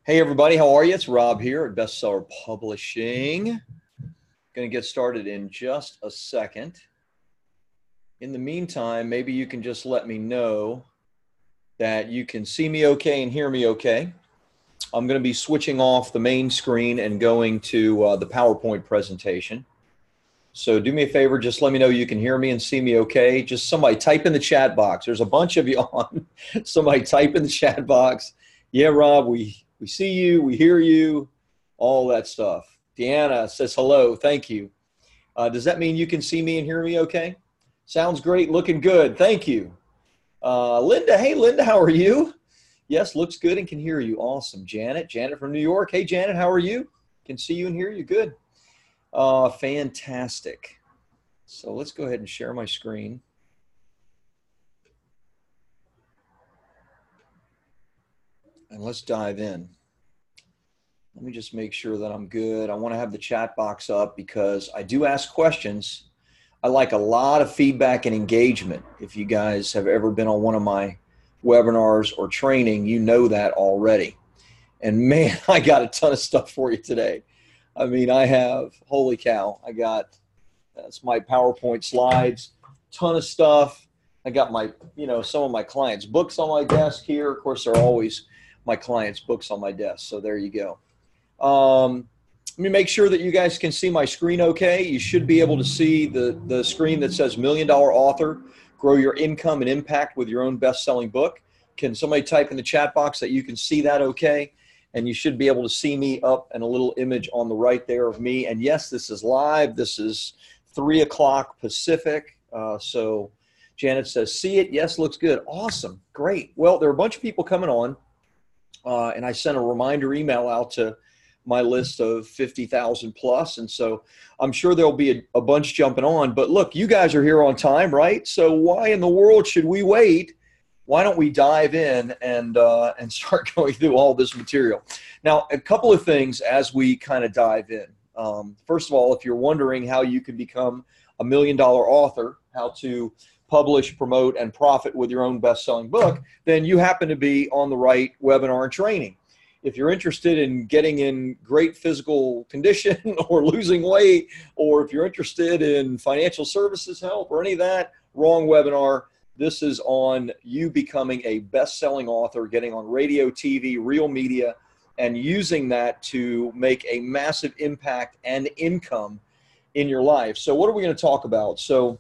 Hey everybody, how are you? It's Rob here at Bestseller Publishing. Going to get started in just a second. In the meantime, maybe you can just let me know that you can see me okay and hear me okay. I'm going to be switching off the main screen and going to the PowerPoint presentation. So do me a favor, just let me know you can hear me and see me okay. Just somebody type in the chat box. There's a bunch of you on. Somebody type in the chat box. Yeah, Rob, we see you, we hear you, all that stuff. Deanna says hello, thank you. Does that mean you can see me and hear me okay? Sounds great, looking good, thank you. Linda, hey Linda, how are you? Yes, looks good and can hear you, awesome. Janet from New York, hey Janet, how are you? Can see you and hear you, good. Fantastic. So let's go ahead and share my screen. And let's dive in. Let me just make sure that I'm good. I want to have the chat box up because I do ask questions. I like a lot of feedback and engagement. If you guys have ever been on one of my webinars or training, you know that already. And man, I got a ton of stuff for you today. I mean, I have, holy cow, I got, that's my PowerPoint slides, ton of stuff. I got my, some of my clients' books on my desk here. Of course, there are always my clients' books on my desk. So there you go. Let me make sure that you guys can see my screen okay. You should be able to see the screen that says $1 Million Author, Grow Your Income and Impact with Your Own Best-Selling Book. Can somebody type in the chat box that you can see that okay? And you should be able to see me up and a little image on the right there of me. And yes, this is live. This is 3 o'clock Pacific. So Janet says, see it? Yes, looks good. Awesome. Great. Well, there are a bunch of people coming on. And I sent a reminder email out to my list of 50,000 plus. And so I'm sure there'll be a bunch jumping on. But look, you guys are here on time, right? So why in the world should we wait? Why don't we dive in and start going through all this material? Now, a couple of things as we kind of dive in. First of all, if you're wondering how you can become a $1 Million author, how to publish, promote, and profit with your own best-selling book, then you happen to be on the right webinar and training. If you're interested in getting in great physical condition or losing weight, or if you're interested in financial services help or any of that, wrong webinar. This is on you becoming a best-selling author, getting on radio, TV, real media, and using that to make a massive impact and income in your life. So what are we going to talk about? So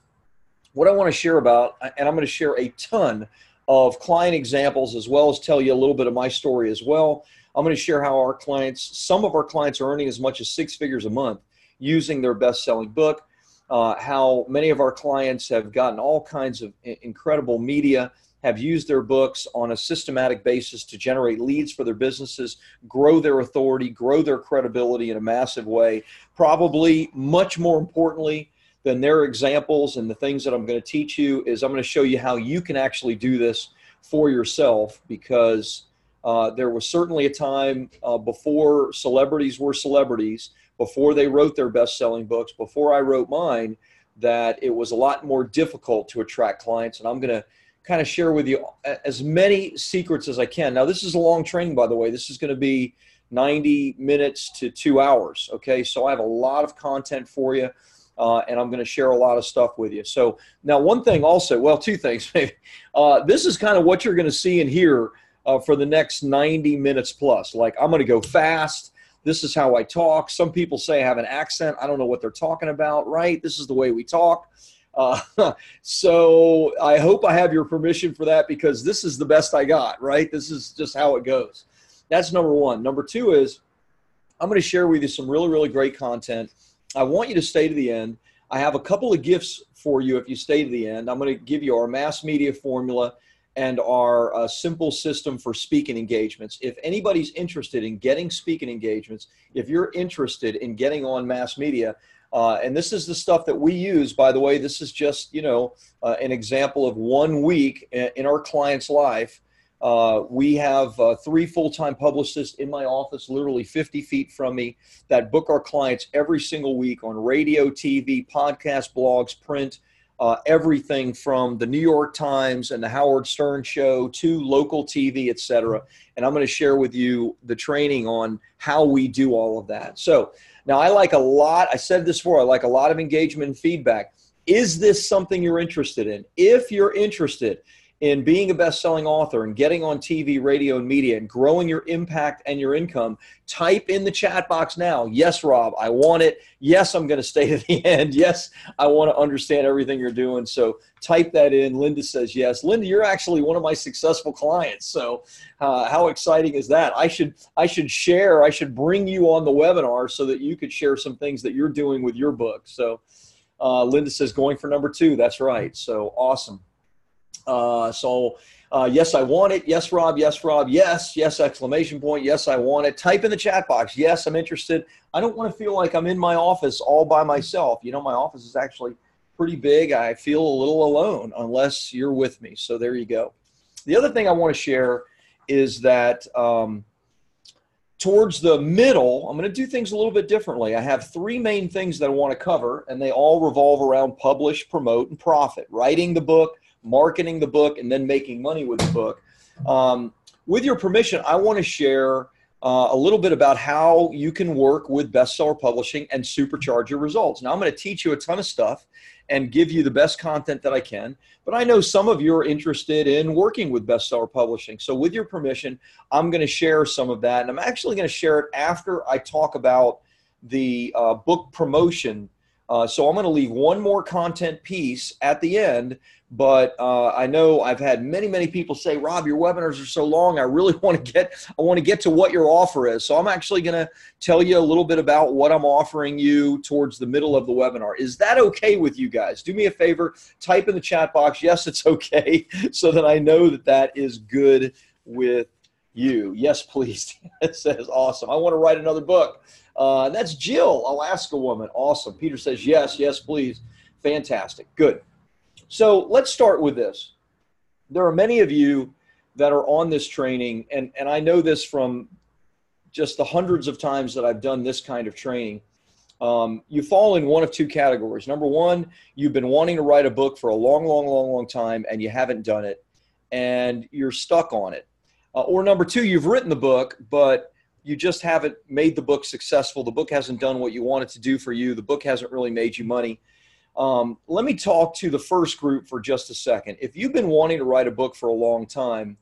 what I want to share about, and I'm going to share a ton of client examples as well as tell you a little bit of my story as well. I'm going to share how our clients, some of our clients are earning as much as 6 figures a month using their best-selling book, how many of our clients have gotten all kinds of incredible media, have used their books on a systematic basis to generate leads for their businesses, grow their authority, grow their credibility in a massive way. Probably much more importantly than their examples and the things that I'm going to teach you is I'm going to show you how you can actually do this for yourself, because there was certainly a time before celebrities were celebrities, before they wrote their best-selling books, before I wrote mine, that it was a lot more difficult to attract clients. And I'm going to kind of share with you as many secrets as I can. Now, this is a long training, by the way. This is going to be 90 minutes to 2 hours, okay? So I have a lot of content for you. And I'm going to share a lot of stuff with you. So now one thing also, well, two things maybe. This is kind of what you're going to see and hear for the next 90 minutes plus. Like, I'm going to go fast. This is how I talk. Some people say I have an accent. I don't know what they're talking about, right? This is the way we talk. So I hope I have your permission for that, because this is the best I got, right? This is just how it goes. That's number one. Number two is I'm going to share with you some really, really great content. I want you to stay to the end. I have a couple of gifts for you if you stay to the end. I'm going to give you our mass media formula and our simple system for speaking engagements. If anybody's interested in getting speaking engagements, if you're interested in getting on mass media, and this is the stuff that we use, by the way, this is just, an example of 1 week in our client's life. We have 3 full-time publicists in my office, literally 50 feet from me, that book our clients every single week on radio, TV, podcast, blogs, print, everything from the New York Times and the Howard Stern show to local TV, et cetera. And I'm going to share with you the training on how we do all of that. So now I like a lot, I said this before, I like a lot of engagement and feedback. Is this something you're interested in? If you're interested in being a best-selling author and getting on TV, radio, and media and growing your impact and your income, type in the chat box now. Yes, Rob, I want it. Yes, I'm going to stay to the end. Yes, I want to understand everything you're doing. So type that in. Linda says yes. Linda, you're actually one of my successful clients. So how exciting is that? I should bring you on the webinar so that you could share some things that you're doing with your book. So Linda says going for number 2. That's right. So awesome. Yes, I want it. Yes, Rob. Yes, Rob. Yes, yes, exclamation point. Yes, I want it. Type in the chat box. Yes, I'm interested. I don't want to feel like I'm in my office all by myself. You know, my office is actually pretty big. I feel a little alone unless you're with me. So there you go. The other thing I want to share is that towards the middle, I'm going to do things a little bit differently. I have 3 main things that I want to cover, and they all revolve around publish, promote, and profit. Writing the book, marketing the book, and then making money with the book. With your permission, I want to share a little bit about how you can work with bestseller publishing and supercharge your results. Now, I'm going to teach you a ton of stuff and give you the best content that I can, but I know some of you are interested in working with bestseller publishing. So with your permission, I'm going to share some of that, and I'm actually going to share it after I talk about the book promotion. So I'm going to leave one more content piece at the end, but I know I've had many people say, Rob, your webinars are so long. I really want to get to what your offer is. So I'm actually going to tell you a little bit about what I'm offering you towards the middle of the webinar. Is that okay with you guys? Do me a favor, type in the chat box, yes, it's okay, so that I know that that is good with you. Yes, please. It says, awesome. I want to write another book. That's Jill, Alaska woman. Awesome. Peter says, yes, yes, please. Fantastic. Good. So let's start with this. There are many of you that are on this training, and I know this from just the hundreds of times that I've done this kind of training. You fall in one of 2 categories. Number 1, you've been wanting to write a book for a long time, and you haven't done it, and you're stuck on it. Or number 2, you've written the book, but you just haven't made the book successful. The book hasn't done what you want it to do for you. The book hasn't really made you money. Let me talk to the first group for just a second. If you've been wanting to write a book for a long time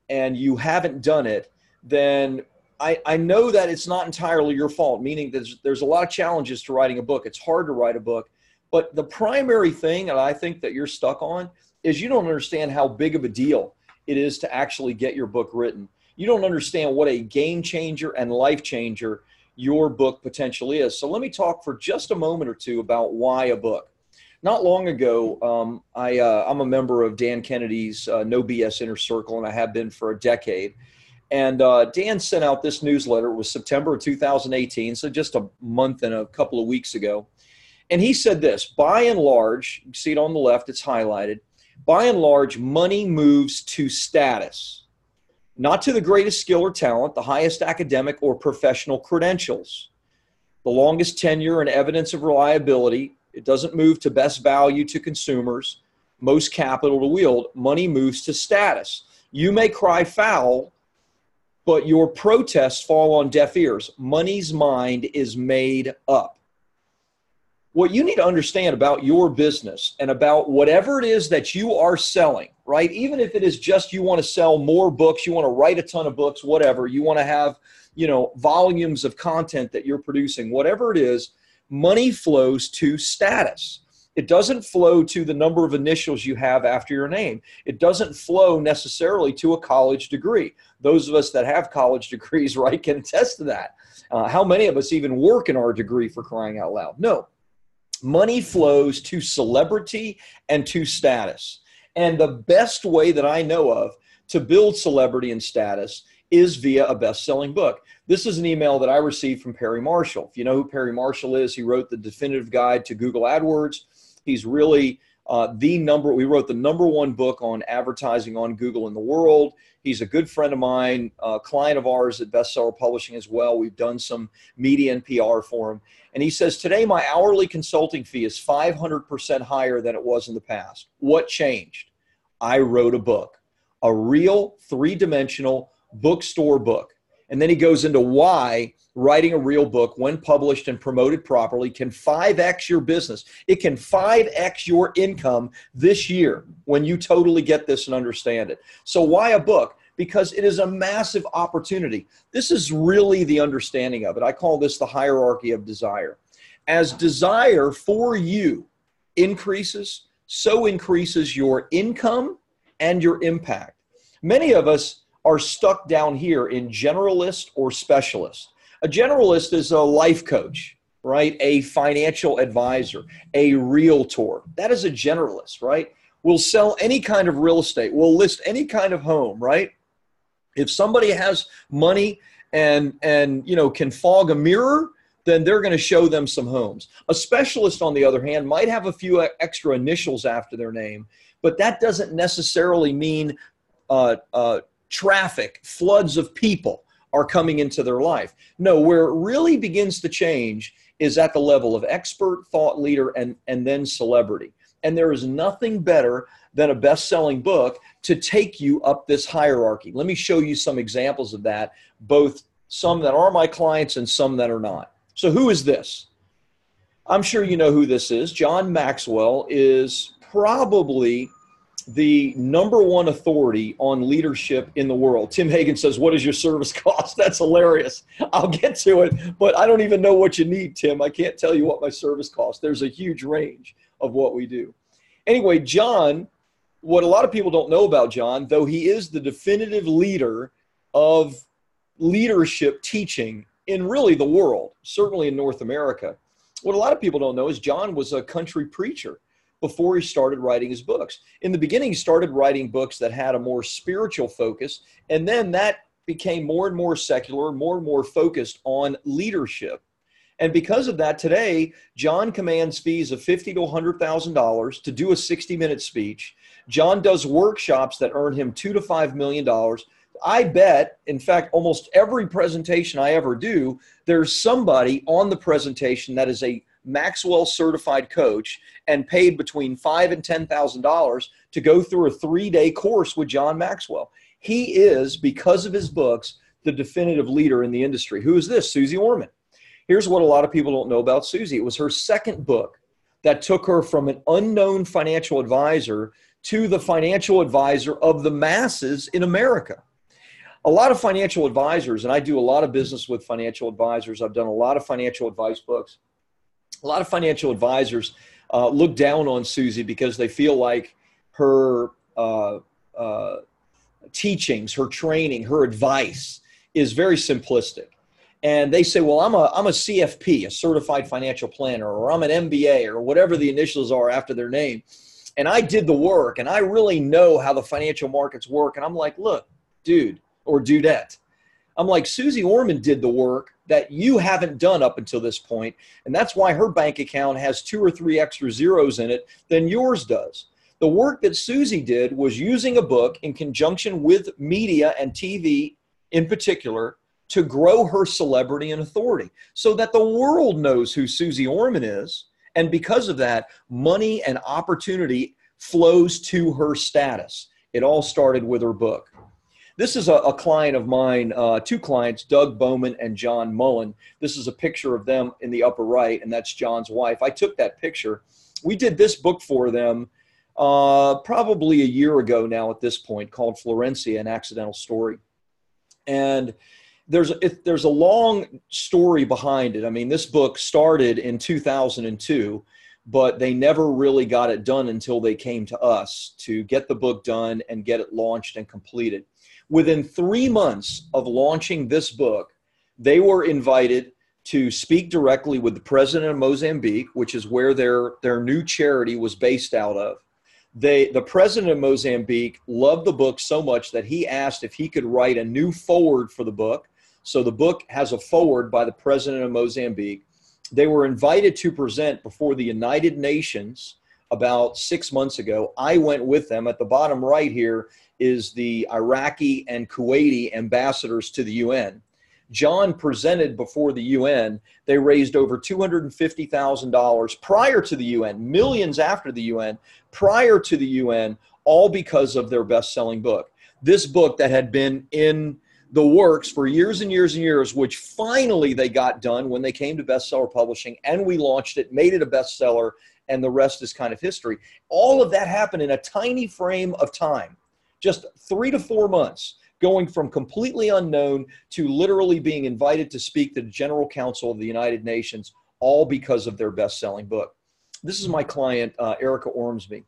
and you haven't done it, then I know that it's not entirely your fault, meaning there's a lot of challenges to writing a book. It's hard to write a book. But the primary thing that I think that you're stuck on is you don't understand how big of a deal it is to actually get your book written. You don't understand what a game changer and life changer your book potentially is. So let me talk for just a moment or 2 about why a book. Not long ago, I'm a member of Dan Kennedy's No BS Inner Circle, and I have been for a decade. And Dan sent out this newsletter. It was September of 2018, so just a month and a couple of weeks ago. And he said this, by and large, you see it on the left, it's highlighted, by and large, money moves to status, not to the greatest skill or talent, the highest academic or professional credentials, the longest tenure and evidence of reliability. It doesn't move to best value to consumers, most capital to wield. Money moves to status. You may cry foul, but your protests fall on deaf ears. Money's mind is made up. What you need to understand about your business and about whatever it is that you are selling, right? Even if it is just you want to sell more books, you want to write a ton of books, whatever, you want to have, volumes of content that you're producing, whatever it is, money flows to status. It doesn't flow to the number of initials you have after your name. It doesn't flow necessarily to a college degree. Those of us that have college degrees, right, can attest to that. How many of us even work in our degree, for crying out loud? No. Money flows to celebrity and to status. And the best way that I know of to build celebrity and status is via a best-selling book. This is an email that I received from Perry Marshall. If you know who Perry Marshall is, he wrote the definitive guide to Google AdWords. He's really We wrote the #1 book on advertising on Google in the world. He's a good friend of mine, a client of ours at Bestseller Publishing as well. We've done some media and PR for him. And he says, today my hourly consulting fee is 500% higher than it was in the past. What changed? I wrote a book, a real 3-dimensional bookstore book. And then he goes into why writing a real book, when published and promoted properly, can 5x your business. It can 5x your income this year when you totally get this and understand it. So why a book? Because it is a massive opportunity. This is really the understanding of it. I call this the hierarchy of desire. As desire for you increases, so increases your income and your impact. Many of us are stuck down here in generalist or specialist. A generalist is a life coach, right? A financial advisor, a realtor. That is a generalist, right? We'll sell any kind of real estate. We'll list any kind of home, right? If somebody has money and can fog a mirror, then they're going to show them some homes. A specialist, on the other hand, might have a few extra initials after their name, but that doesn't necessarily mean traffic, floods of people are coming into their life. No, where it really begins to change is at the level of expert, thought leader, and then celebrity. And there is nothing better than a best-selling book to take you up this hierarchy. Let me show you some examples of that, both some that are my clients and some that are not. So who is this? I'm sure you know who this is. John Maxwell is probably the #1 authority on leadership in the world. Tim Hagen says, what is your service cost? That's hilarious. I'll get to it, but I don't even know what you need, Tim. I can't tell you what my service costs. There's a huge range of what we do. Anyway, John, what a lot of people don't know about John, though he is the definitive leader of leadership teaching in really the world, certainly in North America. What a lot of people don't know is John was a country preacher before he started writing his books. In the beginning, he started writing books that had a more spiritual focus, and then that became more and more secular, more and more focused on leadership. And because of that, today, John commands fees of $50,000 to $100,000 to do a 60-minute speech. John does workshops that earn him $2 to $5 million. I bet, in fact, almost every presentation I ever do, there's somebody on the presentation that is a Maxwell certified coach and paid between $5,000 and $10,000 to go through a 3-day course with John Maxwell. He is, because of his books, the definitive leader in the industry. Who is this? Susie Orman. Here's what a lot of people don't know about Susie. It was her second book that took her from an unknown financial advisor to the financial advisor of the masses in America. A lot of financial advisors, and I do a lot of business with financial advisors. I've done a lot of financial advice books. A lot of financial advisors look down on Susie because they feel like her teachings, her training, her advice is very simplistic. And they say, well, I'm a CFP, a certified financial planner, or I'm an MBA, or whatever the initials are after their name. And I did the work, and I really know how the financial markets work. And I'm like, look, dude or dudette, I'm like, Susie Orman did the work that you haven't done up until this point, and that's why her bank account has 2 or 3 extra zeros in it than yours does. The work that Susie did was using a book in conjunction with media and TV in particular to grow her celebrity and authority so that the world knows who Susie Orman is, and because of that, money and opportunity flows to her status. It all started with her book. This is a client of mine, 2 clients, Doug Bowman and John Mullen. This is a picture of them in the upper right, and that's John's wife. I took that picture. We did this book for them probably a year ago now at this point, called Florencia, An Accidental Story. And there's a long story behind it. I mean, this book started in 2002, but they never really got it done until they came to us to get the book done and get it launched and completed. Within 3 months of launching this book, they were invited to speak directly with the president of Mozambique, which is where their new charity was based out of. The president of Mozambique loved the book so much that he asked if he could write a new foreword for the book. So the book has a foreword by the president of Mozambique. They were invited to present before the United Nations about 6 months ago. I went with them. At the bottom right here is the Iraqi and Kuwaiti ambassadors to the UN. John presented before the UN. They raised over $250,000 prior to the UN, millions after the UN, prior to the UN, all because of their best-selling book. This book that had been in the works for years and years and years, which finally they got done when they came to Bestseller Publishing, and we launched it, made it a bestseller, and the rest is kind of history. All of that happened in a tiny frame of time, just 3 to 4 months, going from completely unknown to literally being invited to speak to the General Council of the United Nations, all because of their best-selling book. This is my client, Erica Ormsby.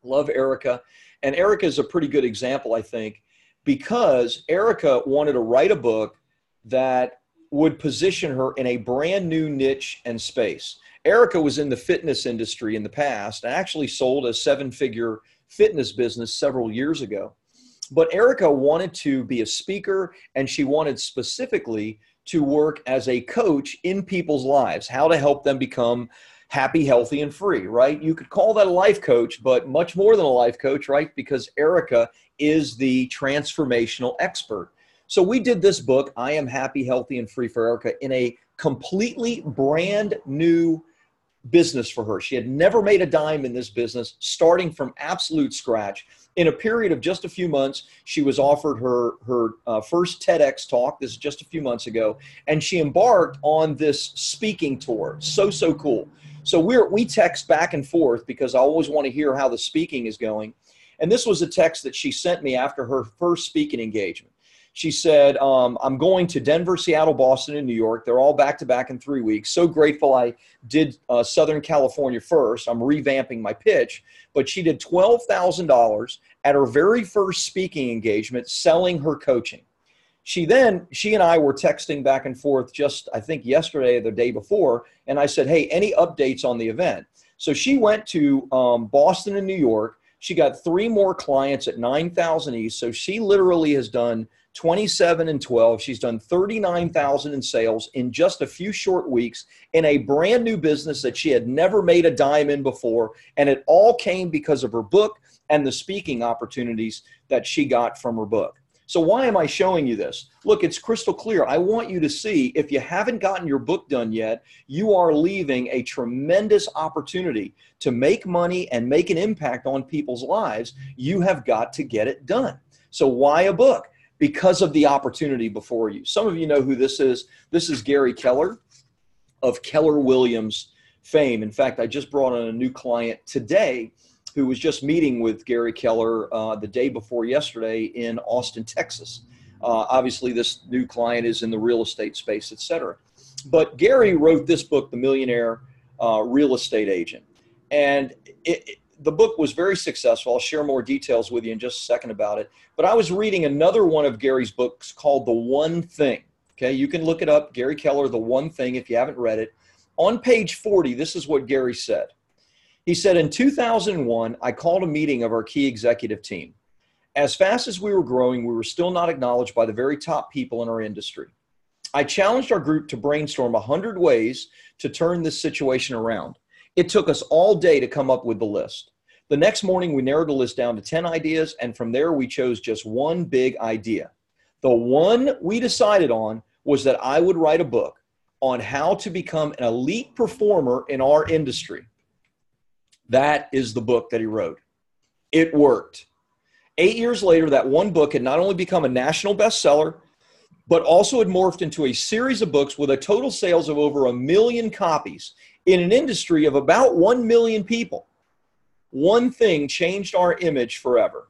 Love Erica. And Erica is a pretty good example, I think, because Erica wanted to write a book that would position her in a brand new niche and space. Erica was in the fitness industry in the past and actually sold a 7-figure fitness business several years ago. But Erica wanted to be a speaker, and she wanted specifically to work as a coach in people's lives, how to help them become happy, healthy, and free, right? You could call that a life coach, but much more than a life coach, right? Because Erica is the transformational expert. So we did this book, I Am Happy, Healthy, and Free for Erica, in a completely brand new business for her. She had never made a dime in this business, starting from absolute scratch. In a period of just a few months, she was offered her first TEDx talk. This is just a few months ago. And she embarked on this speaking tour. So cool. So we text back and forth because I always want to hear how the speaking is going. And this was a text that she sent me after her first speaking engagement. She said, I'm going to Denver, Seattle, Boston, and New York. They're all back-to-back in 3 weeks. So grateful I did Southern California first. I'm revamping my pitch. But she did $12,000 at her very first speaking engagement selling her coaching. She and I were texting back and forth just, I think, yesterday or the day before. And I said, hey, any updates on the event? So she went to Boston and New York. She got 3 more clients at 9,000 each. So she literally has done 27 and 12. She's done 39,000 in sales in just a few short weeks in a brand new business that she had never made a dime in before. And it all came because of her book and the speaking opportunities that she got from her book. So why am I showing you this? Look, it's crystal clear. I want you to see, if you haven't gotten your book done yet, you are leaving a tremendous opportunity to make money and make an impact on people's lives. You have got to get it done. So why a book? Because of the opportunity before you. Some of you know who this is. This is Gary Keller of Keller Williams fame. In fact, I just brought on a new client today who was just meeting with Gary Keller the day before yesterday in Austin, Texas. Obviously, this new client is in the real estate space, etc. But Gary wrote this book, The Millionaire Real Estate Agent. And the book was very successful. I'll share more details with you in just a second about it. But I was reading another one of Gary's books called The One Thing. Okay, you can look it up, Gary Keller, The One Thing, if you haven't read it. On page 40, this is what Gary said. He said, in 2001, I called a meeting of our key executive team. As fast as we were growing, we were still not acknowledged by the very top people in our industry. I challenged our group to brainstorm 100 ways to turn this situation around. It took us all day to come up with the list. The next morning, we narrowed the list down to 10 ideas, and from there, we chose just one big idea. The one we decided on was that I would write a book on how to become an elite performer in our industry. That is the book that he wrote. It worked. 8 years later, that one book had not only become a national bestseller, but also had morphed into a series of books with a total sales of over 1 million copies in an industry of about 1 million people. One thing changed our image forever.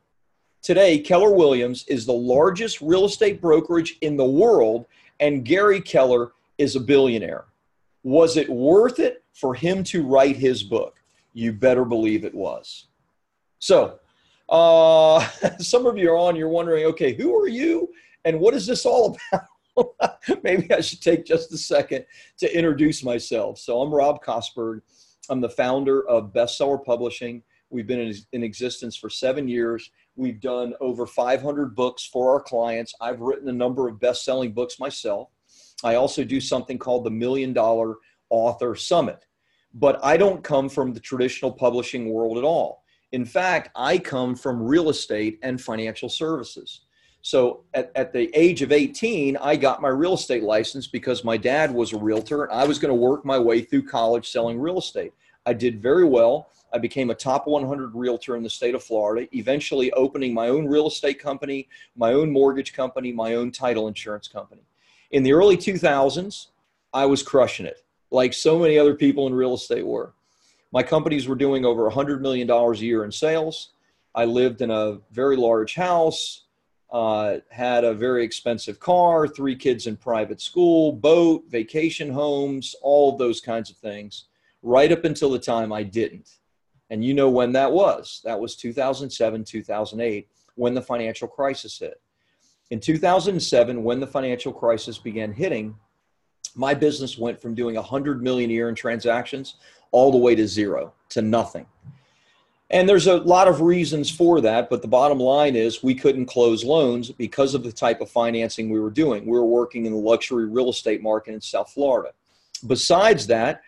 Today, Keller Williams is the largest real estate brokerage in the world, and Gary Keller is a billionaire. Was it worth it for him to write his book? You better believe it was. So, some of you are on, you're wondering, okay, who are you and what is this all about? Maybe I should take just a second to introduce myself. So I'm Rob Kosberg. I'm the founder of Bestseller Publishing. We've been in existence for 7 years. We've done over 500 books for our clients. I've written a number of best-selling books myself. I also do something called the $1 Million Author Summit, But I don't come from the traditional publishing world at all. In fact, I come from real estate and financial services. So at the age of 18, I got my real estate license because my dad was a realtor and I was going to work my way through college selling real estate. I did very well. I became a top 100 realtor in the state of Florida, eventually opening my own real estate company, my own mortgage company, my own title insurance company. In the early 2000s, I was crushing it, like so many other people in real estate were. My companies were doing over $100 million a year in sales. I lived in a very large house, had a very expensive car, 3 kids in private school, boat, vacation homes, all of those kinds of things, right up until the time I didn't. And you know when that was. That was 2007, 2008, when the financial crisis hit. In 2007, when the financial crisis began hitting, my business went from doing 100 million a year in transactions all the way to zero, to nothing. And there's a lot of reasons for that, but the bottom line is we couldn't close loans because of the type of financing we were doing. We were working in the luxury real estate market in South Florida. Besides that,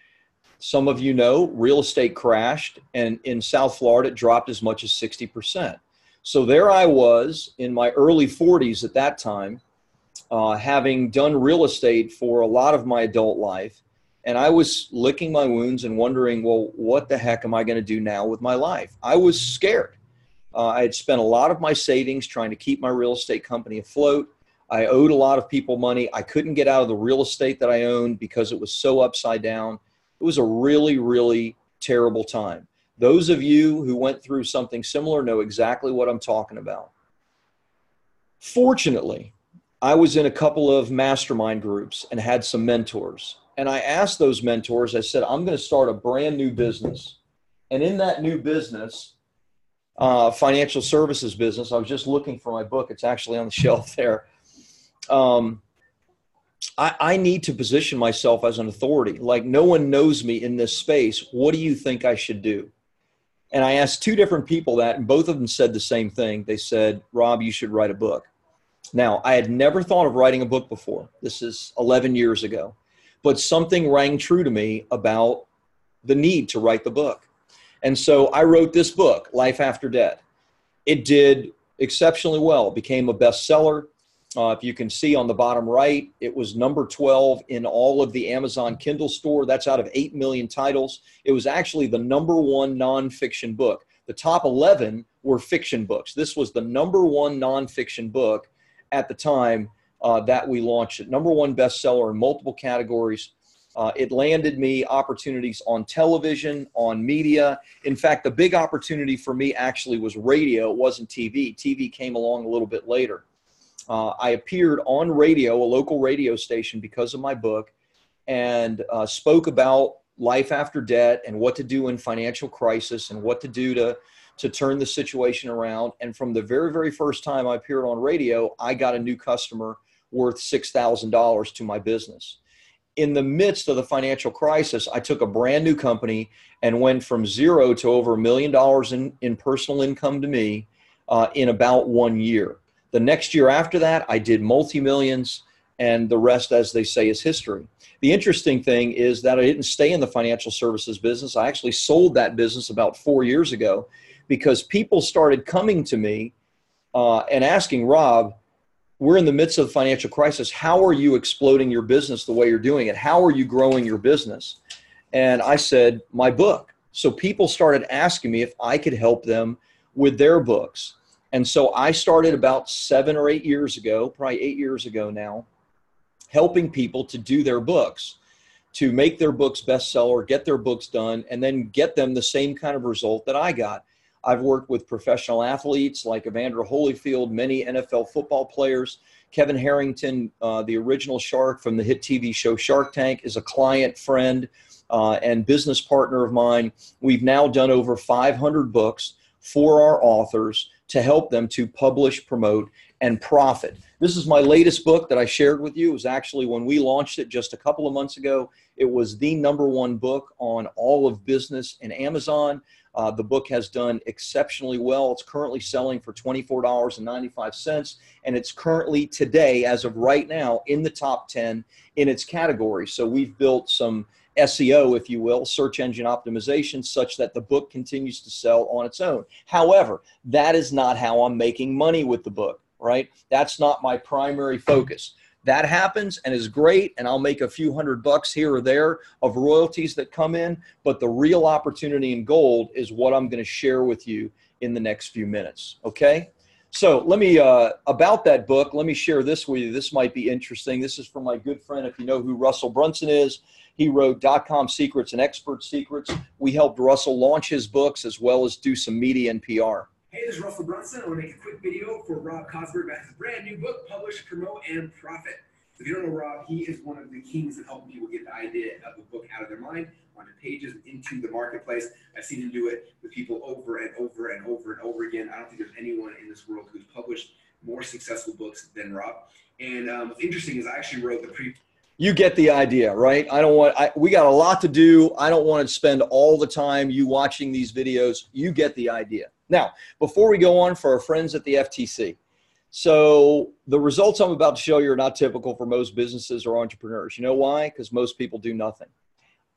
some of you know, real estate crashed, and in South Florida, it dropped as much as 60%. So there I was in my early 40s at that time, having done real estate for a lot of my adult life. And I was licking my wounds and wondering, well, what the heck am I going to do now with my life? I was scared. I had spent a lot of my savings trying to keep my real estate company afloat. I owed a lot of people money. I couldn't get out of the real estate that I owned because it was so upside down. It was a really, really terrible time. Those of you who went through something similar know exactly what I'm talking about. Fortunately, I was in a couple of mastermind groups and had some mentors. And I asked those mentors, I said, I'm going to start a brand new business. And in that new business, financial services business, I was just looking for my book. It's actually on the shelf there. I need to position myself as an authority. Like, no one knows me in this space. What do you think I should do? And I asked 2 different people that, and both of them said the same thing. They said, Rob, you should write a book. Now, I had never thought of writing a book before. This is 11 years ago. But something rang true to me about the need to write the book. And so I wrote this book, Life After Debt. It did exceptionally well. It became a bestseller. If you can see on the bottom right, it was number 12 in all of the Amazon Kindle store. That's out of 8 million titles. It was actually the number 1 nonfiction book. The top 11 were fiction books. This was the number 1 nonfiction book at the time that we launched it. Number 1 bestseller in multiple categories. It landed me opportunities on television, on media. In fact, the big opportunity for me actually was radio. It wasn't TV. TV came along a little bit later. I appeared on radio, a local radio station, because of my book, and spoke about life after debt and what to do in financial crisis and what to do to turn the situation around. And from the very, very first time I appeared on radio, I got a new customer worth $6,000 to my business. In the midst of the financial crisis, I took a brand new company and went from zero to over $1 million in personal income to me in about 1 year. The next year after that, I did multi-millions, and the rest, as they say, is history. The interesting thing is that I didn't stay in the financial services business. I actually sold that business about 4 years ago because people started coming to me and asking, Rob, we're in the midst of the financial crisis. How are you exploding your business the way you're doing it? How are you growing your business? And I said, my book. So people started asking me if I could help them with their books. And so I started about 7 or 8 years ago, probably 8 years ago now, helping people to do their books, to make their books bestseller, get their books done, and then get them the same kind of result that I got. I've worked with professional athletes like Evander Holyfield, many NFL football players. Kevin Harrington, the original shark from the hit TV show Shark Tank, is a client, friend, and business partner of mine. We've now done over 500 books for our authors to help them to publish, promote, and profit. This is my latest book that I shared with you. It was actually when we launched it just a couple of months ago. It was the number 1 book on all of business in Amazon. The book has done exceptionally well. It's currently selling for $24.95, and it's currently today, as of right now, in the top 10 in its category. So we've built some SEO, if you will, search engine optimization, such that the book continues to sell on its own. However, that is not how I'm making money with the book, right? That's not my primary focus. That happens and is great, and I'll make a few $100 here or there of royalties that come in, but the real opportunity in gold is what I'm going to share with you in the next few minutes, okay? So let me, about that book, let me share this with you. This might be interesting. This is from my good friend, if you know who Russell Brunson is. He wrote .com Secrets and Expert Secrets. We helped Russell launch his books as well as do some media and PR. Hey, this is Russell Brunson. I want to make a quick video for Rob Kosberg about his brand new book, Publish, Promote, and Profit. If you don't know Rob, he is one of the kings of helping people get the idea of the book out of their mind onto pages into the marketplace. I've seen him do it with people over and over and over and over again. I don't think there's anyone in this world who's published more successful books than Rob. And what's interesting is I actually wrote the You get the idea, right? We got a lot to do. I don't want to spend all the time you watching these videos. You get the idea. Now, before we go on, for our friends at the FTC. So the results I'm about to show you are not typical for most businesses or entrepreneurs. You know why? Because most people do nothing.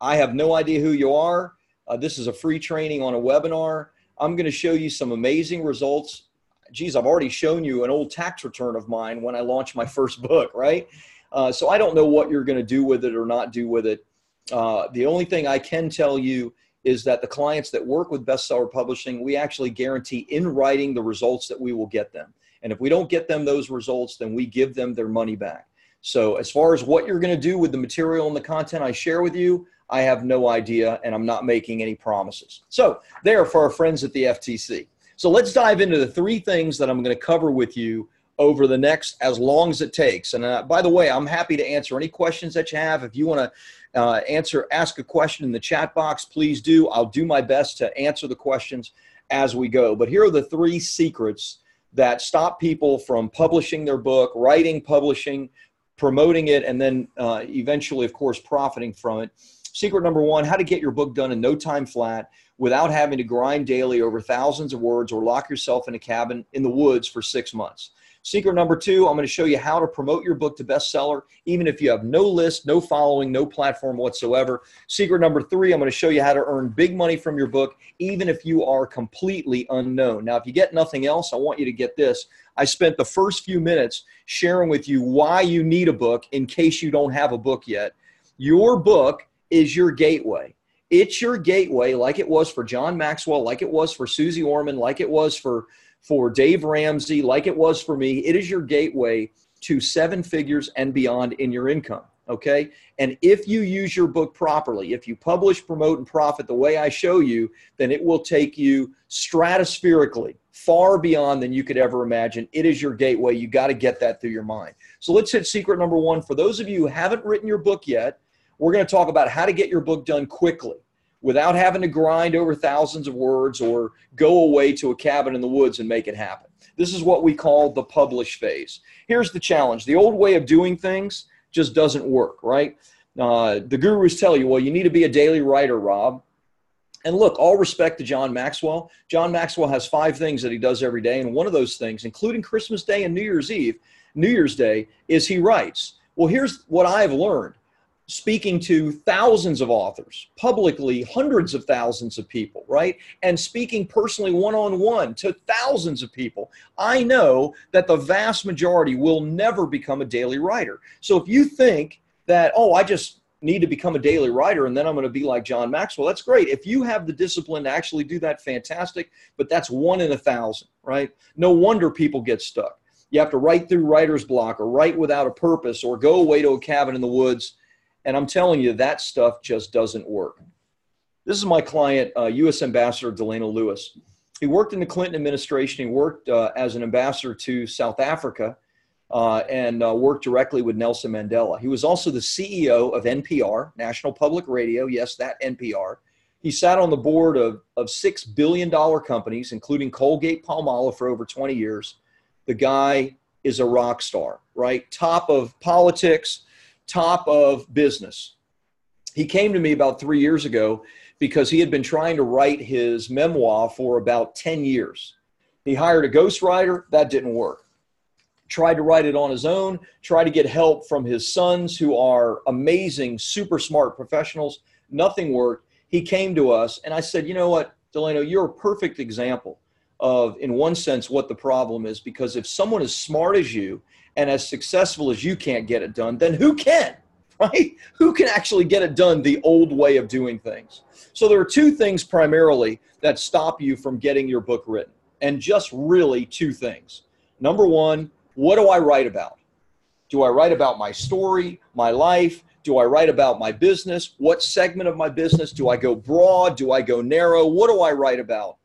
I have no idea who you are. This is a free training on a webinar. I'm going to show you some amazing results. Geez, I've already shown you an old tax return of mine when I launched my first book, right? So I don't know what you're going to do with it or not do with it. The only thing I can tell you is that the clients that work with Bestseller Publishing, we actually guarantee in writing the results that we will get them. And if we don't get them those results, then we give them their money back. So as far as what you're going to do with the material and the content I share with you, I have no idea, and I'm not making any promises. So there for our friends at the FTC. So let's dive into the three things that I'm going to cover with you over the next, as long as it takes. And by the way, I'm happy to answer any questions that you have. If you want to ask a question in the chat box, please do. I'll do my best to answer the questions as we go. But here are the three secrets that stop people from publishing their book, writing, publishing, promoting it, and then eventually, of course, profiting from it. Secret number one, how to get your book done in no time flat without having to grind daily over thousands of words or lock yourself in a cabin in the woods for 6 months. Secret number two, I'm going to show you how to promote your book to bestseller, even if you have no list, no following, no platform whatsoever. Secret number three, I'm going to show you how to earn big money from your book, even if you are completely unknown. Now, if you get nothing else, I want you to get this. I spent the first few minutes sharing with you why you need a book in case you don't have a book yet. Your book is your gateway. It's your gateway, like it was for John Maxwell, like it was for Susie Orman, like it was for Dave Ramsey, like it was for me. It is your gateway to 7 figures and beyond in your income, okay? And if you use your book properly, if you publish, promote, and profit the way I show you, then it will take you stratospherically, far beyond than you could ever imagine. It is your gateway. You got to get that through your mind. So let's hit secret number one. For those of you who haven't written your book yet, we're going to talk about how to get your book done quickly without having to grind over thousands of words or go away to a cabin in the woods and make it happen. This is what we call the publish phase. Here's the challenge. The old way of doing things just doesn't work, right? The gurus tell you, well, you need to be a daily writer, Rob. And look, all respect to John Maxwell. John Maxwell has 5 things that he does every day. And one of those things, including Christmas Day and New Year's Day, is he writes. Well, here's what I've learned. Speaking to thousands of authors, publicly hundreds of thousands of people, right? And speaking personally one-on-one to thousands of people, I know that the vast majority will never become a daily writer. So if you think that, oh, I just need to become a daily writer and then I'm going to be like John Maxwell, that's great. If you have the discipline to actually do that, fantastic, but that's 1 in 1,000, right? No wonder people get stuck. You have to write through writer's block or write without a purpose or go away to a cabin in the woods. And I'm telling you, that stuff just doesn't work. This is my client, U.S. Ambassador Delano Lewis. He worked in the Clinton administration. He worked as an ambassador to South Africa and worked directly with Nelson Mandela. He was also the CEO of NPR, National Public Radio. Yes, that NPR. He sat on the board of $6 billion companies, including Colgate-Palmolive, for over 20 years. The guy is a rock star, right? Top of politics, top of business. He came to me about 3 years ago because he had been trying to write his memoir for about 10 years. He hired a ghostwriter. That didn't work. tried to write it on his own, tried to get help from his sons who are amazing, super smart professionals. Nothing worked. He came to us and I said, you know what, Delano, you're a perfect example of, in one sense, what the problem is, because if someone as smart as you and as successful as you can't get it done, then who can, right? Who can actually get it done the old way of doing things? So there are two things primarily that stop you from getting your book written, and just really two things. Number one, what do I write about? Do I write about my story, my life? Do I write about my business? What segment of my business? Do I go broad? Do I go narrow? What do I write about?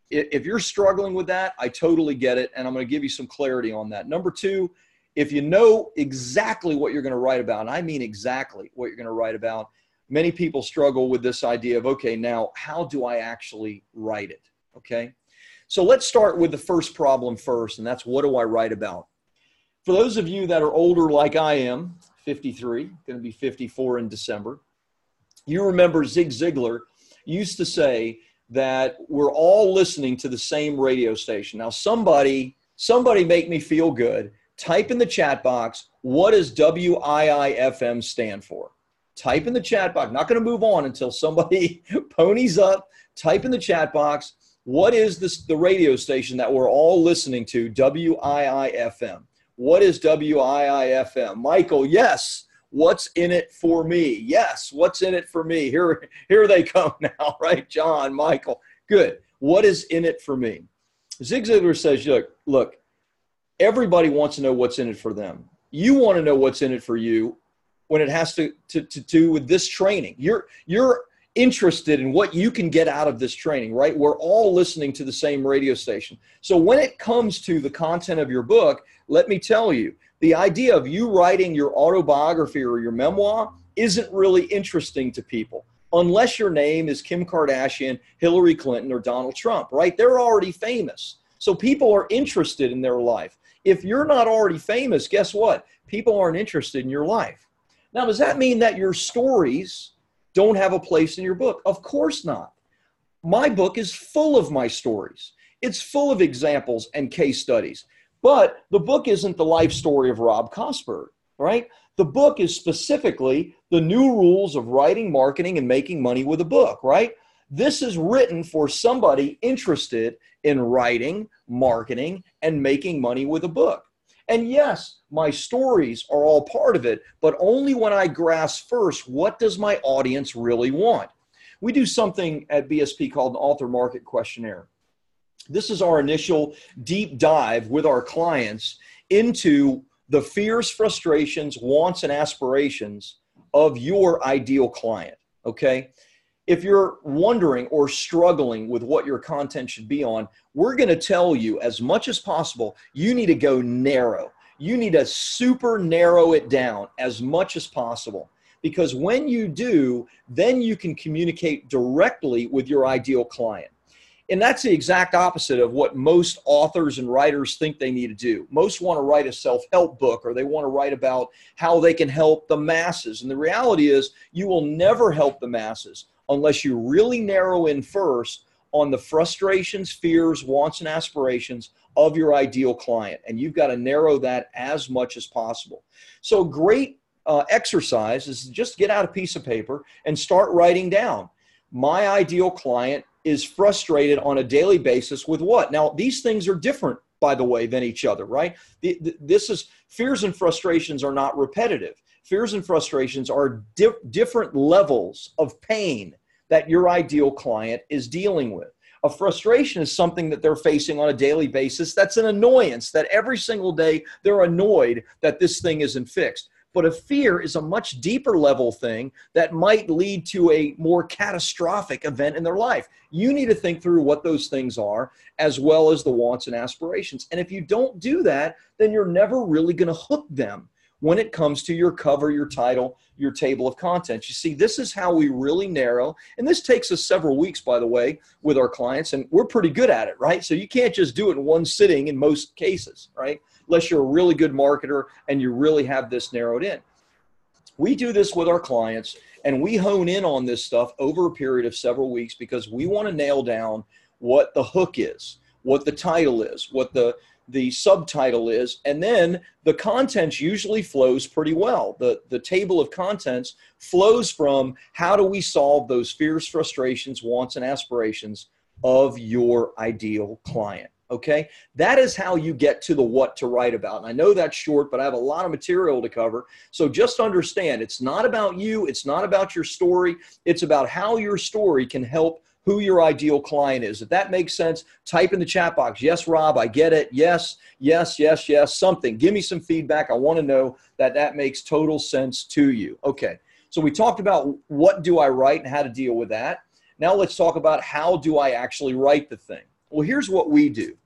If you're struggling with that, I totally get it, and I'm going to give you some clarity on that. Number two, if you know exactly what you're going to write about, and I mean exactly what you're going to write about, many people struggle with this idea of, okay, now how do I actually write it? Okay, so let's start with the first problem first, and that's what do I write about? For those of you that are older like I am, 53, going to be 54 in December, you remember Zig Ziglar used to say that we're all listening to the same radio station. Now, somebody make me feel good. Type in the chat box, what does WIIFM stand for? Type in the chat box. Not going to move on until somebody ponies up. Type in the chat box, what is this, the radio station that we're all listening to, WIIFM? What is WIIFM? Michael, yes. What's in it for me? Yes. What's in it for me? Here they come now, right? John, Michael. Good. What is in it for me? Zig Ziglar says, look, everybody wants to know what's in it for them. You want to know what's in it for you when it has to do with this training. You're interested in what you can get out of this training, right? We're all listening to the same radio station. So when it comes to the content of your book, let me tell you, the idea of you writing your autobiography or your memoir isn't really interesting to people unless your name is Kim Kardashian, Hillary Clinton, or Donald Trump, right? They're already famous. So people are interested in their life. If you're not already famous, guess what? People aren't interested in your life. Now, does that mean that your stories don't have a place in your book? Of course not. My book is full of my stories. It's full of examples and case studies. But the book isn't the life story of Rob Kosberg, right? The book is specifically the new rules of writing, marketing, and making money with a book, right? This is written for somebody interested in writing, marketing, and making money with a book. And yes, my stories are all part of it, but only when I grasp first, what does my audience really want? We do something at BSP called an author market questionnaire. This is our initial deep dive with our clients into the fears, frustrations, wants, and aspirations of your ideal client, okay? If you're wondering or struggling with what your content should be on, we're going to tell you as much as possible, you need to go narrow. You need to super narrow it down as much as possible. Because when you do, then you can communicate directly with your ideal client. And that's the exact opposite of what most authors and writers think they need to do. Most want to write a self-help book, or they want to write about how they can help the masses. And the reality is you will never help the masses unless you really narrow in first on the frustrations, fears, wants, and aspirations of your ideal client. And you've got to narrow that as much as possible. So great exercise is just get out a piece of paper and start writing down. My ideal client is frustrated on a daily basis with what? Now, these things are different, by the way, than each other, right? This is fears and frustrations are not repetitive. Fears and frustrations are different levels of pain that your ideal client is dealing with. A frustration is something that they're facing on a daily basis. That's an annoyance that every single day they're annoyed that this thing isn't fixed. But a fear is a much deeper level thing that might lead to a more catastrophic event in their life. You need to think through what those things are as well as the wants and aspirations. And if you don't do that, then you're never really going to hook them when it comes to your cover, your title, your table of contents. You see, this is how we really narrow. And this takes us several weeks, by the way, with our clients. And we're pretty good at it, right? So you can't just do it in one sitting in most cases, right? Unless you're a really good marketer and you really have this narrowed in. We do this with our clients, and we hone in on this stuff over a period of several weeks because we want to nail down what the hook is, what the title is, what the the subtitle is, and then the contents usually flows pretty well. The table of contents flows from how do we solve those fears, frustrations, wants, and aspirations of your ideal client. Okay, that is how you get to the what to write about. And I know that's short, but I have a lot of material to cover. So just understand, it's not about you. It's not about your story. It's about how your story can help who your ideal client is. If that makes sense, type in the chat box, yes, Rob, I get it. Yes, yes, yes, yes, something. Give me some feedback. I want to know that that makes total sense to you. Okay, so we talked about what do I write and how to deal with that. Now let's talk about how do I actually write the thing. Well, here's what we do.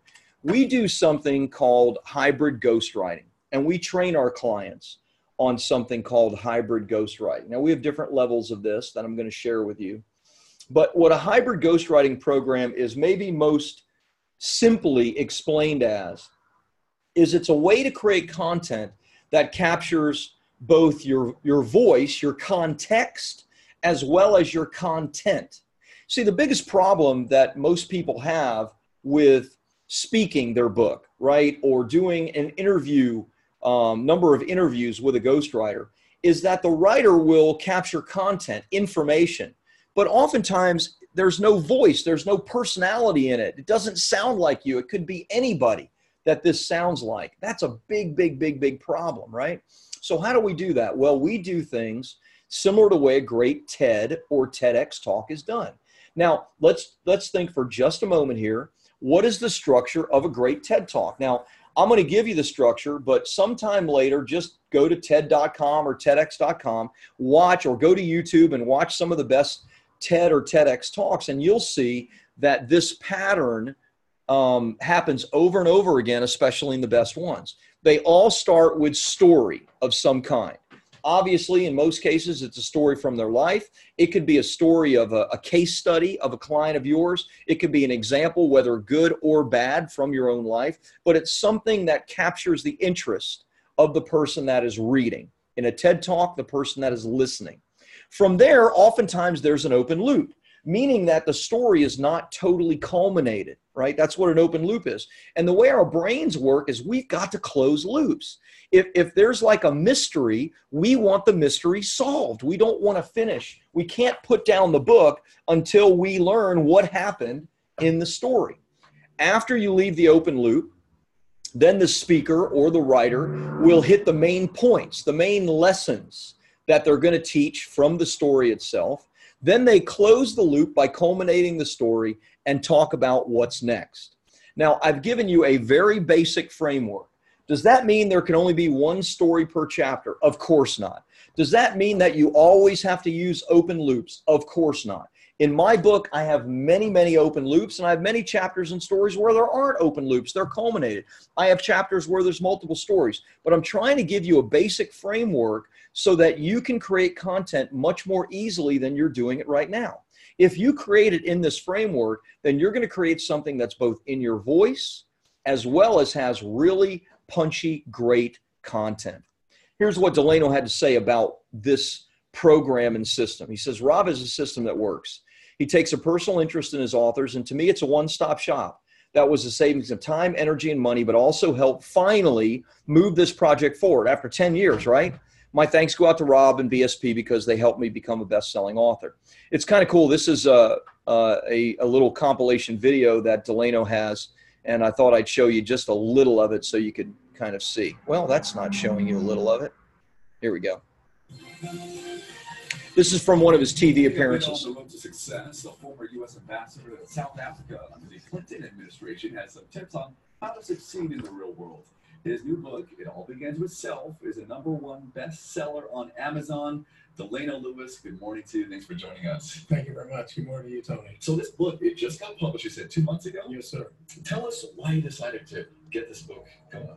We do something called hybrid ghostwriting, and we train our clients on something called hybrid ghostwriting. Now, we have different levels of this that I'm going to share with you. But what a hybrid ghostwriting program is maybe most simply explained as is it's a way to create content that captures both your voice, your context, as well as your content. See, the biggest problem that most people have with speaking their book, right, or doing an interview, number of interviews with a ghostwriter, is that the writer will capture content, information, but oftentimes there's no voice, there's no personality in it. It doesn't sound like you. It could be anybody that this sounds like. That's a big, big, big, big problem, right? So how do we do that? Well, we do things similar to the way a great TED or TEDx talk is done. Now, let's think for just a moment here. What is the structure of a great TED talk? Now, I'm going to give you the structure, but sometime later, just go to TED.com or TEDx.com, watch, or go to YouTube and watch some of the best TED or TEDx talks, and you'll see that this pattern happens over and over again, especially in the best ones. They all start with story of some kind. Obviously, in most cases, it's a story from their life. It could be a story of a case study of a client of yours. It could be an example, whether good or bad, from your own life. But it's something that captures the interest of the person that is reading. In a TED Talk, the person that is listening. From there, oftentimes there's an open loop, meaning that the story is not totally culminated, right? That's what an open loop is. And the way our brains work is we've got to close loops. If there's like a mystery, we want the mystery solved. We don't want to finish. We can't put down the book until we learn what happened in the story. After you leave the open loop, then the speaker or the writer will hit the main points, the main lessons that they're going to teach from the story itself. Then they close the loop by culminating the story and talk about what's next. Now, I've given you a very basic framework. Does that mean there can only be one story per chapter? Of course not. Does that mean that you always have to use open loops? Of course not. In my book, I have many, many open loops, and I have many chapters and stories where there aren't open loops. They're culminated. I have chapters where there's multiple stories, but I'm trying to give you a basic framework so that you can create content much more easily than you're doing it right now. If you create it in this framework, then you're going to create something that's both in your voice as well as has really punchy, great content. Here's what Delano had to say about this program and system. He says, Rob is a system that works. He takes a personal interest in his authors, and to me, it's a one-stop shop. That was a savings of time, energy, and money, but also helped finally move this project forward after 10 years, right? My thanks go out to Rob and BSP because they helped me become a best-selling author. It's kind of cool. This is a little compilation video that Delano has, and I thought I'd show you just a little of it so you could kind of see. Well, that's not showing you a little of it. Here we go. This is from one of his TV appearances. On the road to success, the former U.S. ambassador to South Africa under the Clinton administration has some tips on how to succeed in the real world. His new book, It All Begins With Self, is a #1 bestseller on Amazon. Delano Lewis, good morning to you. Thanks for joining us. Thank you very much. Good morning to you, Tony. So this book, it just got published, you said 2 months ago? Yes, sir. Tell us why you decided to get this book going.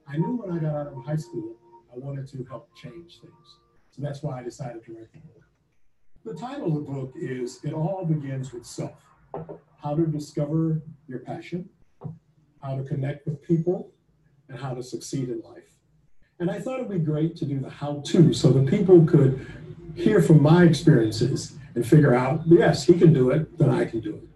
I knew when I got out of high school, I wanted to help change things. So that's why I decided to write the book. The title of the book is It All Begins With Self. How to discover your passion, how to connect with people, and how to succeed in life. And I thought it'd be great to do the how-to so that people could hear from my experiences and figure out, yes, he can do it, then I can do it.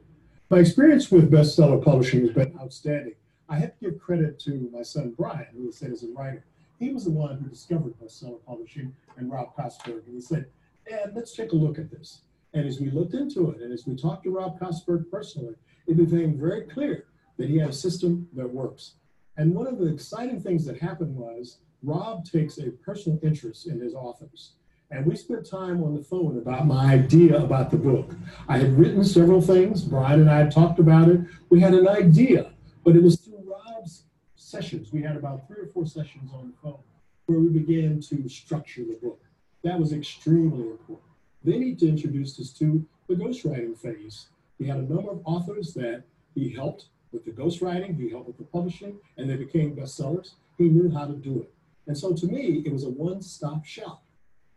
My experience with bestseller publishing has been outstanding. I have to give credit to my son, Brian, who was as a writer. He was the one who discovered bestseller publishing and Rob Kosberg. And he said, Dad, let's take a look at this. And as we looked into it, and as we talked to Rob Kosberg personally, it became very clear that he had a system that works. And one of the exciting things that happened was Rob takes a personal interest in his authors. And we spent time on the phone about my idea about the book. I had written several things. Brian and I had talked about it. We had an idea, but it was through Rob's sessions. We had about 3 or 4 sessions on the phone where we began to structure the book. That was extremely important. Then he introduced us to the ghostwriting phase. He had a number of authors that he helped with the ghostwriting, he helped with the publishing, and they became bestsellers. He knew how to do it. And so to me, it was a one-stop shop.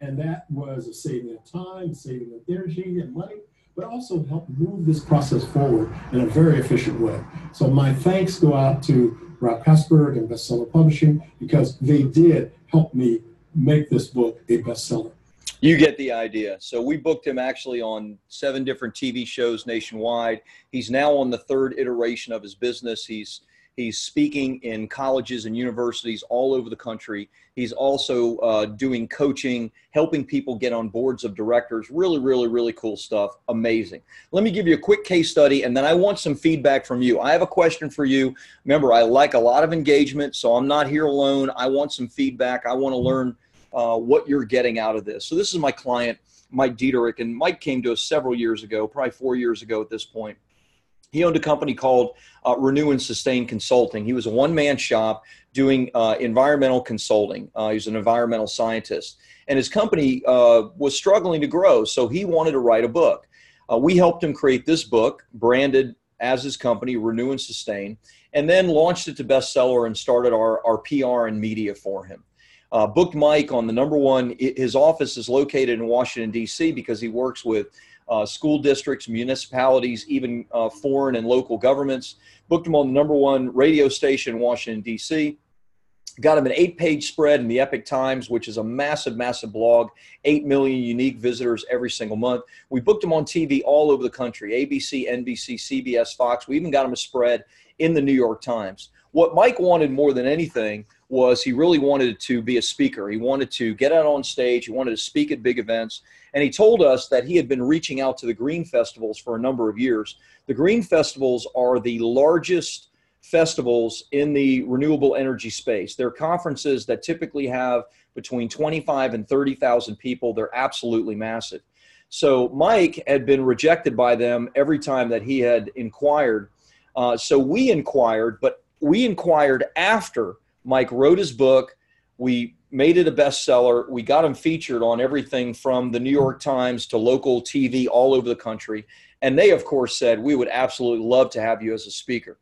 And that was a saving of time, saving of energy and money, but also helped move this process forward in a very efficient way. So my thanks go out to Rob Kosberg and Bestseller Publishing because they did help me make this book a bestseller. You get the idea. So we booked him actually on 7 different TV shows nationwide. He's now on the 3rd iteration of his business. He's speaking in colleges and universities all over the country. He's also doing coaching, helping people get on boards of directors. Really, really, really cool stuff. Amazing. Let me give you a quick case study, and then I want some feedback from you. I have a question for you. Remember, I like a lot of engagement, so I'm not here alone. I want some feedback. I want to learn what you're getting out of this. So this is my client, Mike Dieterich, and Mike came to us several years ago, probably 4 years ago at this point. He owned a company called Renew and Sustain Consulting. He was a one-man shop doing environmental consulting. He was an environmental scientist. And his company was struggling to grow, so he wanted to write a book. We helped him create this book, branded as his company, Renew and Sustain, and then launched it to bestseller and started our PR and media for him. Booked Mike on the #1. His office is located in Washington, D.C. because he works with school districts, municipalities, even foreign and local governments. Booked him on the #1 radio station in Washington, D.C. Got him an 8-page spread in the Epic Times, which is a massive, massive blog, 8 million unique visitors every single month. We booked him on TV all over the country, ABC, NBC, CBS, Fox. We even got him a spread in the New York Times. What Mike wanted more than anything was he really wanted to be a speaker. He wanted to get out on stage. He wanted to speak at big events. And he told us that he had been reaching out to the green festivals for a number of years. The green festivals are the largest festivals in the renewable energy space. They're conferences that typically have between 25 and 30,000 people. They're absolutely massive. So Mike had been rejected by them every time that he had inquired. So we inquired, but we inquired after Mike wrote his book. We made it a bestseller. We got him featured on everything from the New York Times to local TV all over the country. And they, of course, said, we would absolutely love to have you as a speaker.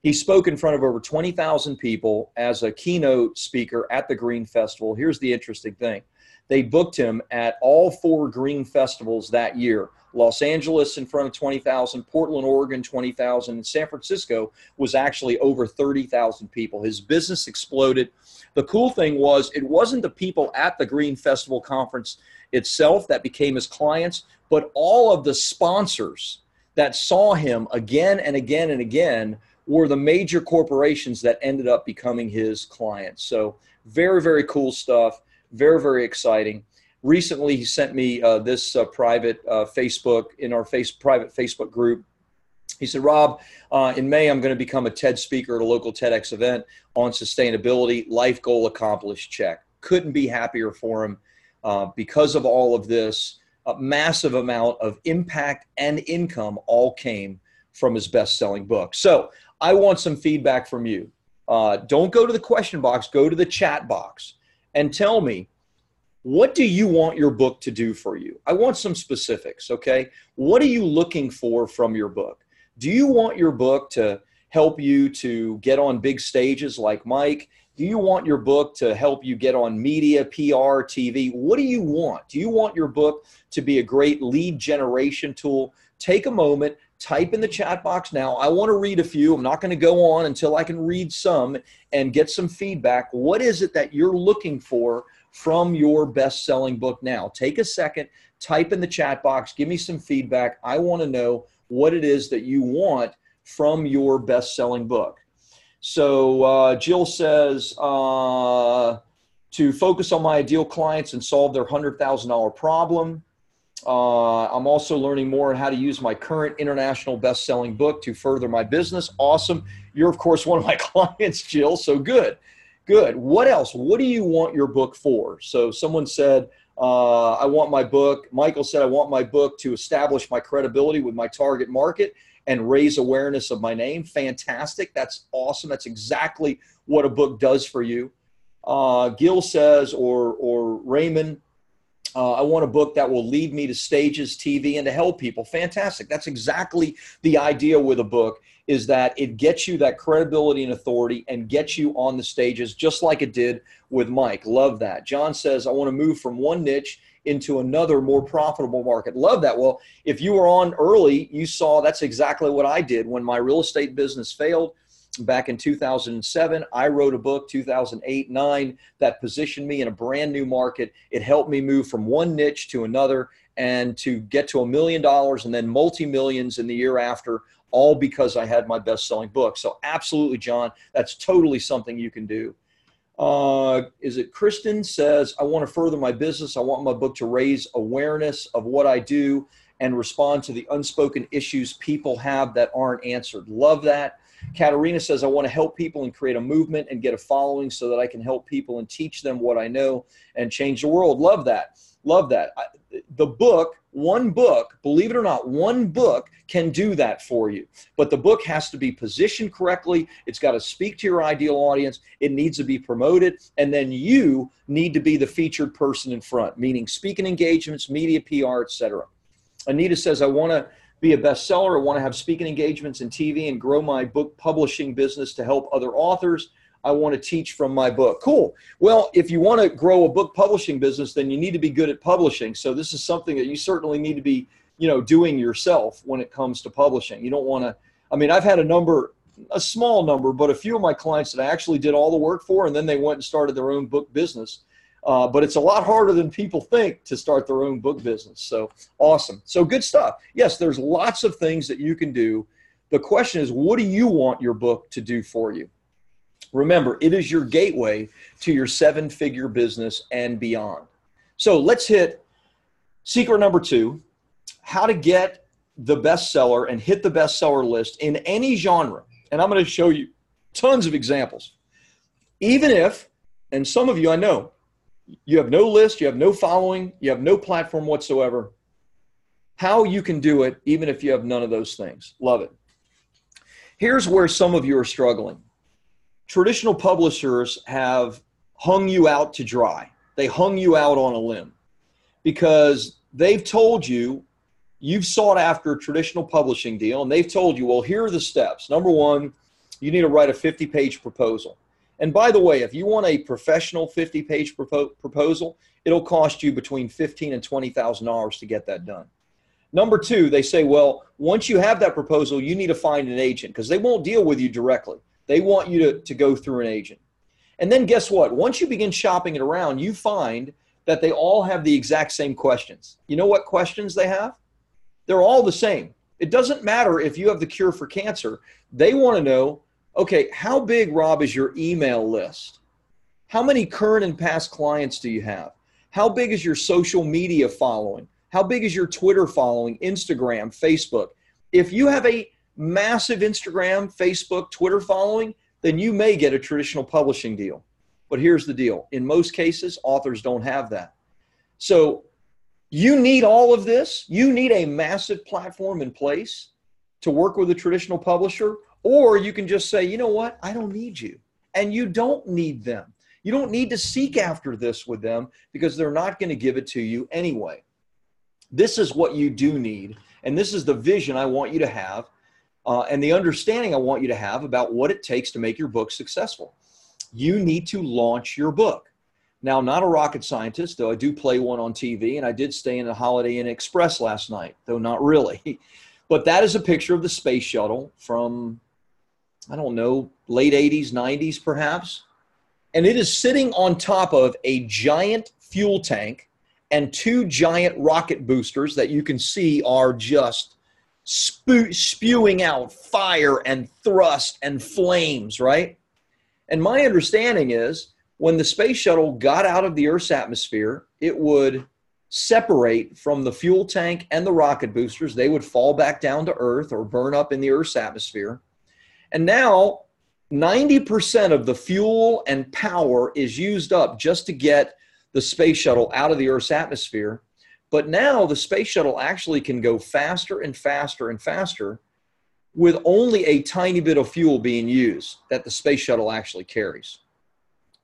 He spoke in front of over 20,000 people as a keynote speaker at the Green Festival. Here's the interesting thing. They booked him at all 4 Green Festivals that year. Los Angeles in front of 20,000, Portland, Oregon, 20,000, and San Francisco was actually over 30,000 people. His business exploded. The cool thing was it wasn't the people at the Green Festival conference itself that became his clients, but all of the sponsors that saw him again and again and again were the major corporations that ended up becoming his clients. So very, very cool stuff. Very, very exciting. Recently, he sent me this private Facebook, in our private Facebook group. He said, Rob, in May, I'm going to become a TED speaker at a local TEDx event on sustainability. Life goal accomplished, check. Couldn't be happier for him because of all of this. A massive amount of impact and income all came from his best-selling book. So I want some feedback from you. Don't go to the question box, go to the chat box and tell me, what do you want your book to do for you? I want some specifics, okay? What are you looking for from your book? Do you want your book to help you to get on big stages like Mike? Do you want your book to help you get on media, PR, TV? What do you want? Do you want your book to be a great lead generation tool take a moment, type in the chat box now. I want to read a few. I'm not going to go on until I can read some and get some feedback. What is it that you're looking for from your best-selling book now? Take a second, type in the chat box, give me some feedback. I want to know what it is that you want from your best-selling book. So Jill says, to focus on my ideal clients and solve their $100,000 problem. I'm also learning more on how to use my current international best-selling book to further my business. Awesome. You're, of course, one of my clients, Jill, so good. Good. What else? What do you want your book for? So someone said, I want my book. Michael said, I want my book to establish my credibility with my target market and raise awareness of my name. Fantastic. That's awesome. That's exactly what a book does for you. Gil says, or Raymond, I want a book that will lead me to stages, TV, and to help people. Fantastic. That's exactly the idea with a book, is that it gets you that credibility and authority and gets you on the stages just like it did with Mike. Love that. John says, I want to move from one niche into another more profitable market. Love that. Well, if you were on early, you saw that's exactly what I did when my real estate business failed. Back in 2007, I wrote a book, 2008-9, that positioned me in a brand new market. It helped me move from one niche to another and to get to $1 million and then multi-millions in the year after, all because I had my best-selling book. So absolutely, John, that's totally something you can do. Is it Kristen says, I want to further my business. I want my book to raise awareness of what I do and respond to the unspoken issues people have that aren't answered. Love that. Katarina says, I want to help people and create a movement and get a following so that I can help people and teach them what I know and change the world. Love that. Love that. The book, one book, believe it or not, one book can do that for you. But the book has to be positioned correctly. It's got to speak to your ideal audience. It needs to be promoted. And then you need to be the featured person in front, meaning speaking engagements, media, PR, etc. Anita says, I want to be a bestseller. I want to have speaking engagements in TV and grow my book publishing business to help other authors. I want to teach from my book. Cool. Well, if you want to grow a book publishing business, then you need to be good at publishing. So this is something that you certainly need to be, doing yourself when it comes to publishing. You don't want to, I've had a small number, but a few of my clients that I actually did all the work for, and then they went and started their own book business. But it's a lot harder than people think to start their own book business. So awesome. So good stuff. Yes, there's lots of things that you can do. The question is, what do you want your book to do for you? Remember, it is your gateway to your 7-figure business and beyond. So let's hit secret number 2, how to get the bestseller and hit the bestseller list in any genre. And I'm going to show you tons of examples. Even if, and some of you I know, you have no list, you have no following, you have no platform whatsoever, how you can do it even if you have none of those things. Love it. Here's where some of you are struggling. Traditional publishers have hung you out to dry. They hung you out on a limb because they've told you you've sought after a traditional publishing deal, and they've told you, well, here are the steps. Number 1, you need to write a 50-page proposal. And by the way, if you want a professional 50-page proposal, it'll cost you between $15,000 and $20,000 to get that done. Number 2, they say, well, once you have that proposal, you need to find an agent because they won't deal with you directly. They want you to go through an agent. And then guess what? Once you begin shopping it around, you find that they all have the exact same questions. You know what questions they have? They're all the same. It doesn't matter if you have the cure for cancer. They want to know, okay, how big, Rob, is your email list? How many current and past clients do you have? How big is your social media following? How big is your Twitter following, Instagram, Facebook? If you have a massive Instagram, Facebook, Twitter following, then you may get a traditional publishing deal. But here's the deal. In most cases, authors don't have that. So you need all of this. You need a massive platform in place to work with a traditional publisher, or you can just say, you know what? I don't need you. And you don't need them. You don't need to seek after this with them because they're not going to give it to you anyway. This is what you do need. And this is the vision I want you to have. And the understanding I want you to have about what it takes to make your book successful. You need to launch your book. Now, I'm not a rocket scientist, though I do play one on TV, and I did stay in the Holiday Inn Express last night, though not really. But that is a picture of the space shuttle from, I don't know, late 80s, 90s perhaps. And it is sitting on top of a giant fuel tank and two giant rocket boosters that you can see are just spewing out fire and thrust and flames, right? And my understanding is when the space shuttle got out of the Earth's atmosphere, it would separate from the fuel tank and the rocket boosters. They would fall back down to Earth or burn up in the Earth's atmosphere. And now 90% of the fuel and power is used up just to get the space shuttle out of the Earth's atmosphere. But now the space shuttle actually can go faster and faster and faster with only a tiny bit of fuel being used that the space shuttle actually carries.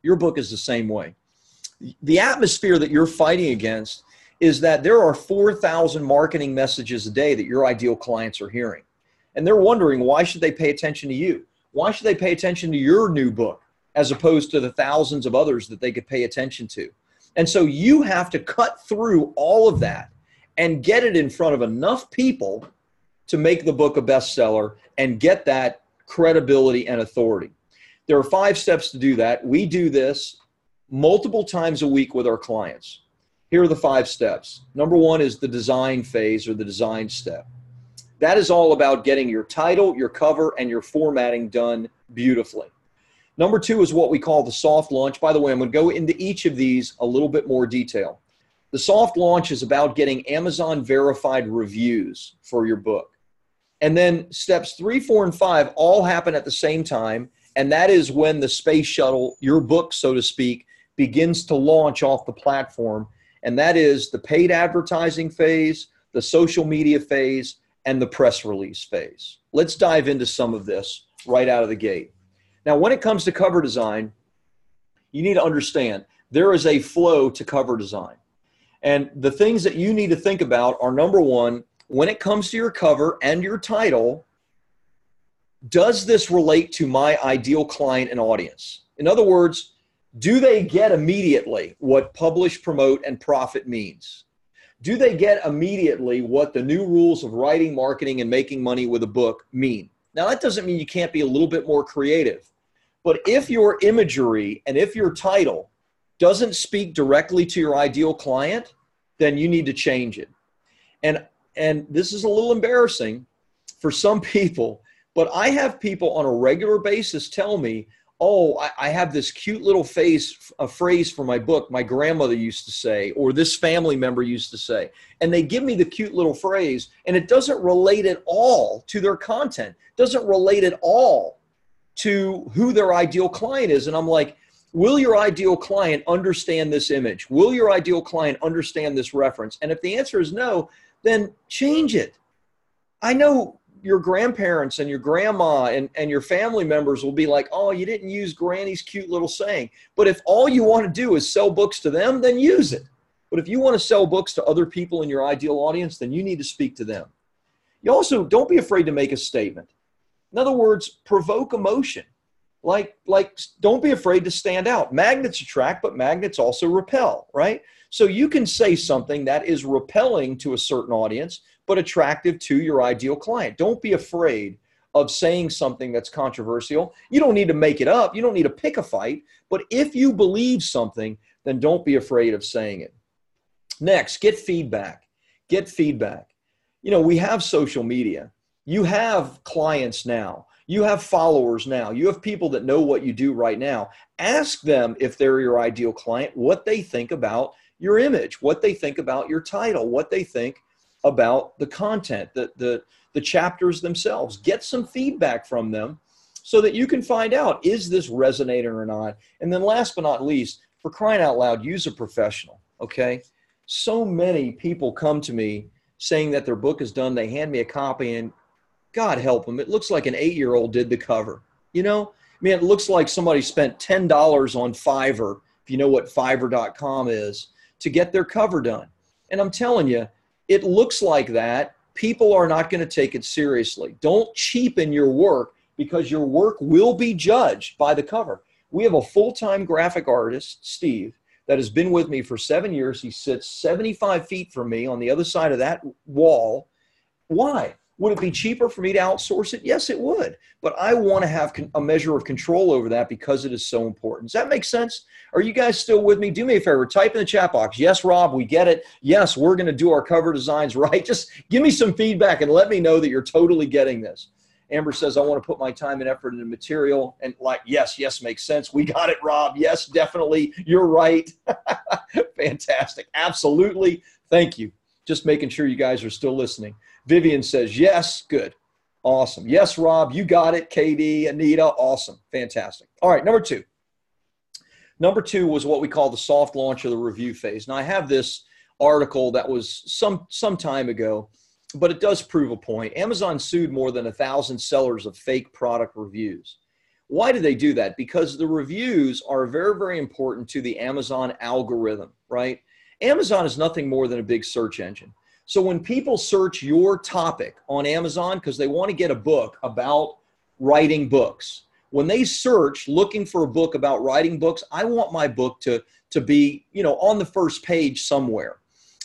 Your book is the same way. The atmosphere that you're fighting against is that there are 4,000 marketing messages a day that your ideal clients are hearing. And they're wondering, why should they pay attention to you? Why should they pay attention to your new book as opposed to the thousands of others that they could pay attention to? And so you have to cut through all of that and get it in front of enough people to make the book a bestseller and get that credibility and authority. There are 5 steps to do that. We do this multiple times a week with our clients. Here are the 5 steps. Number 1 is the design phase or the design step. That is all about getting your title, your cover, and your formatting done beautifully. Number 2 is what we call the soft launch. By the way, I'm going to go into each of these a little bit more detail. The soft launch is about getting Amazon verified reviews for your book. And then steps 3, 4, and 5 all happen at the same time. And that is when the space shuttle, your book, so to speak, begins to launch off the platform. And that is the paid advertising phase, the social media phase, and the press release phase. Let's dive into some of this right out of the gate. Now, when it comes to cover design, you need to understand there is a flow to cover design. And the things that you need to think about are, number 1, when it comes to your cover and your title, does this relate to my ideal client and audience? In other words, do they get immediately what publish, promote, and profit means? Do they get immediately what the new rules of writing, marketing, and making money with a book mean? Now, that doesn't mean you can't be a little bit more creative. But if your imagery and if your title doesn't speak directly to your ideal client, then you need to change it. And this is a little embarrassing for some people, but I have people on a regular basis tell me, oh, I have this cute little phrase for my book my grandmother used to say, or this family member used to say. And they give me the cute little phrase, and it doesn't relate at all to their content, doesn't relate at all to who their ideal client is. And I'm like, will your ideal client understand this image? Will your ideal client understand this reference? And if the answer is no, then change it. I know your grandparents and your grandma and your family members will be like, oh, you didn't use Granny's cute little saying. But if all you want to do is sell books to them, then use it. But if you want to sell books to other people in your ideal audience, then you need to speak to them. You also don't be afraid to make a statement. In other words, provoke emotion. Like don't be afraid to stand out. Magnets attract, but magnets also repel, right? So you can say something that is repelling to a certain audience, but attractive to your ideal client. Don't be afraid of saying something that's controversial. You don't need to make it up. You don't need to pick a fight. But if you believe something, then don't be afraid of saying it. Next, get feedback. Get feedback. You know, we have social media. You have clients now. You have followers now. You have people that know what you do right now. Ask them, if they're your ideal client, what they think about your image, what they think about your title, what they think about the content, the chapters themselves. Get some feedback from them so that you can find out, is this resonating or not? And then last but not least, for crying out loud, use a professional, okay? So many people come to me saying that their book is done. They hand me a copy and God help them, it looks like an 8-year-old did the cover. You know, I mean, it looks like somebody spent $10 on Fiverr, if you know what Fiverr.com is, to get their cover done. And I'm telling you, it looks like that. People are not going to take it seriously. Don't cheapen your work because your work will be judged by the cover. We have a full-time graphic artist, Steve, that has been with me for 7 years. He sits 75 feet from me on the other side of that wall. Why? Would it be cheaper for me to outsource it? Yes, it would. But I want to have a measure of control over that because it is so important. Does that make sense? Are you guys still with me? Do me a favor. Type in the chat box. Yes, Rob, we get it. Yes, we're going to do our cover designs right. Just give me some feedback and let me know that you're totally getting this. Amber says, I want to put my time and effort into material. And like, yes, makes sense. We got it, Rob. Yes, definitely. You're right. Fantastic. Absolutely. Thank you. Just making sure you guys are still listening. Vivian says, yes. Good. Awesome. Yes, Rob, you got it. KD, Anita, awesome. Fantastic. All right, number two. Number two was what we call the soft launch or the review phase. Now, I have this article that was some time ago, but it does prove a point. Amazon sued more than 1,000 sellers of fake product reviews. Why do they do that? Because the reviews are very, very important to the Amazon algorithm, right? Amazon is nothing more than a big search engine. So when people search your topic on Amazon because they want to get a book about writing books, when they search looking for a book about writing books, I want my book to be, on the first page somewhere.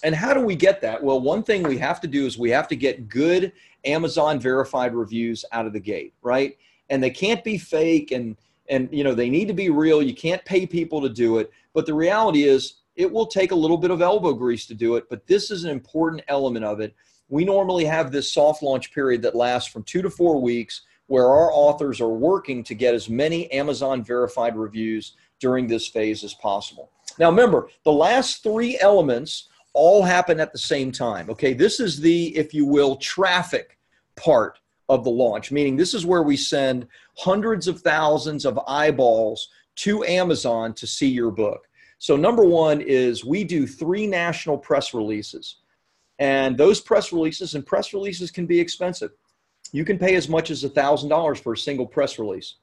And how do we get that? Well, one thing we have to do is we have to get good Amazon verified reviews out of the gate, right? And they can't be fake and they need to be real. You can't pay people to do it. But the reality is it will take a little bit of elbow grease to do it, but this is an important element of it. We normally have this soft launch period that lasts from 2 to 4 weeks where our authors are working to get as many Amazon verified reviews during this phase as possible. Now, remember, the last 3 elements all happen at the same time. Okay, this is the, if you will, traffic part of the launch, meaning this is where we send hundreds of thousands of eyeballs to Amazon to see your book. So number one is we do 3 national press releases. And those press releases can be expensive. You can pay as much as $1,000 for a single press release.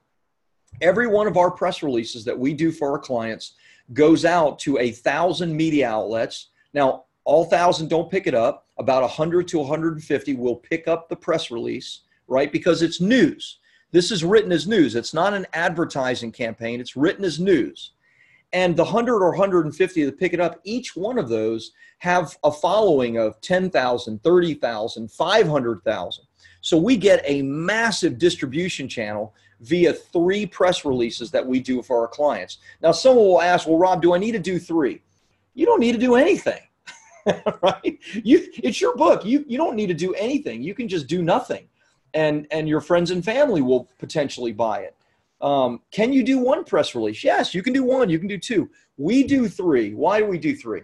Every one of our press releases that we do for our clients goes out to 1,000 media outlets. Now, all 1,000 don't pick it up. About 100 to 150 will pick up the press release, right? Because it's news. This is written as news. It's not an advertising campaign. It's written as news. And the 100 or 150 that pick it up, each one of those have a following of 10,000, 30,000, 500,000. So we get a massive distribution channel via 3 press releases that we do for our clients. Now, someone will ask, well, Rob, do I need to do 3? You don't need to do anything, right? It's your book. You don't need to do anything. You can just do nothing. And your friends and family will potentially buy it. Can you do 1 press release? Yes, you can do 1. You can do 2. We do 3. Why do we do 3?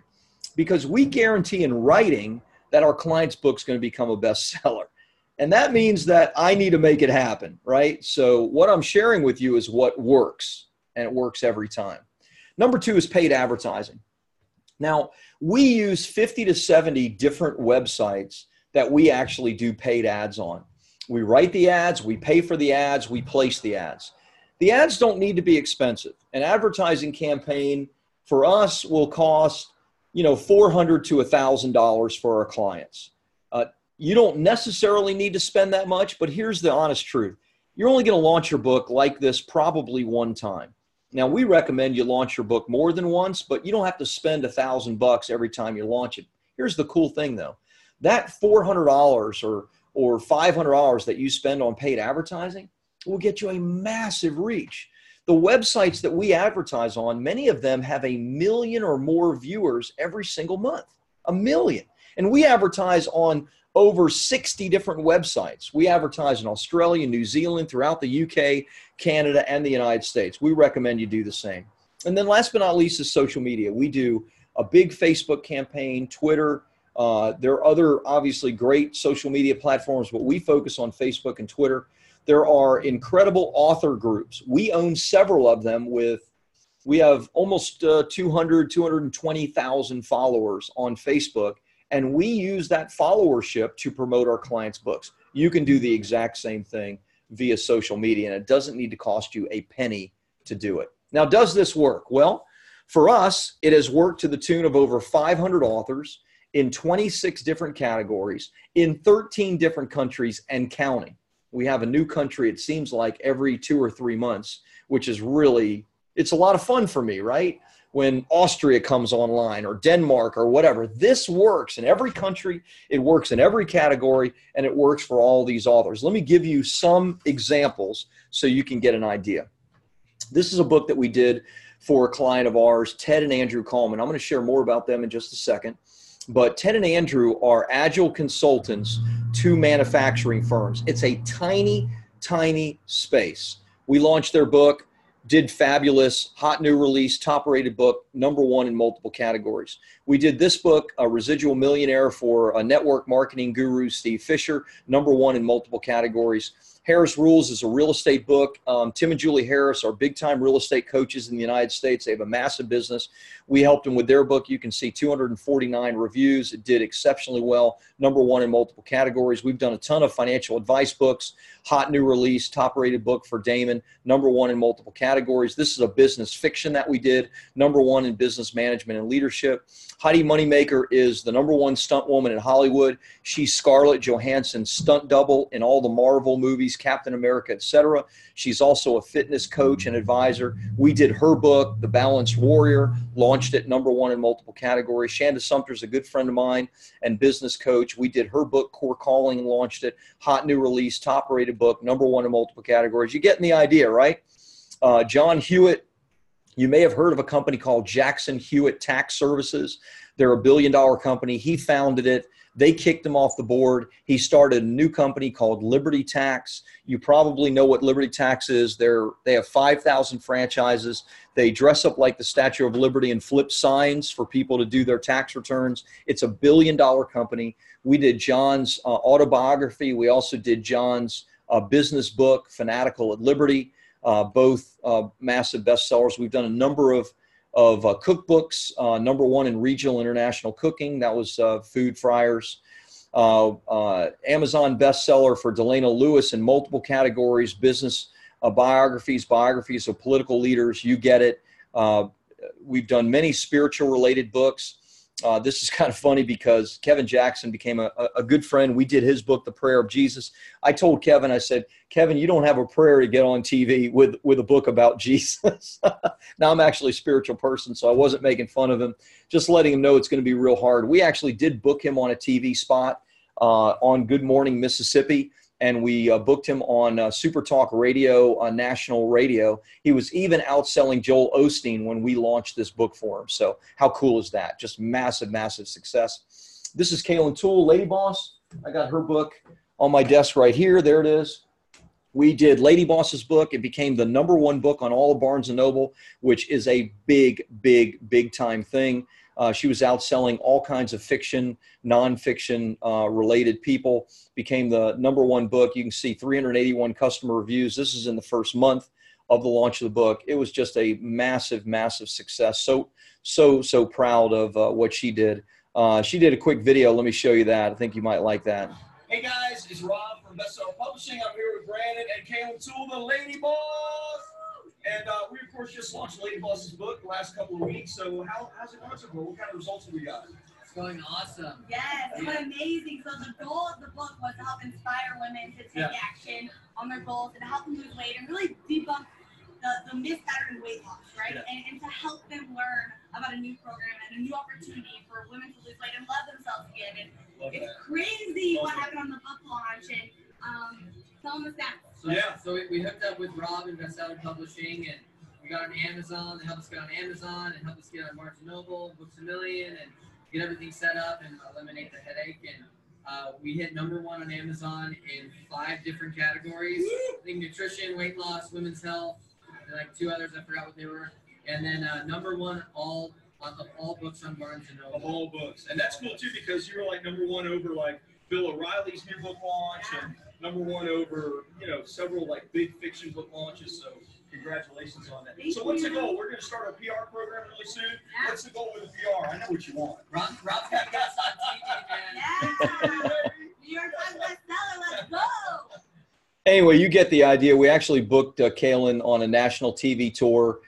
Because we guarantee in writing that our client's book's going to become a bestseller. And that means that I need to make it happen, right? So what I'm sharing with you is what works, and it works every time. Number 2 is paid advertising. Now, we use 50 to 70 different websites that we actually do paid ads on. We write the ads, we pay for the ads, we place the ads. The ads don't need to be expensive. An advertising campaign for us will cost, $400 to $1,000 for our clients. You don't necessarily need to spend that much, but here's the honest truth. You're only going to launch your book like this probably 1 time. Now, we recommend you launch your book more than once, but you don't have to spend $1,000 every time you launch it. Here's the cool thing, though. That $400 or $500 that you spend on paid advertising will get you a massive reach. The websites that we advertise on, many of them have 1 million or more viewers every single month. 1 million. And we advertise on over 60 different websites. We advertise in Australia, New Zealand, throughout the UK, Canada, and the United States. We recommend you do the same. And then last but not least is social media. We do a big Facebook campaign, Twitter. There are other obviously great social media platforms, but we focus on Facebook and Twitter. There are incredible author groups. We own several of them we have almost 220,000 followers on Facebook. And we use that followership to promote our clients' books. You can do the exact same thing via social media, and it doesn't need to cost you a penny to do it. Now, does this work? Well, for us, it has worked to the tune of over 500 authors in 26 different categories in 13 different countries and counting. We have a new country, it seems like, every 2 or 3 months, which is really, it's a lot of fun for me, right? when Austria comes online or Denmark or whatever. This works in every country. It works in every category, and it works for all these authors. Let me give you some examples so you can get an idea. This is a book that we did for a client of ours, Ted and Andrew Coleman. I'm going to share more about them in just a second. But Ted and Andrew are agile consultants to manufacturing firms. It's a tiny, tiny space. We launched their book, did fabulous, hot new release, top rated book, #1 in multiple categories. We did this book, A Residual Millionaire, for a network marketing guru, Steve Fisher, #1 in multiple categories. Harris Rules is a real estate book. Tim and Julie Harris are big-time real estate coaches in the United States. They have a massive business. We helped them with their book. You can see 249 reviews. It did exceptionally well, #1 in multiple categories. We've done a ton of financial advice books, hot new release, top-rated book for Damon, #1 in multiple categories. This is a business fiction that we did, #1 in business management and leadership. Heidi Moneymaker is the #1 stunt woman in Hollywood. She's Scarlett Johansson's stunt double in all the Marvel movies, Captain America, etc. She's also a fitness coach and advisor. We did her book, The Balanced Warrior, launched it #1 in multiple categories. Shanda Sumter's a good friend of mine and business coach. We did her book, Core Calling, and launched it. Hot new release, top rated book, #1 in multiple categories. You're getting the idea, right? John Hewitt, you may have heard of a company called Jackson Hewitt Tax Services. They're a billion-dollar company. He founded it. They kicked him off the board. He started a new company called Liberty Tax. You probably know what Liberty Tax is. They have 5,000 franchises. They dress up like the Statue of Liberty and flip signs for people to do their tax returns. It's a billion-dollar company. We did John's autobiography. We also did John's business book, Fanatical at Liberty, both massive bestsellers. We've done a number of cookbooks, #1 in regional international cooking. That was Food Friars. Amazon bestseller for Delano Lewis in multiple categories, business biographies of political leaders. You get it. We've done many spiritual related books. This is kind of funny because Kevin Jackson became a good friend. We did his book, The Prayer of Jesus. I told Kevin, I said, Kevin, you don't have a prayer to get on TV with a book about Jesus. Now I'm actually a spiritual person, so I wasn't making fun of him, just letting him know it's going to be real hard. We actually did book him on a TV spot on Good Morning Mississippi, and we booked him on Super Talk Radio, on national radio. He was even outselling Joel Osteen when we launched this book for him. So how cool is that? Just massive, massive success. This is Kaylin Toole, Lady Boss. I got her book on my desk right here. There it is. We did Lady Boss's book. It became the #1 book on all of Barnes & Noble, which is a big, big, big time thing. She was outselling all kinds of fiction, nonfiction related people, became the #1 book. You can see 381 customer reviews. This is in the first month of the launch of the book. It was just a massive, massive success. So proud of what she did. She did a quick video. Let me show you that. I think you might like that. Hey guys, it's Rob from Bestseller Publishing. I'm here with Brandon and Kaylin Toole, the Lady Boss. And we, of course, just launched Lady Boss's book the last couple of weeks. So how's it going so far? What kind of results have we got? It's going awesome. Yes, it went amazing. So the goal of the book was to help inspire women to take action on their goals and to help them lose weight and really debunk the myth pattern weight loss, right? Yeah. And to help them learn about a new program and a new opportunity for women to lose weight and love themselves again. And it's crazy what happened on the book launch. And tell them the stats. So we hooked up with Rob and Bestseller Publishing, and we got on Amazon. They helped us get on Amazon and helped us get on Barnes & Noble, Books A Million, and get everything set up and eliminate the headache. And we hit #1 on Amazon in 5 different categories. I think nutrition, weight loss, women's health, and like 2 others. I forgot what they were. And then #1 all books on Barnes & Noble. Of all books. And that's cool, too, because you were like #1 over like Bill O'Reilly's new book launch and #1 over, several like big fiction book launches. So congratulations on that. So what's the goal? We're going to start a PR program really soon. What's the goal with the PR? I know what you want. Rob's got to get us on TV, man. Yeah. New York Times bestseller. Let's go. Anyway, you get the idea. We actually booked Kaylin on a national TV tour.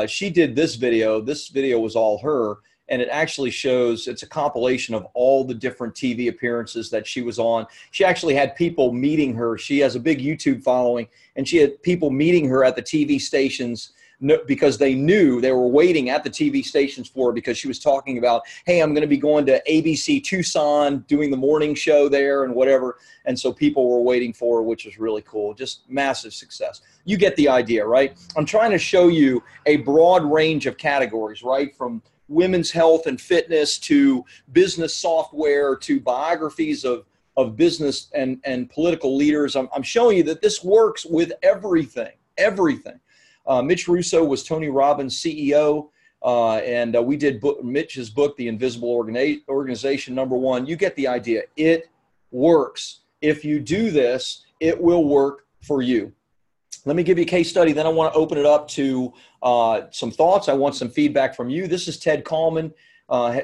She did this video. This video was all her. And it actually shows, it's a compilation of all the different TV appearances that she was on. She actually had people meeting her. She has a big YouTube following, and she had people meeting her at the TV stations no, because they knew they were waiting at the TV stations for her because she was talking about, hey, I'm going to be going to ABC Tucson, doing the morning show there and whatever. And so people were waiting for her, which was really cool. Just massive success. You get the idea, right? I'm trying to show you a broad range of categories, right? From women's health and fitness to business software to biographies of business and political leaders. I'm showing you that this works with everything. Mitch Russo was Tony Robbins' CEO, and we did Mitch's book, The Invisible Organization, #1. You get the idea. It works. If you do this, it will work for you. Let me give you a case study. Then I want to open it up to some thoughts. I want some feedback from you. This is Ted Kallman.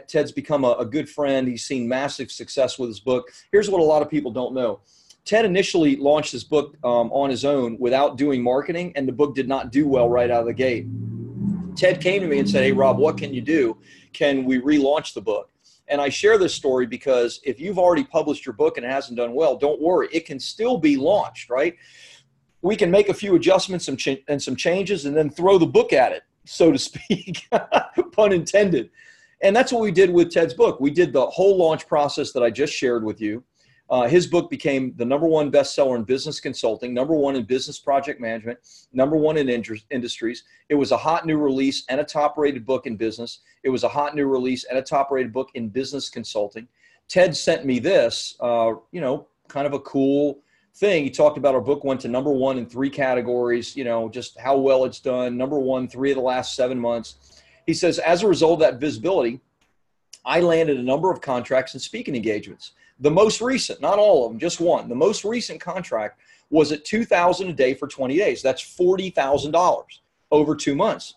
Ted's become a good friend. He's seen massive success with his book. Here's what a lot of people don't know. Ted initially launched his book on his own without doing marketing, and the book did not do well right out of the gate. Ted came to me and said, hey, Rob, what can you do? Can we relaunch the book? And I share this story because if you've already published your book and it hasn't done well, don't worry. It can still be launched, right? We can make a few adjustments and some changes and then throw the book at it, so to speak, pun intended. And that's what we did with Ted's book. We did the whole launch process that I just shared with you. His book became the #1 bestseller in business consulting, #1 in business project management, #1 in industries. It was a hot new release and a top-rated book in business. It was a hot new release and a top-rated book in business consulting. Ted sent me this, kind of a cool thing. He talked about our book went to #1 in 3 categories, just how well it's done. #1, 3 of the last 7 months. He says, as a result of that visibility, I landed a number of contracts and speaking engagements. The most recent, not all of them, just one. The most recent contract was at $2,000 a day for 20 days. That's $40,000 over 2 months.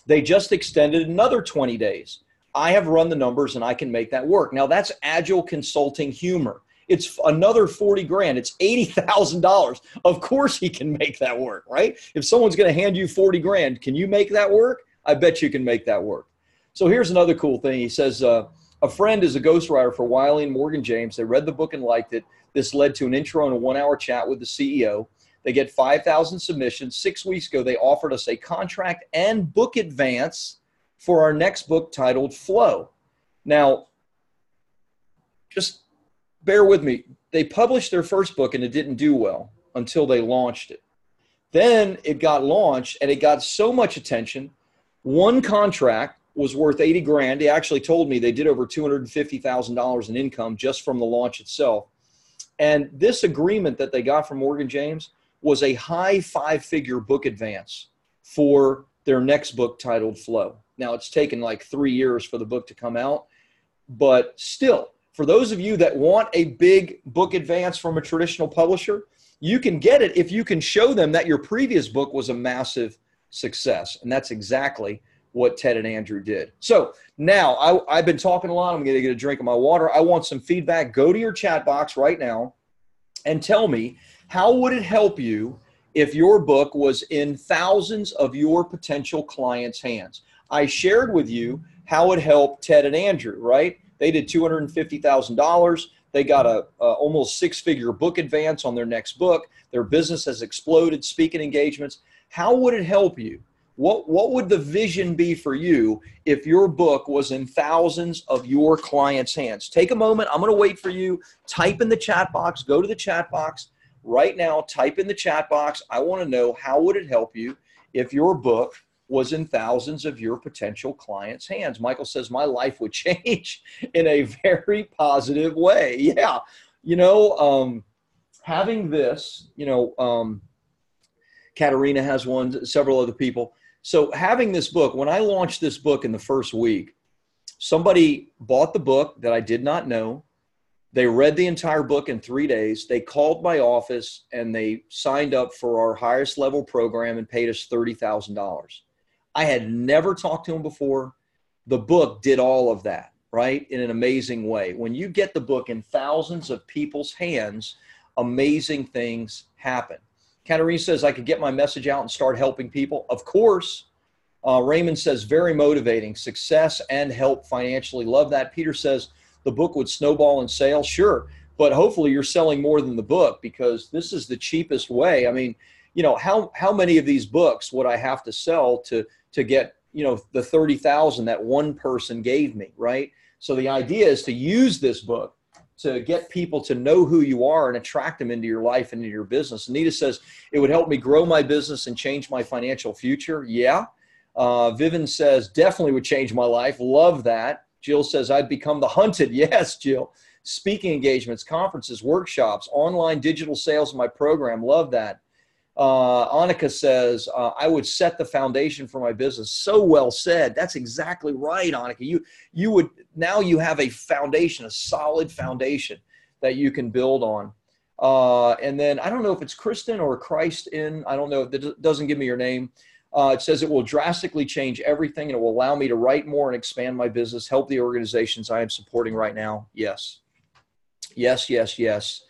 They just extended another 20 days. I have run the numbers and I can make that work. Now that's agile consulting humor. It's another 40 grand. It's $80,000. Of course he can make that work, right? If someone's going to hand you 40 grand, can you make that work? I bet you can make that work. So here's another cool thing. He says, a friend is a ghostwriter for Wiley and Morgan James. They read the book and liked it. This led to an intro and a 1-hour chat with the CEO. They get 5,000 submissions. 6 weeks ago, they offered us a contract and book advance for our next book titled Flow. Now, just bear with me. They published their first book and it didn't do well until they launched it. Then it got launched and it got so much attention. One contract was worth 80 grand. He actually told me they did over $250,000 in income just from the launch itself. And this agreement that they got from Morgan James was a high 5-figure book advance for their next book titled Flow. Now it's taken like 3 years for the book to come out, but still, for those of you that want a big book advance from a traditional publisher, you can get it if you can show them that your previous book was a massive success. And that's exactly what Ted and Andrew did. So now I've been talking a lot. I'm going to get a drink of my water. I want some feedback. Go to your chat box right now and tell me, how would it help you if your book was in thousands of your potential clients' hands? I shared with you how it helped Ted and Andrew, right? They did $250,000. They got a almost 6-figure book advance on their next book. Their business has exploded, speaking engagements. How would it help you? What would the vision be for you if your book was in thousands of your clients' hands? Take a moment. I'm going to wait for you. Type in the chat box. Go to the chat box right now. Type in the chat box. I want to know, how would it help you if your book was in thousands of your potential clients' hands? Michael says, my life would change in a very positive way. Yeah. Having this, Katarina has one, several other people. So having this book, when I launched this book in the first week, somebody bought the book that I did not know. They read the entire book in 3 days. They called my office and they signed up for our highest level program and paid us $30,000. I had never talked to them before. The book did all of that, right? In an amazing way. When you get the book in thousands of people's hands, amazing things happen. Katarina says, I could get my message out and start helping people. Of course. Raymond says, very motivating. Success and help financially. Love that. Peter says, the book would snowball in sales. Sure. But hopefully you're selling more than the book, because this is the cheapest way. I mean, how many of these books would I have to sell to get, the 30,000 that one person gave me, right? So the idea is to use this book to get people to know who you are and attract them into your life and into your business. Anita says, it would help me grow my business and change my financial future. Yeah. Vivian says, definitely would change my life. Love that. Jill says, I'd become the hunted. Yes, Jill. Speaking engagements, conferences, workshops, online digital sales in my program. Love that. Annika says, I would set the foundation for my business. So well said. That's exactly right, Annika. You would, now you have a foundation, a solid foundation that you can build on. And then I don't know if it's Kristen or Christ I don't know. It doesn't give me your name. It says it will drastically change everything and it will allow me to write more and expand my business, help the organizations I am supporting right now. Yes. Yes, yes, yes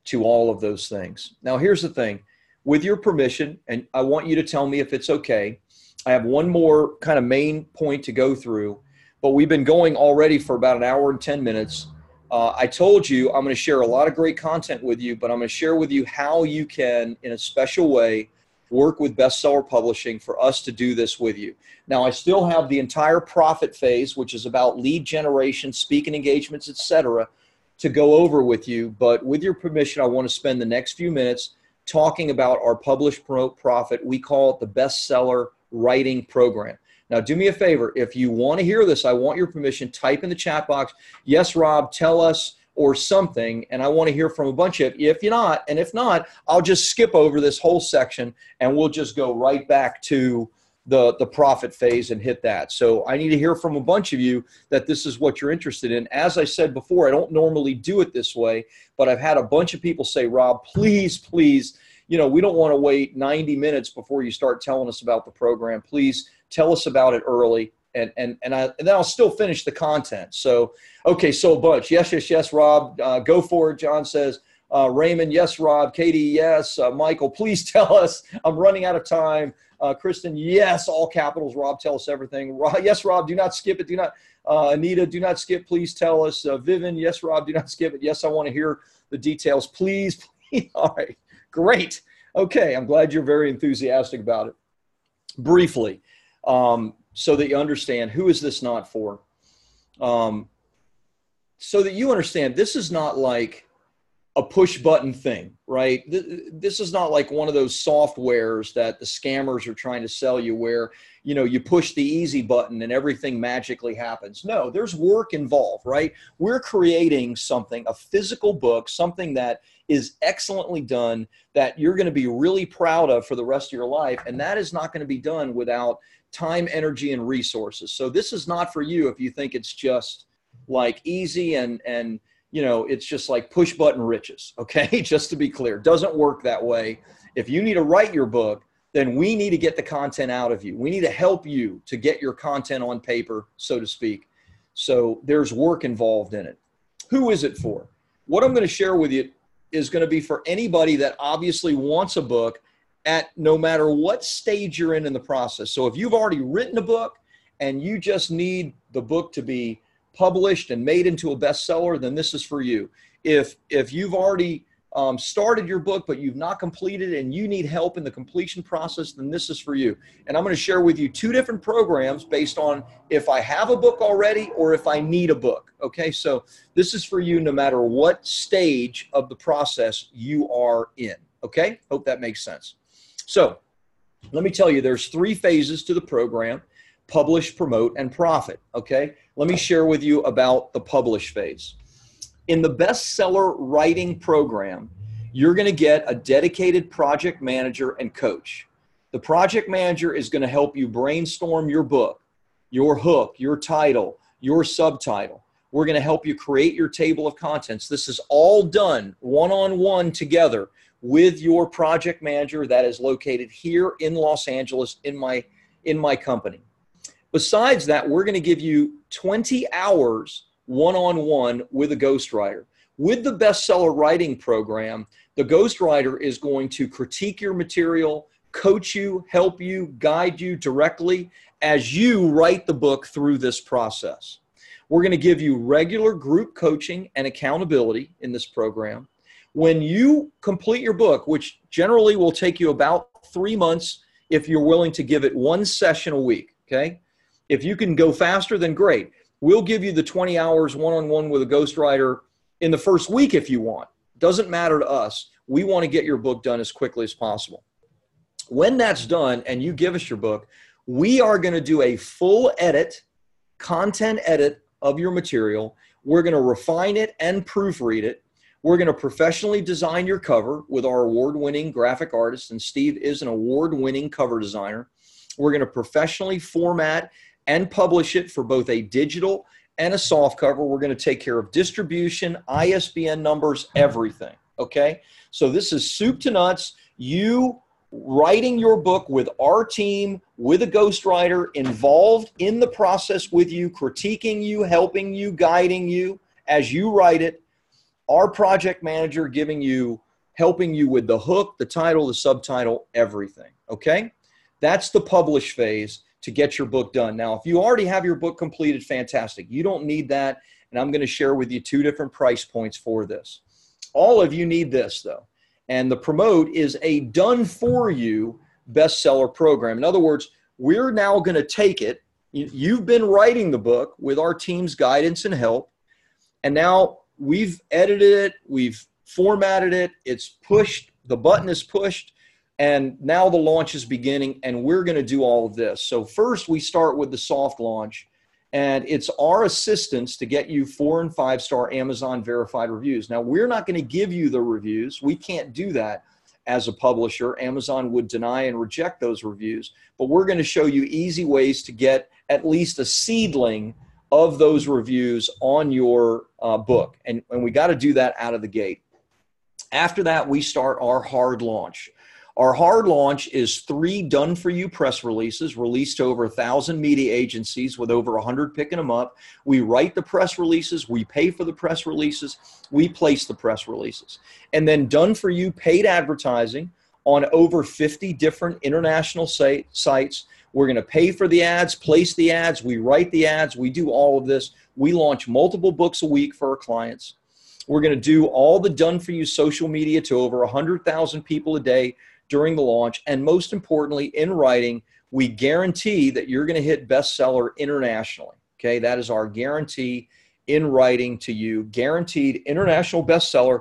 to all of those things. Now, here's the thing. With your permission, and I want you to tell me if it's okay, I have one more kind of main point to go through, but we've been going already for about an hour and 10 minutes. I told you I'm going to share a lot of great content with you, but I'm going to share with you how you can, in a special way, work with Bestseller Publishing for us to do this with you. Now, I still have the entire profit phase, which is about lead generation, speaking engagements, etc., to go over with you. But with your permission, I want to spend the next few minutes talking about our Publish, Promote, Profit. We call it the Bestseller Writing Program. Now, do me a favor. If you want to hear this, I want your permission. Type in the chat box, yes, Rob, tell us, or something. And I want to hear from a bunch of you. If not, I'll just skip over this whole section and we'll just go right back to the profit phase and hit that. So I need to hear from a bunch of you that this is what you're interested in. As I said before, I don't normally do it this way, but I've had a bunch of people say, Rob, please, please, we don't want to wait 90 minutes before you start telling us about the program. Please tell us about it early. And then I'll still finish the content. So, okay, so a bunch. Yes, yes, yes, Rob. Go for it, John says. Raymond, yes, Rob. Katie, yes. Michael, please tell us. I'm running out of time. Kristen, yes, all capitals. Rob, tell us everything. Yes, Rob, do not skip it. Do not. Anita, do not skip. Please tell us. Vivian, yes, Rob, do not skip it. Yes, I want to hear the details. Please, please. All right, great. Okay, I'm glad you're very enthusiastic about it. Briefly, so that you understand, who is this not for? So that you understand, this is not like a push button thing, right? This is not like one of those softwares that the scammers are trying to sell you where, you push the easy button and everything magically happens. No, there's work involved, right? We're creating something, a physical book, something that is excellently done that you're going to be really proud of for the rest of your life. And that is not going to be done without time, energy, and resources. So this is not for you if you think it's just like easy and it's just like push button riches, okay? Just to be clear, it doesn't work that way. If you need to write your book, then we need to get the content out of you. We need to help you to get your content on paper, so to speak. So there's work involved in it. Who is it for? What I'm going to share with you is going to be for anybody that obviously wants a book at no matter what stage you're in the process. So if you've already written a book and you just need the book to be published and made into a bestseller, then this is for you. If you've already started your book, but you've not completed it and you need help in the completion process, then this is for you. And I'm going to share with you 2 different programs based on if I have a book already or if I need a book. Okay, so this is for you no matter what stage of the process you are in. Okay, hope that makes sense. So let me tell you, there's 3 phases to the program: publish, promote, and profit. Okay, let me share with you about the publish phase. In the bestseller writing program, you're going to get a dedicated project manager and coach. The project manager is going to help you brainstorm your book, your hook, your title, your subtitle. We're going to help you create your table of contents. This is all done one-on-one together with your project manager that is located here in Los Angeles in my company. Besides that, we're going to give you 20 hours one-on-one with a ghostwriter. With the bestseller writing program, the ghostwriter is going to critique your material, coach you, help you, guide you directly as you write the book through this process. We're going to give you regular group coaching and accountability in this program. When you complete your book, which generally will take you about 3 months if you're willing to give it one session a week, okay? If you can go faster, then great. We'll give you the 20 hours one-on-one with a ghostwriter in the first week if you want. Doesn't matter to us. We want to get your book done as quickly as possible. When that's done and you give us your book, we are going to do a full edit, content edit of your material. We're going to refine it and proofread it. We're going to professionally design your cover with our award-winning graphic artist, and Steve is an award-winning cover designer. We're going to professionally format and publish it for both a digital and a soft cover. We're going to take care of distribution, ISBN numbers, everything, okay? So this is soup to nuts. You writing your book with our team, with a ghostwriter involved in the process with you, critiquing you, helping you, guiding you as you write it. Our project manager helping you with the hook, the title, the subtitle, everything, okay? That's the publish phase to get your book done. Now, if you already have your book completed, fantastic. You don't need that, and I'm going to share with you 2 different price points for this. All of you need this, though, and the Promote is a done-for-you bestseller program. In other words, we're now going to take it. You've been writing the book with our team's guidance and help, and now we've edited it, we've formatted it, it's pushed, the button is pushed, and now the launch is beginning, and we're going to do all of this. So first we start with the soft launch, and it's our assistance to get you 4- and 5-star Amazon verified reviews. Now, we're not going to give you the reviews. We can't do that as a publisher. Amazon would deny and reject those reviews, but we're going to show you easy ways to get at least a seedling of those reviews on your book, and we got to do that out of the gate. After that, we start our hard launch. Our hard launch is 3 done-for-you press releases released to over 1,000 media agencies with over 100 picking them up. We write the press releases. We pay for the press releases. We place the press releases. And then done-for-you paid advertising on over 50 different international sites. We're going to pay for the ads, place the ads. We write the ads. We do all of this. We launch multiple books a week for our clients. We're going to do all the done-for-you social media to over 100,000 people a day during the launch, and most importantly, in writing, we guarantee that you're going to hit bestseller internationally, okay? That is our guarantee in writing to you. Guaranteed international bestseller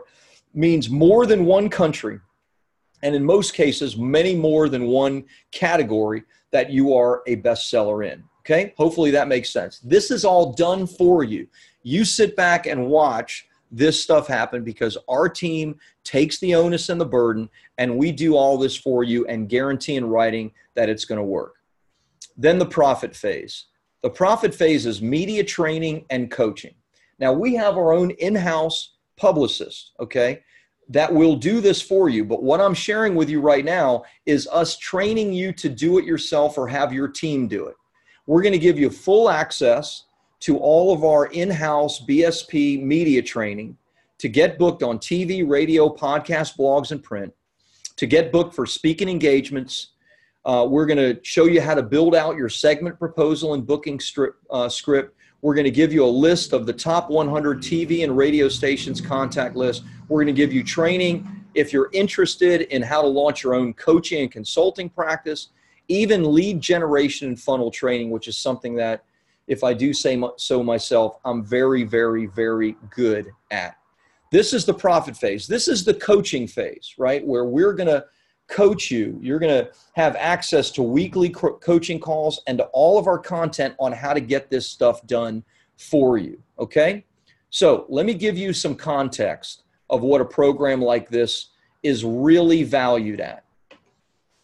means more than one country, and in most cases, many more than one category that you are a bestseller in, okay? Hopefully that makes sense. This is all done for you. You sit back and watch this stuff happen because our team takes the onus and the burden, and we do all this for you and guarantee in writing that it's going to work. Then the profit phase. The profit phase is media training and coaching. Now, we have our own in-house publicist, okay, that will do this for you. But what I'm sharing with you right now is us training you to do it yourself or have your team do it. We're going to give you full access to all of our in-house BSP media training to get booked on TV, radio, podcast, blogs, and print, to get booked for speaking engagements. We're going to show you how to build out your segment proposal and booking script. We're going to give you a list of the top 100 TV and radio stations contact list. We're going to give you training if you're interested in how to launch your own coaching and consulting practice, even lead generation and funnel training, which is something that, if I do say so myself, I'm very, very, very good at. This is the profit phase. This is the coaching phase, right, where we're going to coach you. You're going to have access to weekly coaching calls and to all of our content on how to get this stuff done for you, okay? So let me give you some context of what a program like this is really valued at.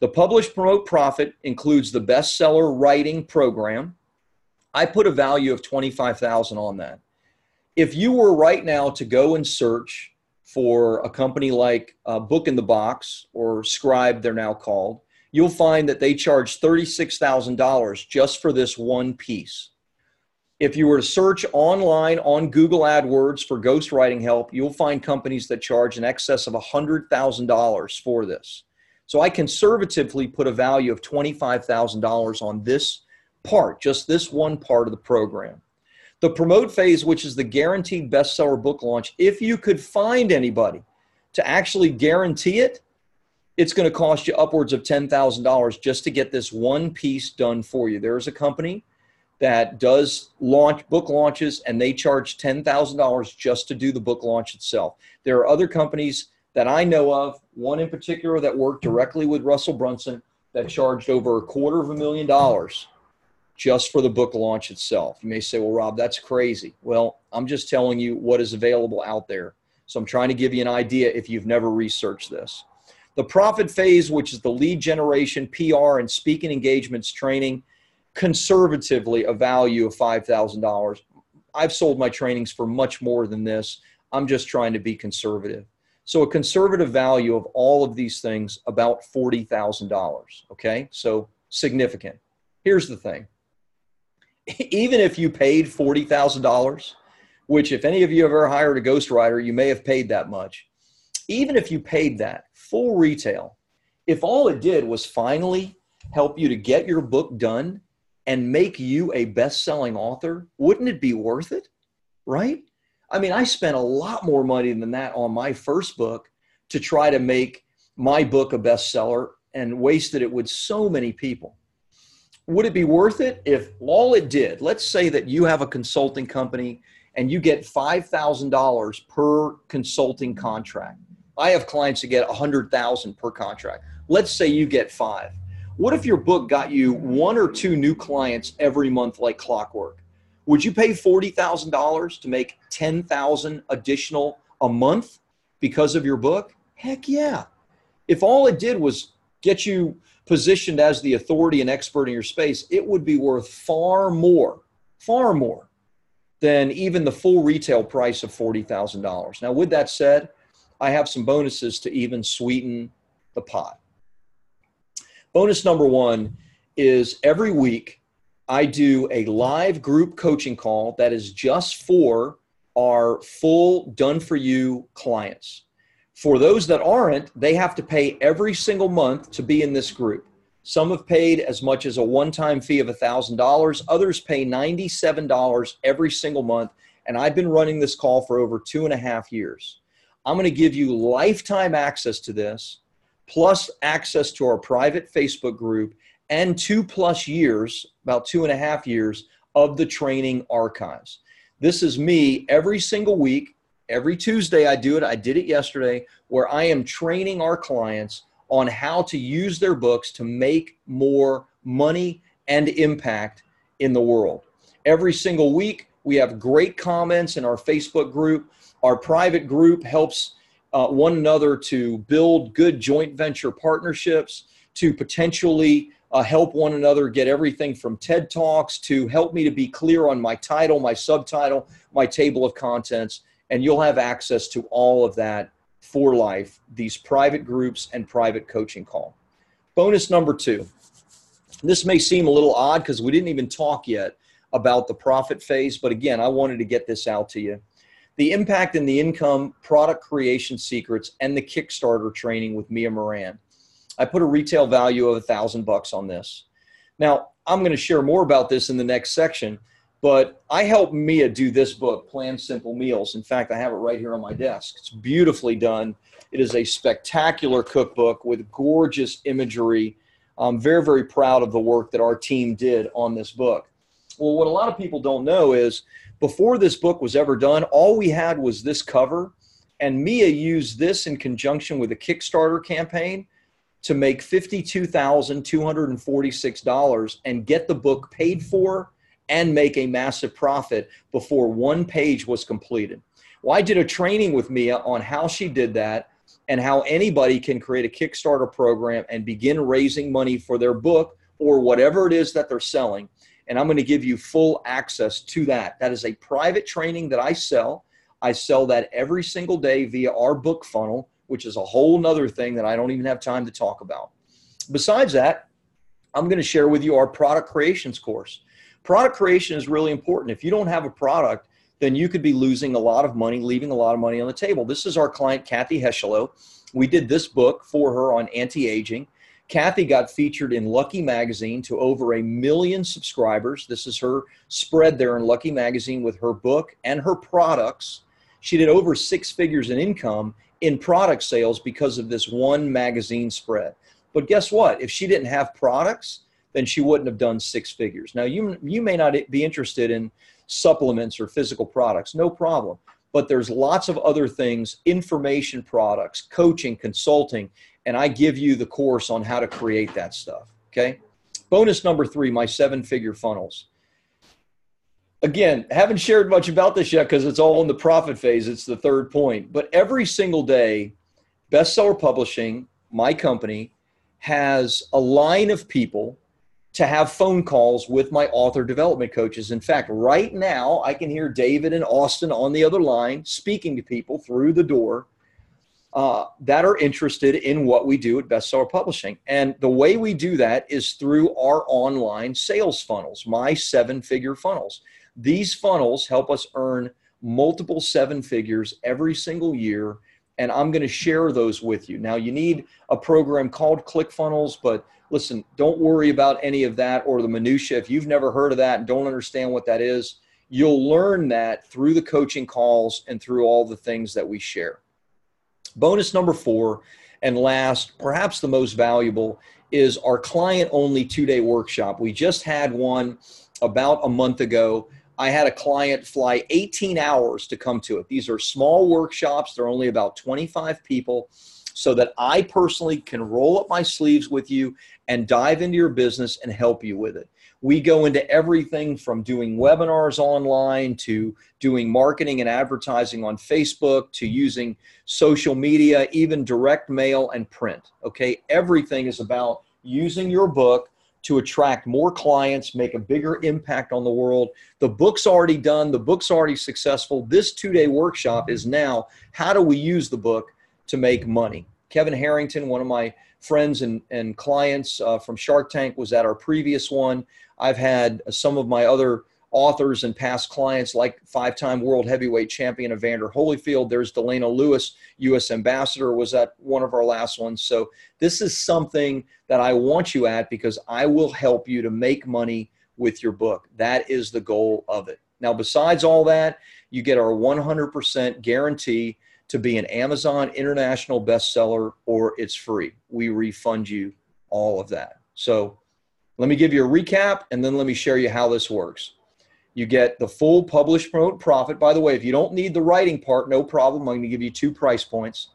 The Publish, Promote, Profit includes the bestseller writing program. I put a value of $25,000 on that. If you were right now to go and search for a company like Book in the Box or Scribe, they're now called, you'll find that they charge $36,000 just for this one piece. If you were to search online on Google AdWords for ghostwriting help, you'll find companies that charge in excess of $100,000 for this. So I conservatively put a value of $25,000 on this part, just this one part of the program. The promote phase, which is the guaranteed bestseller book launch, if you could find anybody To actually guarantee it, it's going to cost you upwards of $10,000 just to get this one piece done for you. There is a company that does book launches, and they charge $10,000 just to do the book launch itself. There are other companies that I know of, one in particular that worked directly with Russell Brunson, that charged over $250,000 just for the book launch itself. You may say, well, Rob, that's crazy. Well, I'm just telling you what is available out there. So I'm trying to give you an idea if you've never researched this. The profit phase, which is the lead generation, PR, and speaking engagements training, conservatively a value of $5,000. I've sold my trainings for much more than this. I'm just trying to be conservative. So a conservative value of all of these things, about $40,000, okay? So significant. Here's the thing. Even if you paid $40,000, which if any of you have ever hired a ghostwriter, you may have paid that much. Even if you paid that full retail, if all it did was finally help you to get your book done and make you a best-selling author, wouldn't it be worth it, right? I mean, I spent a lot more money than that on my first book to try to make my book a bestseller and wasted it with so many people. Would it be worth it if all it did, let's say that you have a consulting company and you get $5,000 per consulting contract. I have clients that get $100,000 per contract. Let's say you get 5. What if your book got you 1 or 2 new clients every month like clockwork? Would you pay $40,000 to make $10,000 additional a month because of your book? Heck yeah. If all it did was get you positioned as the authority and expert in your space, it would be worth far more than even the full retail price of $40,000. Now, with that said, I have some bonuses to even sweeten the pot. Bonus number 1 is every week I do a live group coaching call that is just for our full done-for-you clients. For those that aren't, they have to pay every single month to be in this group. Some have paid as much as a one-time fee of $1,000. Others pay $97 every single month, and I've been running this call for over 2.5 years. I'm going to give you lifetime access to this, plus access to our private Facebook group, and 2+ years, about 2.5 years, of the training archives. This is me every single week. Every Tuesday I do it. I did it yesterday, where I am training our clients on how to use their books to make more money and impact in the world. Every single week, we have great comments in our Facebook group. Our private group helps one another to build good joint venture partnerships, to potentially help one another get everything from TED Talks, to help me to be clear on my title, my subtitle, my table of contents, and you'll have access to all of that for life, these private groups and private coaching call. Bonus number 2. This may seem a little odd because we didn't even talk yet about the profit phase, but again, I wanted to get this out to you. The impact and the income, product creation secrets, and the Kickstarter training with Mia Moran. I put a retail value of $1,000 on this. Now, I'm going to share more about this in the next section, but I helped Mia do this book, Plan Simple Meals. In fact, I have it right here on my desk. It's beautifully done. It is a spectacular cookbook with gorgeous imagery. I'm very, very proud of the work that our team did on this book. Well, what a lot of people don't know is before this book was ever done, all we had was this cover, and Mia used this in conjunction with a Kickstarter campaign to make $52,246 and get the book paid for and make a massive profit before one page was completed. Well, I did a training with Mia on how she did that and how anybody can create a Kickstarter program and begin raising money for their book or whatever it is that they're selling. And I'm going to give you full access to that. That is a private training that I sell. I sell that every single day via our book funnel, which is a whole nother thing that I don't even have time to talk about. Besides that, I'm going to share with you our product creations course. Product creation is really important. If you don't have a product, then you could be losing a lot of money, leaving a lot of money on the table. This is our client, Kathy Heschelo. We did this book for her on anti-aging. Kathy got featured in Lucky Magazine to over 1 million subscribers. This is her spread there in Lucky Magazine with her book and her products. She did over 6 figures in income in product sales because of this one magazine spread. But guess what? If she didn't have products, then she wouldn't have done 6 figures. Now, you may not be interested in supplements or physical products, no problem. But there's lots of other things, information products, coaching, consulting, and I give you the course on how to create that stuff, okay? Bonus number 3, my 7-figure funnels. Again, haven't shared much about this yet because it's all in the profit phase. It's the 3rd point. But every single day, Bestseller Publishing, my company, has a line of people to have phone calls with my author development coaches. In fact, right now, I can hear David and Austin on the other line speaking to people through the door that are interested in what we do at Bestseller Publishing. And the way we do that is through our online sales funnels, my 7-figure funnels. These funnels help us earn multiple 7 figures every single year, and I'm going to share those with you. Now, you need a program called ClickFunnels, but listen, don't worry about any of that or the minutia. If you've never heard of that and don't understand what that is, you'll learn that through the coaching calls and through all the things that we share. Bonus number 4, and last, perhaps the most valuable, is our client-only 2-day workshop. We just had one about a month ago. I had a client fly 18 hours to come to it. These are small workshops. They're only about 25 people, so that I personally can roll up my sleeves with you and dive into your business and help you with it. We go into everything from doing webinars online to doing marketing and advertising on Facebook to using social media, even direct mail and print, okay? Everything is about using your book to attract more clients, make a bigger impact on the world. The book's already done. The book's already successful. This 2-day workshop is now, how do we use the book to make money? Kevin Harrington, one of my friends and clients from Shark Tank, was at our previous one. I've had some of my other authors and past clients, like 5-time world heavyweight champion Evander Holyfield. There's Delana Lewis, U.S. ambassador, was at one of our last ones. So this is something that I want you at because I will help you to make money with your book. That is the goal of it. Now, besides all that, you get our 100% guarantee to be an Amazon international bestseller, or it's free. We refund you all of that. So let me give you a recap, and then let me share you how this works. You get the full publish, promote, profit. By the way, if you don't need the writing part, no problem. I'm going to give you 2 price points.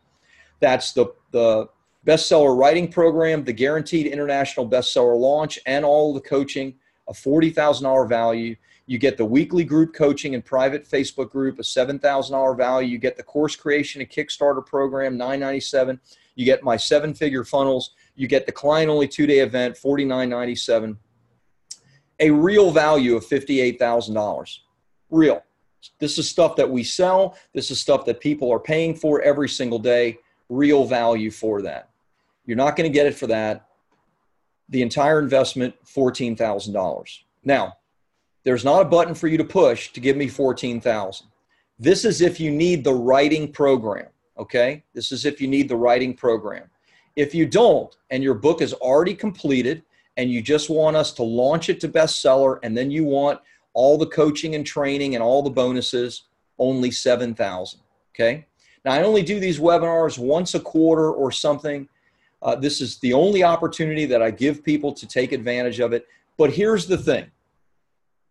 That's the bestseller writing program, the guaranteed international bestseller launch, and all the coaching, a $40,000 value. You get the weekly group coaching and private Facebook group, a $7,000 value. You get the course creation and Kickstarter program, $997. You get my 7-figure funnels. You get the client-only 2-day event, $49.97. A real value of $58,000. Real. This is stuff that we sell. This is stuff that people are paying for every single day. Real value for that. You're not going to get it for that. The entire investment, $14,000. Now, there's not a button for you to push to give me $14,000. This is if you need the writing program, okay? This is if you need the writing program. If you don't, and your book is already completed, and you just want us to launch it to bestseller, and then you want all the coaching and training and all the bonuses, only $7,000, okay? Now, I only do these webinars once a quarter or something. This is the only opportunity that I give people to take advantage of it. But here's the thing.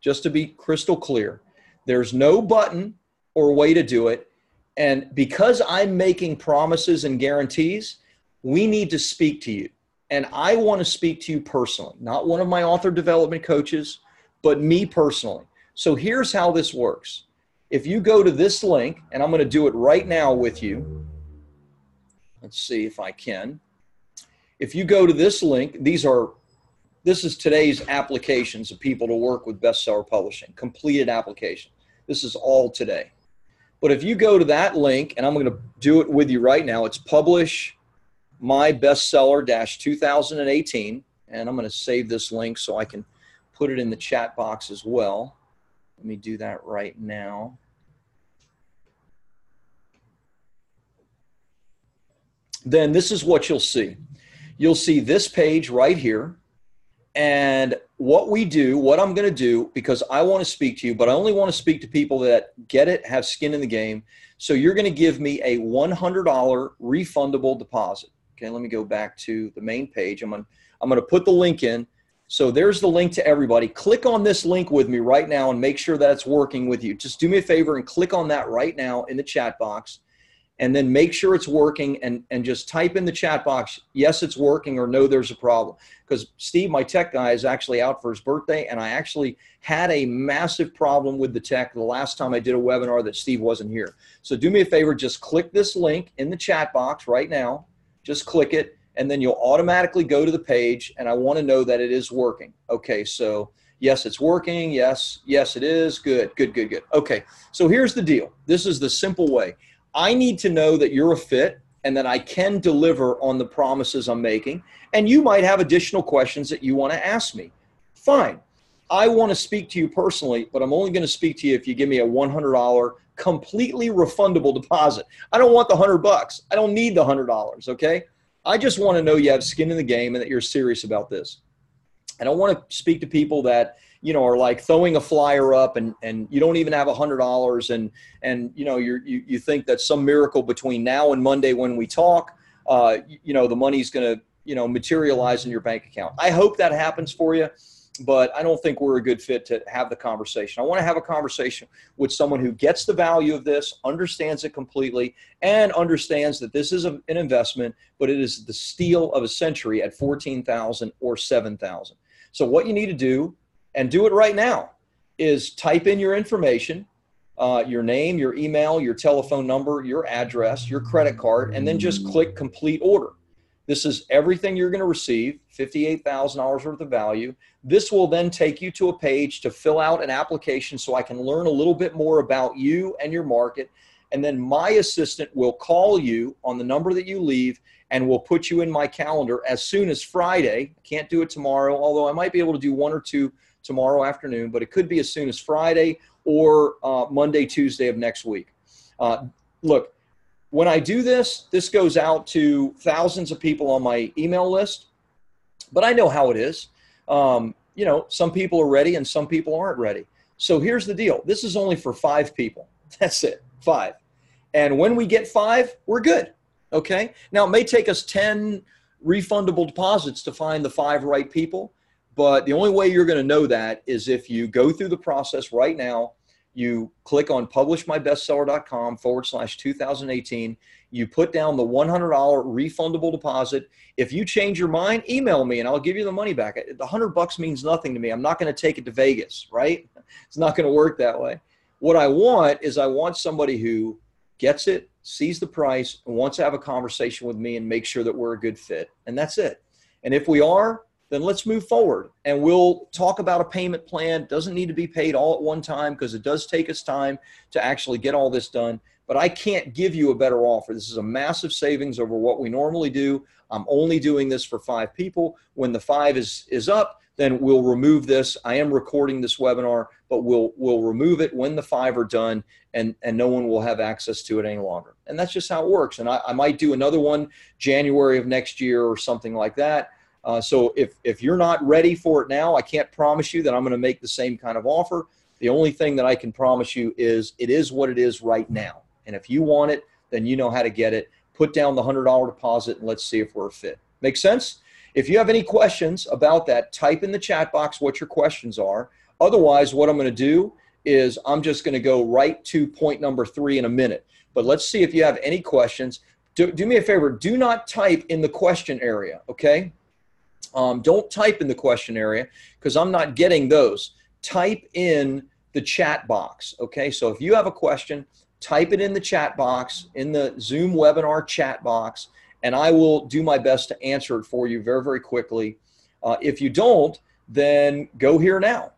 Just to be crystal clear, there's no button or way to do it. And because I'm making promises and guarantees, we need to speak to you. And I want to speak to you personally, not one of my author development coaches, but me personally. So here's how this works. If you go to this link, and I'm going to do it right now with you. Let's see if I can. If you go to this link, this is today's applications of people to work with Bestseller Publishing, completed application. This is all today. But if you go to that link, and I'm going to do it with you right now, it's Publish My Bestseller-2018, and I'm going to save this link so I can put it in the chat box as well. Let me do that right now. Then this is what you'll see. You'll see this page right here. And what I'm going to do, because I want to speak to you, but I only want to speak to people that get it, have skin in the game. So you're going to give me a $100 refundable deposit. Okay, let me go back to the main page. I'm going to put the link in. So there's the link to everybody. Click on this link with me right now and make sure that's working with you. Just do me a favor and click on that right now in the chat box, and then make sure it's working, and just type in the chat box, yes, it's working, or no, there's a problem. Because Steve, my tech guy, is actually out for his birthday, and I actually had a massive problem with the tech the last time I did a webinar that Steve wasn't here. So do me a favor, just click this link in the chat box right now. Just click it, and then you'll automatically go to the page, and I want to know that it is working. Okay, so yes, it's working. Yes, it is. Good. Okay, so here's the deal. This is the simple way. I need to know that you're a fit and that I can deliver on the promises I'm making. And you might have additional questions that you want to ask me. Fine. I want to speak to you personally, but I'm only going to speak to you if you give me a $100 completely refundable deposit. I don't want the $100. I don't need the $100, okay? I just want to know you have skin in the game and that you're serious about this. I don't want to speak to people that, are like throwing a flyer up and you don't even have $100 and you think that some miracle between now and Monday when we talk, the money's going to, materialize in your bank account. I hope that happens for you, but I don't think we're a good fit to have the conversation. I want to have a conversation with someone who gets the value of this, understands it completely, and understands that this is an investment, but it is the steal of a century at $14,000 or $7,000. So what you need to do, and do it right now, is type in your information, your name, your email, your telephone number, your address, your credit card, and then just click complete order. This is everything you're going to receive, $58,000 worth of value. This will then take you to a page to fill out an application so I can learn a little bit more about you and your market. And then my assistant will call you on the number that you leave, and we'll put you in my calendar as soon as Friday. Can't do it tomorrow, although I might be able to do one or two tomorrow afternoon, but it could be as soon as Friday or Monday, Tuesday of next week. Look, when I do this, this goes out to thousands of people on my email list, but I know how it is. Some people are ready and some people aren't ready. So here's the deal. This is only for 5 people. That's it, 5. And when we get 5, we're good, okay? Now, it may take us 10 refundable deposits to find the 5 right people, but the only way you're going to know that is if you go through the process right now. You click on publishmybestseller.com/2018. You put down the $100 refundable deposit. If you change your mind, email me and I'll give you the money back. The $100 means nothing to me. I'm not going to take it to Vegas, right? It's not going to work that way. What I want is somebody who gets it, sees the price, and wants to have a conversation with me and make sure that we're a good fit. And that's it. And if we are, then let's move forward and we'll talk about a payment plan. It doesn't need to be paid all at one time because it does take us time to actually get all this done. But I can't give you a better offer. This is a massive savings over what we normally do. I'm only doing this for 5 people. When the 5 is up, then we'll remove this. I am recording this webinar, but we'll remove it when the 5 are done, and no one will have access to it any longer. And that's just how it works. And I might do another one January of next year or something like that. So if you're not ready for it now, I can't promise you that I'm going to make the same kind of offer. The only thing that I can promise you is it is what it is right now. And if you want it, then you know how to get it. Put down the $100 deposit and let's see if we're a fit. Make sense? If you have any questions about that, type in the chat box what your questions are. Otherwise, what I'm going to do is I'm just going to go right to point number 3 in a minute. But let's see if you have any questions. Do me a favor. Do not type in the question area, okay? Don't type in the question area because I'm not getting those. Type in the chat box, okay? So if you have a question, type it in the chat box, in the Zoom webinar chat box, and I will do my best to answer it for you very, very quickly. If you don't, then go here now.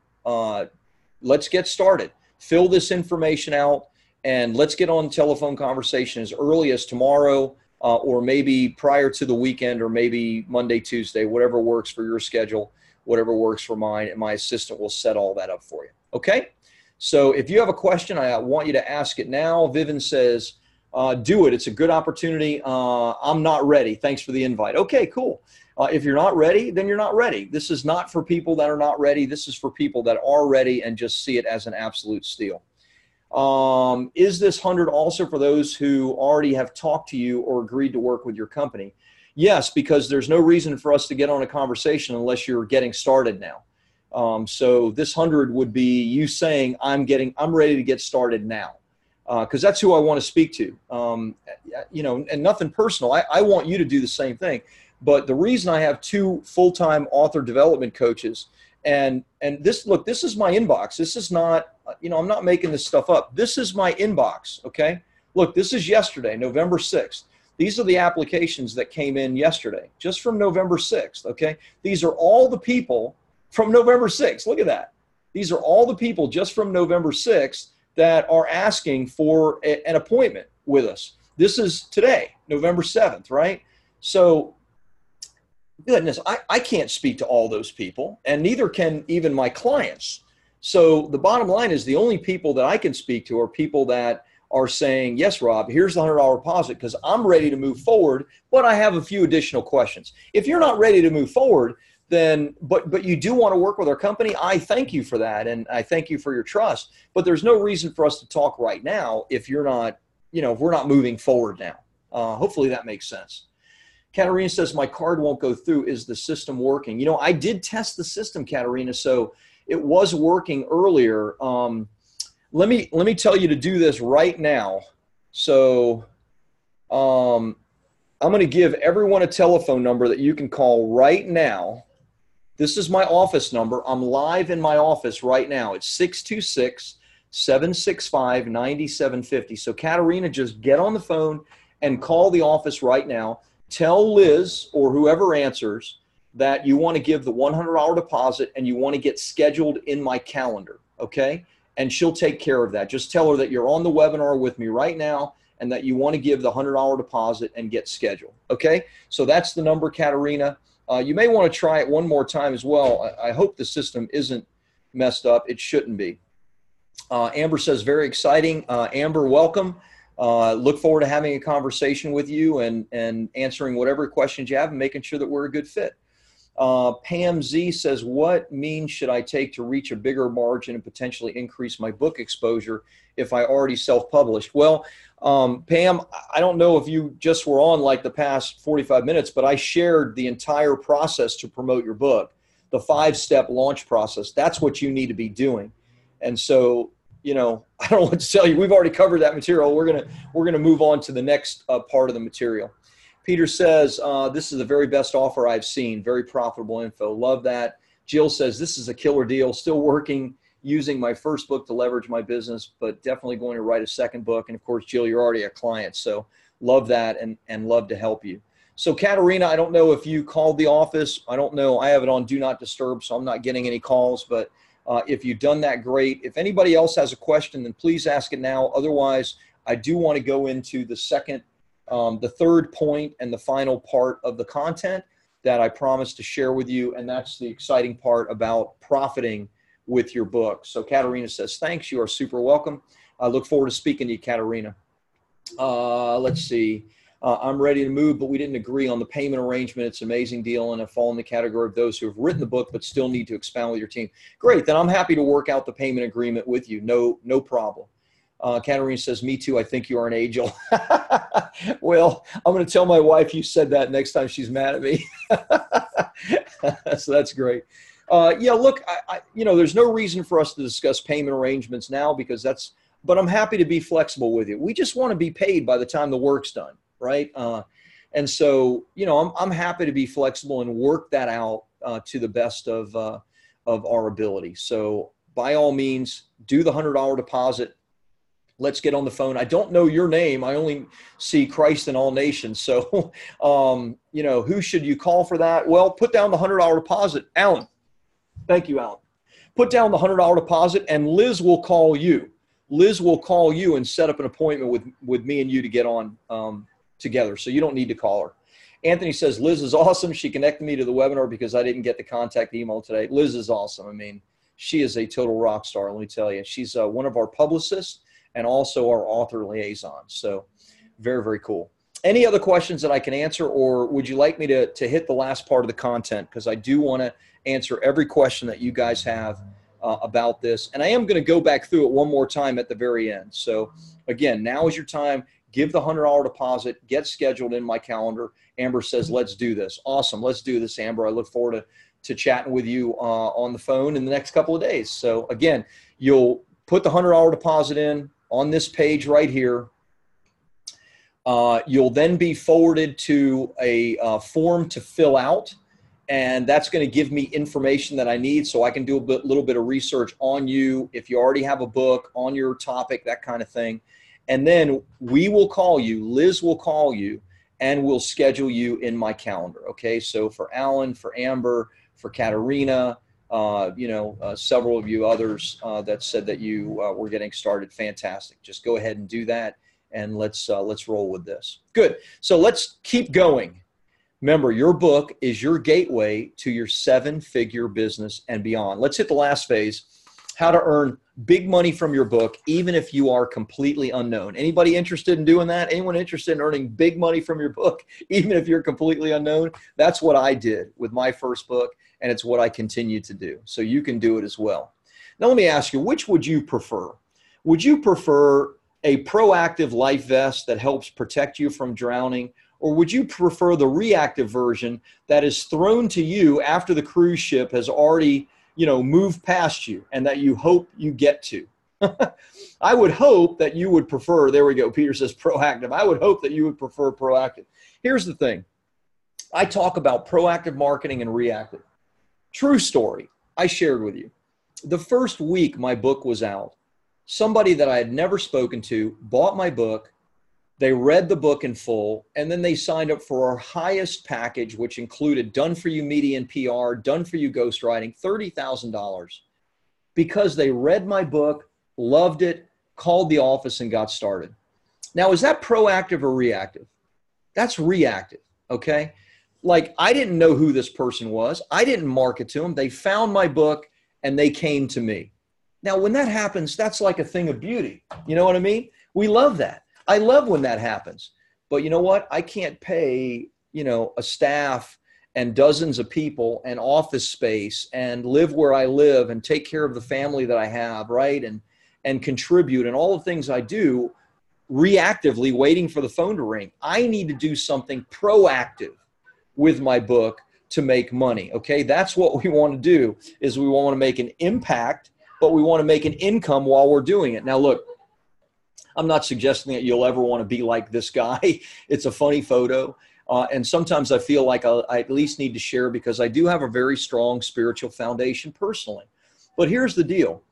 Let's get started. Fill this information out, and let's get on telephone conversation as early as tomorrow, or maybe prior to the weekend, or maybe Monday, Tuesday, whatever works for your schedule, whatever works for mine, and my assistant will set all that up for you. Okay? So if you have a question, I want you to ask it now. Vivian says, do it. It's a good opportunity. I'm not ready. Thanks for the invite. Okay, cool. If you're not ready, then you're not ready. This is not for people that are not ready. This is for people that are ready and just see it as an absolute steal. Is this 100 also for those who already have talked to you or agreed to work with your company? Yes, because there's no reason for us to get on a conversation unless you're getting started now. So this 100 would be you saying, I'm ready to get started now. Because that's who I want to speak to. You know, and nothing personal. I want you to do the same thing. But the reason I have 2 full-time author development coaches, and this, look, this is my inbox. This is not, you know, I'm not making this stuff up. This is my inbox, okay? Look, this is yesterday, November 6th. These are the applications that came in yesterday, just from November 6th, okay? These are all the people from November 6th. Look at that. These are all the people just from November 6th that are asking for an appointment with us. This is today, November 7th, right? So, goodness, I can't speak to all those people, and neither can even my clients. So the bottom line is the only people that I can speak to are people that are saying, yes, Rob, here's the $100 deposit because I'm ready to move forward, but I have a few additional questions. If you're not ready to move forward, then, but you do want to work with our company, I thank you for that, and I thank you for your trust. But there's no reason for us to talk right now if you're not, you know, if we're not moving forward now. Hopefully that makes sense. Katarina says, my card won't go through. Is the system working? You know, I did test the system, Katarina, so it was working earlier. Let me tell you to do this right now. So I'm going to give everyone a telephone number that you can call right now. This is my office number. I'm live in my office right now. It's 626-765-9750. So Katarina, just get on the phone and call the office right now. Tell Liz or whoever answers that you want to give the $100 deposit and you want to get scheduled in my calendar, okay? And she'll take care of that. Just tell her that you're on the webinar with me right now and that you want to give the $100 deposit and get scheduled, okay? So that's the number, Katarina. You may want to try it one more time as well. I hope the system isn't messed up. It shouldn't be. Amber says, very exciting. Amber, welcome. Look forward to having a conversation with you and answering whatever questions you have and making sure that we're a good fit. Pam Z says, what means should I take to reach a bigger margin and potentially increase my book exposure if I already self-published? Well, Pam, I don't know if you just were on like the past 45 minutes, but I shared the entire process to promote your book, the 5-step launch process. That's what you need to be doing. And so, you know, I don't know what to tell you. We've already covered that material. We're gonna move on to the next part of the material. Peter says, this is the very best offer I've seen. Very profitable info. Love that. Jill says, this is a killer deal. Still working, using my first book to leverage my business, but definitely going to write a second book. And of course, Jill, you're already a client. So love that and love to help you. So Katarina, I don't know if you called the office. I don't know. I have it on Do Not Disturb, so I'm not getting any calls. But if you've done that, great. If anybody else has a question, then please ask it now. Otherwise, I do want to go into the third point and the final part of the content that I promised to share with you. And that's the exciting part about profiting with your book. So Katarina says, thanks. You are super welcome. I look forward to speaking to you, Katarina. Let's see. I'm ready to move, but we didn't agree on the payment arrangement. It's an amazing deal, and I fall in the category of those who have written the book but still need to expound with your team. Great. Then I'm happy to work out the payment agreement with you. No problem. Katarina says, me too. I think you are an angel. Well, I'm going to tell my wife you said that next time she's mad at me. So that's great. Yeah, look, you know, there's no reason for us to discuss payment arrangements now because but I'm happy to be flexible with you. We just want to be paid by the time the work's done, right? And so, you know, I'm happy to be flexible and work that out to the best of our ability. So by all means, do the $100 deposit. Let's get on the phone. I don't know your name. I only see Christ in all nations. So, you know, who should you call for that? Well, put down the $100 deposit. Alan. Thank you, Alan. Put down the $100 deposit and Liz will call you. Liz will call you and set up an appointment with me and you to get on together. So you don't need to call her. Anthony says, Liz is awesome. She connected me to the webinar because I didn't get the contact email today. Liz is awesome. I mean, she is a total rock star, let me tell you. She's one of our publicists and also our author liaison. So very, very cool. Any other questions that I can answer, or would you like me to hit the last part of the content? Because I do want to answer every question that you guys have about this. And I am going to go back through it one more time at the very end. So again, now is your time. Give the $100 deposit. Get scheduled in my calendar. Amber says, let's do this. Awesome. Let's do this, Amber. I look forward to chatting with you on the phone in the next couple of days. So again, you'll put the $100 deposit in on this page right here. You'll then be forwarded to a form to fill out, and that's going to give me information that I need so I can do a little bit of research on you, if you already have a book, on your topic, that kind of thing. And then we will call you, Liz will call you, and we'll schedule you in my calendar, okay? So for Alan, for Amber, for Katerina, several of you others that said that you were getting started, fantastic. Just go ahead and do that. And let's roll with this. Good. So let's keep going. Remember, your book is your gateway to your 7-figure business and beyond. Let's hit the last phase, how to earn big money from your book, even if you are completely unknown. Anybody interested in doing that? Anyone interested in earning big money from your book, even if you're completely unknown? That's what I did with my first book, and it's what I continue to do. So you can do it as well. Now, let me ask you, which would you prefer? Would you prefer a proactive life vest that helps protect you from drowning, or would you prefer the reactive version that is thrown to you after the cruise ship has already, moved past you and that you hope you get to? I would hope that you would prefer, there we go, Peter says proactive. I would hope that you would prefer proactive. Here's the thing. I talk about proactive marketing and reactive. True story, I shared with you. The first week my book was out, somebody that I had never spoken to bought my book, they read the book in full, and then they signed up for our highest package, which included done-for-you media and PR, done-for-you ghostwriting, $30,000, because they read my book, loved it, called the office, and got started. Now, is that proactive or reactive? That's reactive, okay? Like, I didn't know who this person was. I didn't market to them. They found my book, and they came to me. Now, when that happens, that's like a thing of beauty. You know what I mean? We love that. I love when that happens. But you know what? I can't pay, a staff and dozens of people and office space and live where I live and take care of the family that I have, right? And contribute and all the things I do reactively waiting for the phone to ring. I need to do something proactive with my book to make money, okay? That's what we want to do, is we want to make an impact, but we want to make an income while we're doing it. Now, look, I'm not suggesting that you'll ever want to be like this guy. It's a funny photo. And sometimes I feel like I at least need to share because I do have a very strong spiritual foundation personally. But here's the deal.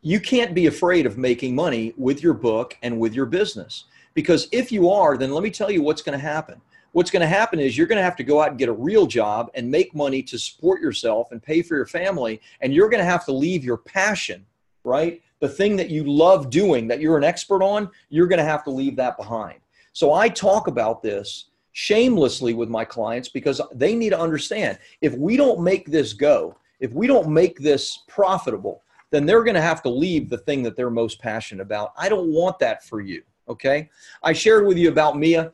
You can't be afraid of making money with your book and with your business. Because if you are, then let me tell you what's going to happen. What's going to happen is you're going to have to go out and get a real job and make money to support yourself and pay for your family. And you're going to have to leave your passion, right? The thing that you love doing, that you're an expert on, you're going to have to leave that behind. So I talk about this shamelessly with my clients because they need to understand, if we don't make this go, if we don't make this profitable, then they're going to have to leave the thing that they're most passionate about. I don't want that for you, okay? I shared with you about Mia.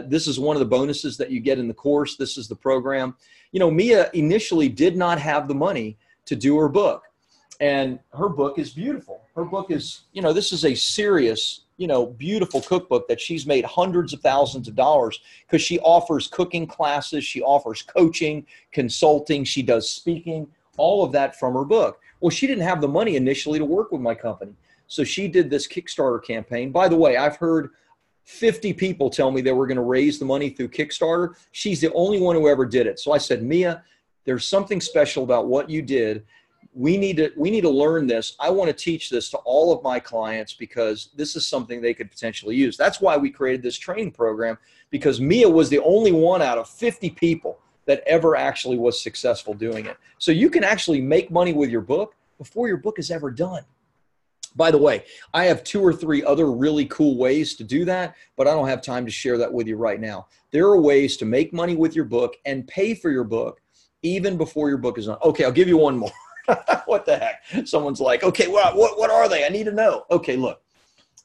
This is one of the bonuses that you get in the course. This is the program. Mia initially did not have the money to do her book. And her book is beautiful. Her book is, this is a serious, beautiful cookbook that she's made hundreds of thousands of dollars because she offers cooking classes. She offers coaching, consulting. She does speaking, all of that from her book. Well, she didn't have the money initially to work with my company. So she did this Kickstarter campaign. By the way, I've heard 50 people tell me they were going to raise the money through Kickstarter. She's the only one who ever did it. So I said, Mia, there's something special about what you did. We need to learn this. I want to teach this to all of my clients because this is something they could potentially use. That's why we created this training program, because Mia was the only one out of 50 people that ever actually was successful doing it. So you can actually make money with your book before your book is ever done. By the way, I have 2 or 3 other really cool ways to do that, but I don't have time to share that with you right now. There are ways to make money with your book and pay for your book even before your book is done. Okay, I'll give you one more. What the heck? Someone's like, okay, what are they? I need to know. Okay, look,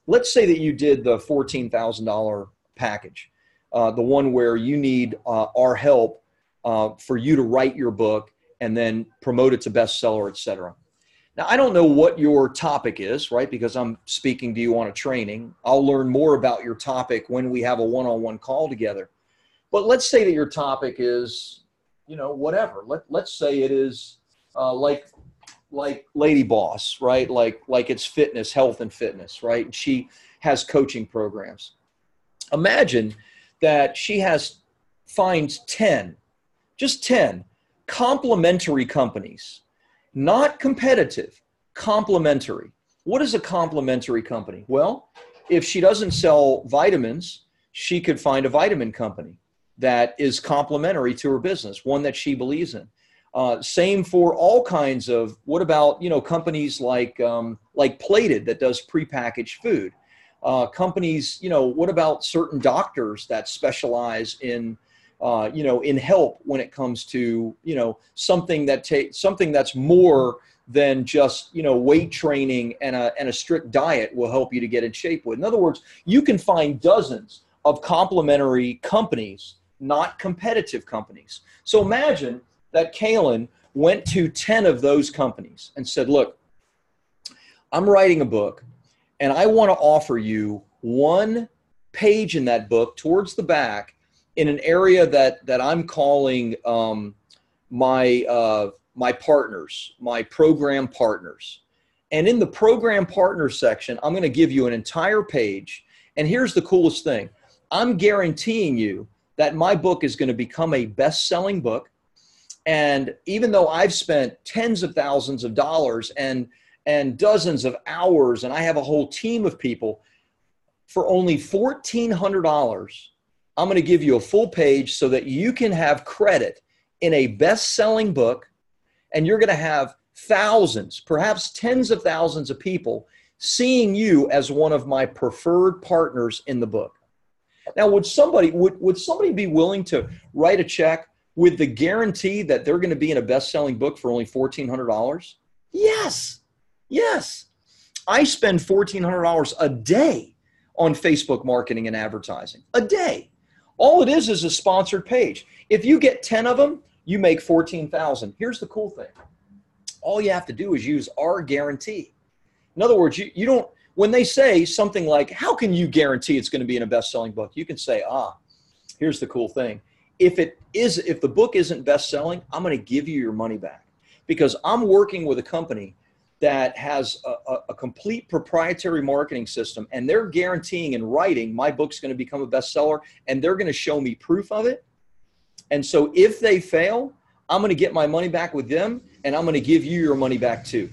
let's say that you did the $14,000 package. the one where you need our help for you to write your book and then promote it to bestseller, et cetera. Now, I don't know what your topic is, right? Because I'm speaking to you on a training. I'll learn more about your topic when we have a one-on-one call together. But let's say that your topic is, you know, whatever. Let's say it is like Lady Boss, right? Like it's fitness, health and fitness, right? And she has coaching programs. Imagine that she finds 10, just 10 complementary companies, not competitive, complementary. What is a complementary company? Well, if she doesn't sell vitamins, she could find a vitamin company that is complementary to her business, one that she believes in. Same for all kinds of, what about, you know, companies like Plated that does prepackaged food. Companies, you know, what about certain doctors that specialize in, you know, in help when it comes to, you know, something that's more than just, you know, weight training and a strict diet will help you to get in shape with. In other words, you can find dozens of complementary companies, not competitive companies. So imagine that Kaylin went to 10 of those companies and said, look, I'm writing a book and I want to offer you one page in that book towards the back in an area that I'm calling my partners, my program partners. And in the program partners section, I'm going to give you an entire page. And here's the coolest thing. I'm guaranteeing you that my book is going to become a best-selling book. And even though I've spent tens of thousands of dollars and dozens of hours, and I have a whole team of people, for only $1,400, I'm going to give you a full page so that you can have credit in a best-selling book, and you're going to have thousands, perhaps tens of thousands of people seeing you as one of my preferred partners in the book. Now, would somebody be willing to write a check with the guarantee that they're going to be in a best-selling book for only $1,400? Yes. Yes. I spend $1,400 a day on Facebook marketing and advertising. A day. All it is a sponsored page. If you get 10 of them, you make $14,000. Here's the cool thing. All you have to do is use our guarantee. In other words, you don't, when they say something like, how can you guarantee it's going to be in a best-selling book? You can say, here's the cool thing. If the book isn't best-selling, I'm going to give you your money back, because I'm working with a company that has a complete proprietary marketing system, and they're guaranteeing in writing my book's going to become a bestseller, and they're going to show me proof of it. And so if they fail, I'm going to get my money back with them, and I'm going to give you your money back too.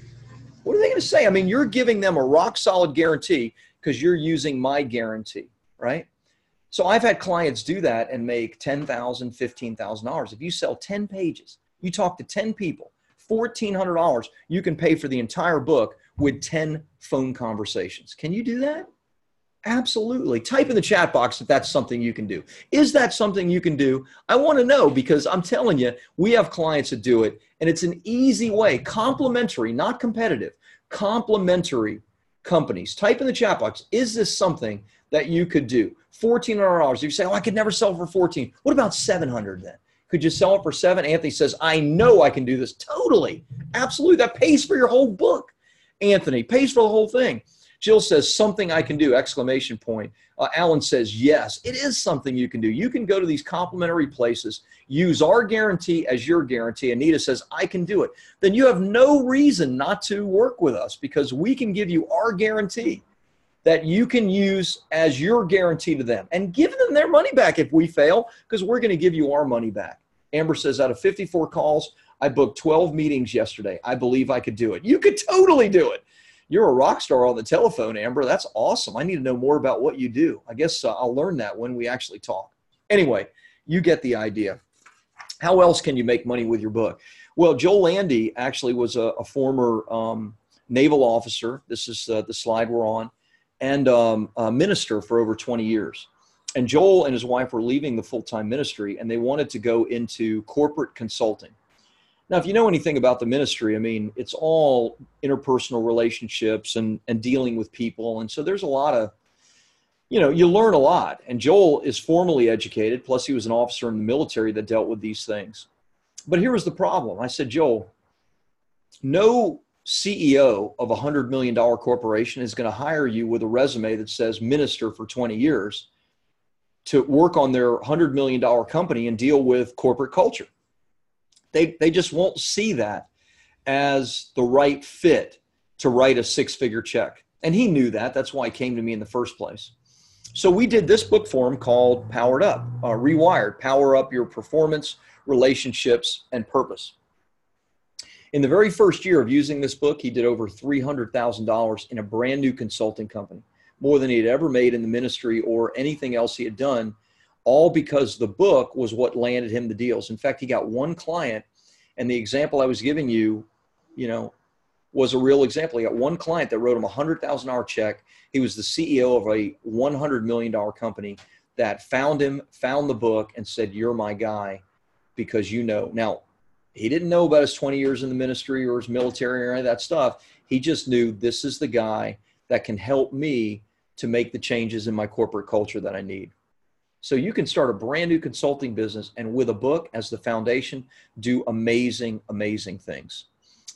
What are they going to say? I mean, you're giving them a rock solid guarantee because you're using my guarantee, right? So I've had clients do that and make $10,000, $15,000. If you sell 10 pages, you talk to 10 people, $1,400, you can pay for the entire book with 10 phone conversations. Can you do that? Absolutely. Type in the chat box if that's something you can do. Is that something you can do? I want to know, because I'm telling you, we have clients that do it, and it's an easy way, complementary, not competitive, complementary companies. Type in the chat box, is this something that you could do? $1,400. If you say, I could never sell for 14. What about 700 then? Could you sell it for 7? Anthony says, I know I can do this. Totally. Absolutely. That pays for your whole book. Anthony, pays for the whole thing. Jill says, something I can do, exclamation point. Alan says, yes, it is something you can do. You can go to these complimentary places, use our guarantee as your guarantee. Anita says, I can do it. Then you have no reason not to work with us, because we can give you our guarantee that you can use as your guarantee to them, and give them their money back if we fail, because we're going to give you our money back. Amber says, out of 54 calls, I booked 12 meetings yesterday. I believe I could do it. You could totally do it. You're a rock star on the telephone, Amber. That's awesome. I need to know more about what you do. I guess I'll learn that when we actually talk. Anyway, you get the idea. How else can you make money with your book? Well, Joel Landy actually was a former naval officer. This is the slide we're on, and a minister for over 20 years. And Joel and his wife were leaving the full-time ministry, and they wanted to go into corporate consulting. Now, if you know anything about the ministry, I mean, it's all interpersonal relationships and dealing with people. And so there's a lot of you know, you learn a lot. And Joel is formally educated, plus he was an officer in the military that dealt with these things. But here was the problem. I said, Joel, no CEO of a $100 million corporation is going to hire you with a resume that says minister for 20 years to work on their $100 million company and deal with corporate culture. They just won't see that as the right fit to write a six-figure check. And he knew that. That's why he came to me in the first place. So we did this book for him called Powered Up, Rewired, Power Up Your Performance, Relationships, and Purpose. In the very first year of using this book, he did over $300,000 in a brand new consulting company, more than he had ever made in the ministry or anything else he had done, all because the book was what landed him the deals. In fact, he got one client, and the example I was giving you, was a real example. He got one client that wrote him a $100,000 check. He was the CEO of a $100 million company that found him, found the book, and said, "You're my guy because you know." Now, he didn't know about his 20 years in the ministry or his military or any of that stuff. He just knew this is the guy that can help me to make the changes in my corporate culture that I need. So you can start a brand new consulting business and with a book as the foundation, do amazing, amazing things.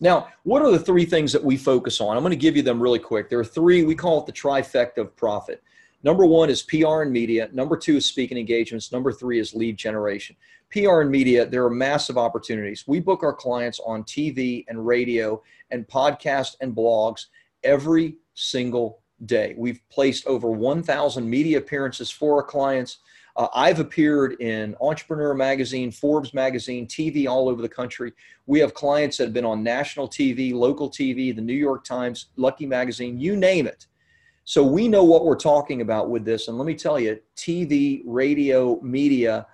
Now, what are the three things that we focus on? I'm going to give you them really quick. There are three. We call it the trifecta of profit. Number one is PR and media. Number two is speaking engagements. Number three is lead generation. PR and media, there are massive opportunities. We book our clients on TV and radio and podcast and blogs every single day. We've placed over 1,000 media appearances for our clients. I've appeared in Entrepreneur Magazine, Forbes Magazine, TV all over the country. We have clients that have been on national TV, local TV, the New York Times, Lucky Magazine, you name it. So we know what we're talking about with this. And let me tell you, TV, radio, media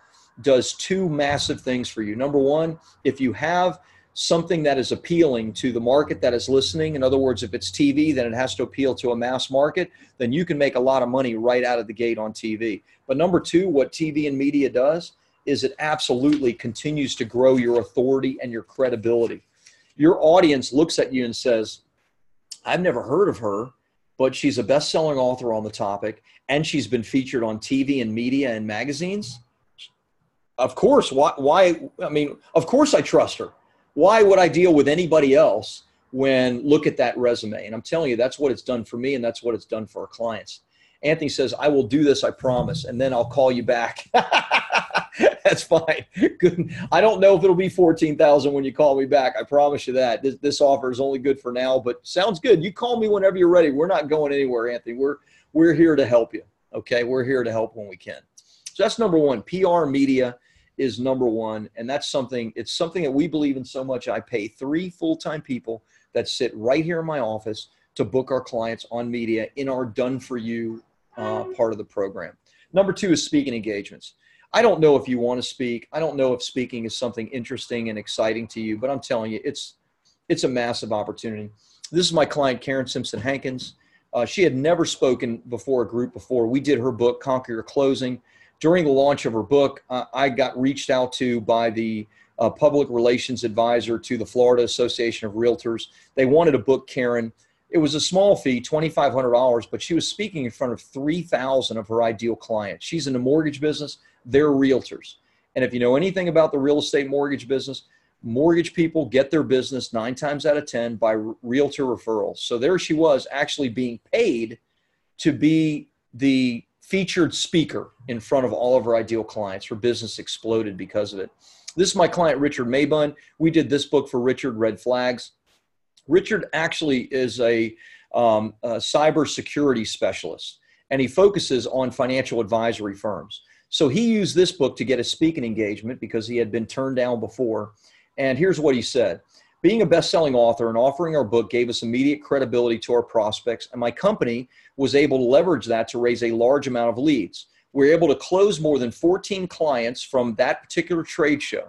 does two massive things for you. Number one, if you have something that is appealing to the market that is listening, in other words, if it's TV, then it has to appeal to a mass market, then you can make a lot of money right out of the gate on TV. But number two, what TV and media does is it absolutely continues to grow your authority and your credibility. Your audience looks at you and says, "I've never heard of her, but she's a best-selling author on the topic, and she's been featured on TV and media and magazines. Of course, why? I mean, of course I trust her. Why would I deal with anybody else when look at that resume?" And I'm telling you, that's what it's done for me, and that's what it's done for our clients. Anthony says, "I will do this, I promise, and then I'll call you back." That's fine. Good. I don't know if it'll be 14,000 when you call me back. I promise you that. This offer is only good for now, but sounds good. You call me whenever you're ready. We're not going anywhere, Anthony. We're here to help you. Okay, we're here to help when we can. So that's number one. PR media is number one, and it's something that we believe in so much. I pay 3 full-time people that sit right here in my office to book our clients on media in our done-for-you part of the program. Number two is speaking engagements. I don't know if you want to speak. I don't know if speaking is something interesting and exciting to you, but I'm telling you, it's a massive opportunity. This is my client, Karen Simpson Hankins. She had never spoken before a group before. We did her book, Conquer Your Closing. During the launch of her book, I got reached out to by the public relations advisor to the Florida Association of Realtors. They wanted to book Karen. It was a small fee, $2,500, but she was speaking in front of 3,000 of her ideal clients. She's in the mortgage business. They're realtors. And if you know anything about the real estate mortgage business, mortgage people get their business 9 times out of 10 by realtor referrals. So there she was actually being paid to be the featured speaker in front of all of her ideal clients. Her business exploded because of it. This is my client, Richard Maybun. We did this book for Richard, Red Flags. Richard actually is a cybersecurity specialist, and he focuses on financial advisory firms. So he used this book to get a speaking engagement because he had been turned down before. And here's what he said. "Being a best-selling author and offering our book gave us immediate credibility to our prospects, and my company was able to leverage that to raise a large amount of leads. We were able to close more than 14 clients from that particular trade show."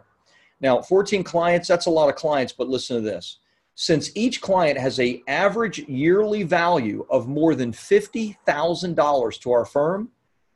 Now, 14 clients, that's a lot of clients, but listen to this. "Since each client has an average yearly value of more than $50,000 to our firm,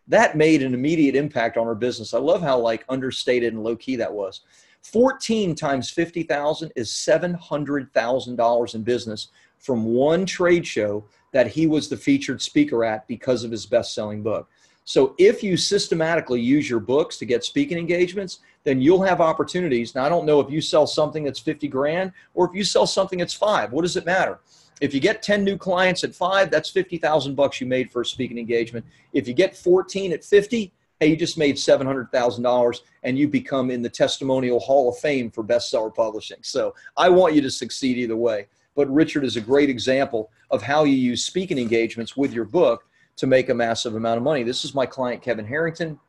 that made an immediate impact on our business." I love how understated and low-key that was. 14 times 50,000 is $700,000 in business from one trade show that he was the featured speaker at because of his best-selling book. So if you systematically use your books to get speaking engagements, then you'll have opportunities. Now, I don't know if you sell something that's 50 grand or if you sell something that's 5. What does it matter? If you get 10 new clients at 5, that's 50,000 bucks you made for a speaking engagement. If you get 14 at 50, hey, you just made $700,000 and you become in the testimonial hall of fame for bestseller publishing. So I want you to succeed either way. But Richard is a great example of how you use speaking engagements with your book to make a massive amount of money. This is my client, Kevin Harrington.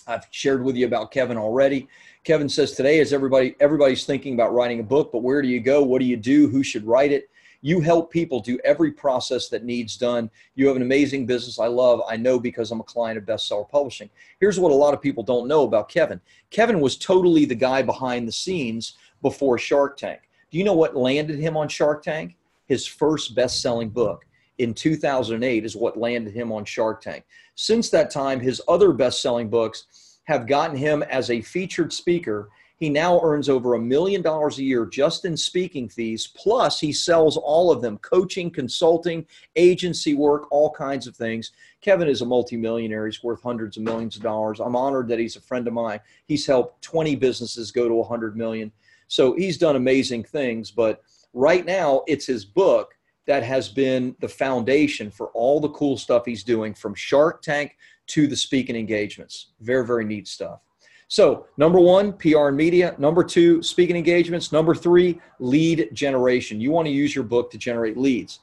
I've shared with you about Kevin already. Kevin says today is everybody's thinking about writing a book, but where do you go? What do you do? Who should write it? You help people do every process that needs done. You have an amazing business I love. I know because I'm a client of Bestseller Publishing. Here's what a lot of people don't know about Kevin. Kevin was totally the guy behind the scenes before Shark Tank. Do you know what landed him on Shark Tank? His first best-selling book in 2008 is what landed him on Shark Tank. Since that time, his other best-selling books have gotten him as a featured speaker. He now earns over $1 million a year just in speaking fees, plus he sells all of them, coaching, consulting, agency work, all kinds of things. Kevin is a multimillionaire. He's worth hundreds of millions of dollars. I'm honored that he's a friend of mine. He's helped 20 businesses go to 100 million. So he's done amazing things, but right now it's his book that has been the foundation for all the cool stuff he's doing, from Shark Tank to the speaking engagements. Very, very neat stuff. So number 1, PR and media. Number 2, speaking engagements. Number 3, lead generation. You want to use your book to generate leads.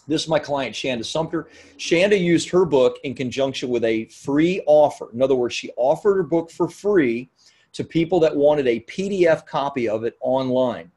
This is my client, Shanda Sumter. Shanda used her book in conjunction with a free offer. In other words, she offered her book for free to people that wanted a PDF copy of it online.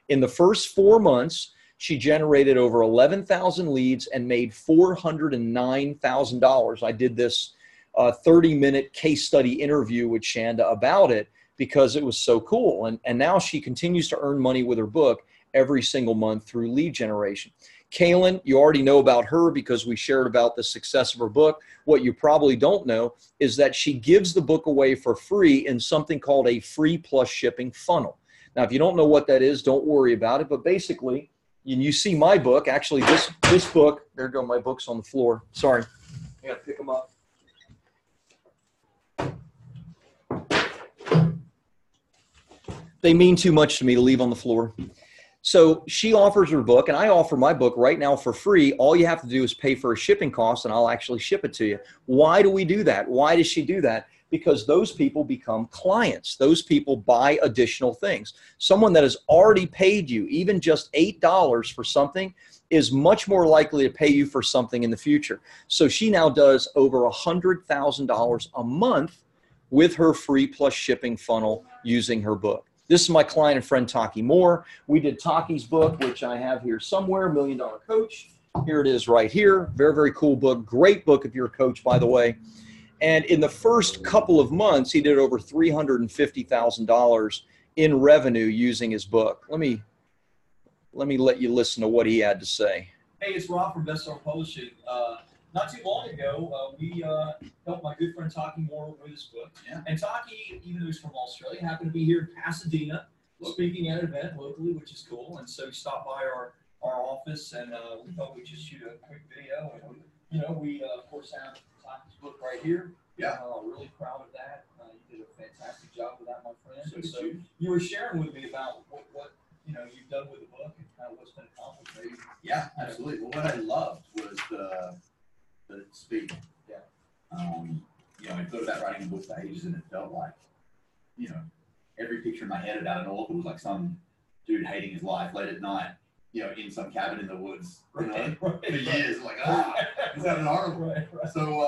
In the first 4 months, she generated over 11,000 leads and made $409,000. I did this 30-minute case study interview with Shanda about it because it was so cool. And now she continues to earn money with her book every single month through lead generation. Kaylin, you already know about her because we shared about the success of her book. What you probably don't know is that she gives the book away for free in something called a free plus shipping funnel. Now, if you don't know what that is, don't worry about it. But basically, you see my book. Actually, this book, there go my books on the floor. Sorry, I got to pick them up. They mean too much to me to leave on the floor. So she offers her book, and I offer my book right now for free. All you have to do is pay for a shipping cost, and I'll actually ship it to you. Why do we do that? Why does she do that? Because those people become clients. Those people buy additional things. Someone that has already paid you even just $8 for something is much more likely to pay you for something in the future. So she now does over $100,000 a month with her free plus shipping funnel using her book. This is my client and friend, Taki Moore. We did Taki's book, which I have here somewhere, $1 Million Coach. Here it is right here. Very, very cool book. Great book if you're a coach, by the way. And in the first couple of months, he did over $350,000 in revenue using his book. Let me let you listen to what he had to say. Hey, it's Rob from Bestseller Publishing. Not too long ago, we helped my good friend Taki Moore with his book. Yeah. And Taki, even though he's from Australia, happened to be here in Pasadena speaking at an event locally, which is cool. And so he stopped by our office, and we thought we'd just shoot a quick video. And, we of course have Taki's book right here. Yeah. Really proud of that. You did a fantastic job with that, my friend. So you were sharing with me about what you've done with the book and kind of what's been accomplished. Maybe. Yeah, absolutely. Well, what I loved was the speed. Yeah. I thought about writing a book for ages, and it felt like, every picture in my head about an author was like some dude hating his life late at night, in some cabin in the woods, for years. Like, is that an article? Right. So,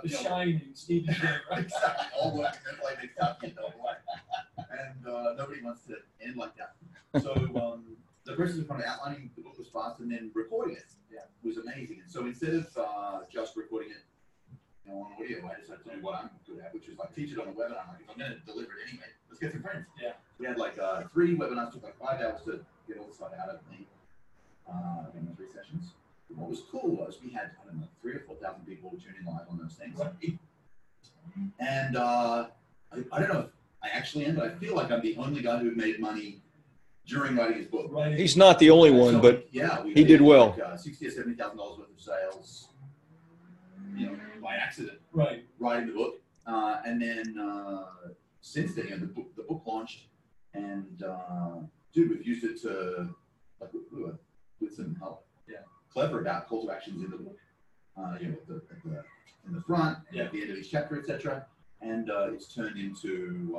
The Shining, Stevie J. Exactly. All work and then play big stuff, and nobody wants to end like that. So, the process of kind of outlining the book was fast, and then recording it was amazing. And so instead of just recording it on audio, I decided to do what I'm good at, which is like teach it on a webinar. Like, if I'm going to deliver it anyway, let's get some friends. Yeah. We had like 3 webinars, took like 5 hours to get all the stuff out of me in the 3 sessions. And what was cool was we had, 3,000 or 4,000 people tuning in live on those things. Right. And I don't know if I actually am, but I feel like I'm the only guy who made money during writing his book. Right. He's not the only one, So, but yeah, we he did well. like, $60,000 or $70,000 worth of sales, you know, by accident, Right. writing the book. And then since then, you know, the book launched, and dude, we've used it to like with some help. Yeah, clever about call to actions in the book. You know, in the front, yeah, at the end of each chapter, etc. And it's turned into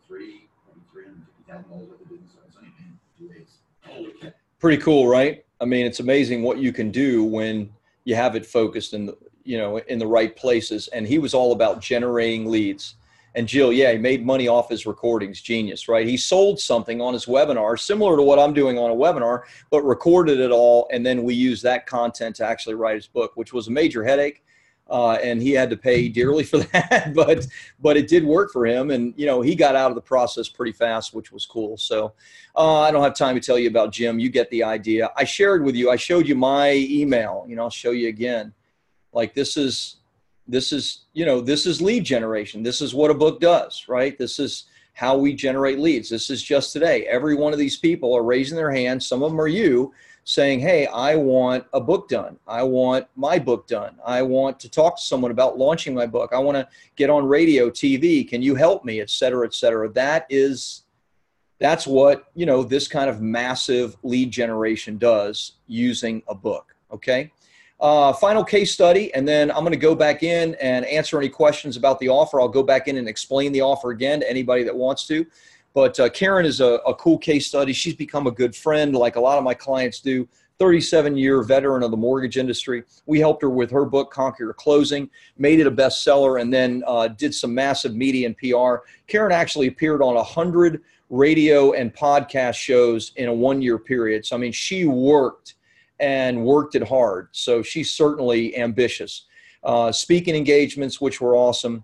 $350,000 worth of business. So it's only been 2 days. Holy cow. pretty cool, right? I mean, it's amazing what you can do when you have it focused in the, you know, in the right places. And he was all about generating leads. And Jill, yeah, he made money off his recordings. Genius, right? He sold something on his webinar, similar to what I'm doing on a webinar, but recorded it all. And then we used that content to actually write his book, which was a major headache. And he had to pay dearly for that, but it did work for him. And, you know, he got out of the process pretty fast, which was cool. So I don't have time to tell you about Jim. You get the idea. I shared with you, I showed you my email, you know, I'll show you again. Like this is, you know, this is lead generation. This is what a book does, right? This is how we generate leads. This is just today. Every one of these people are raising their hands. Some of them are you, saying, hey, I want a book done. I want my book done. I want to talk to someone about launching my book. I want to get on radio, TV. Can you help me, et cetera, et cetera. That's what, you know, this kind of massive lead generation does using a book, okay? Final case study, and then I'm going to go back in and answer any questions about the offer. I'll go back in and explain the offer again to anybody that wants to. But Karen is a cool case study. She's become a good friend, like a lot of my clients do. 37-year veteran of the mortgage industry. We helped her with her book, Conquer Your Closing, made it a bestseller, and then did some massive media and PR. Karen actually appeared on 100 radio and podcast shows in a 1-year period. So, I mean, she worked it hard. So she's certainly ambitious. Speaking engagements, which were awesome.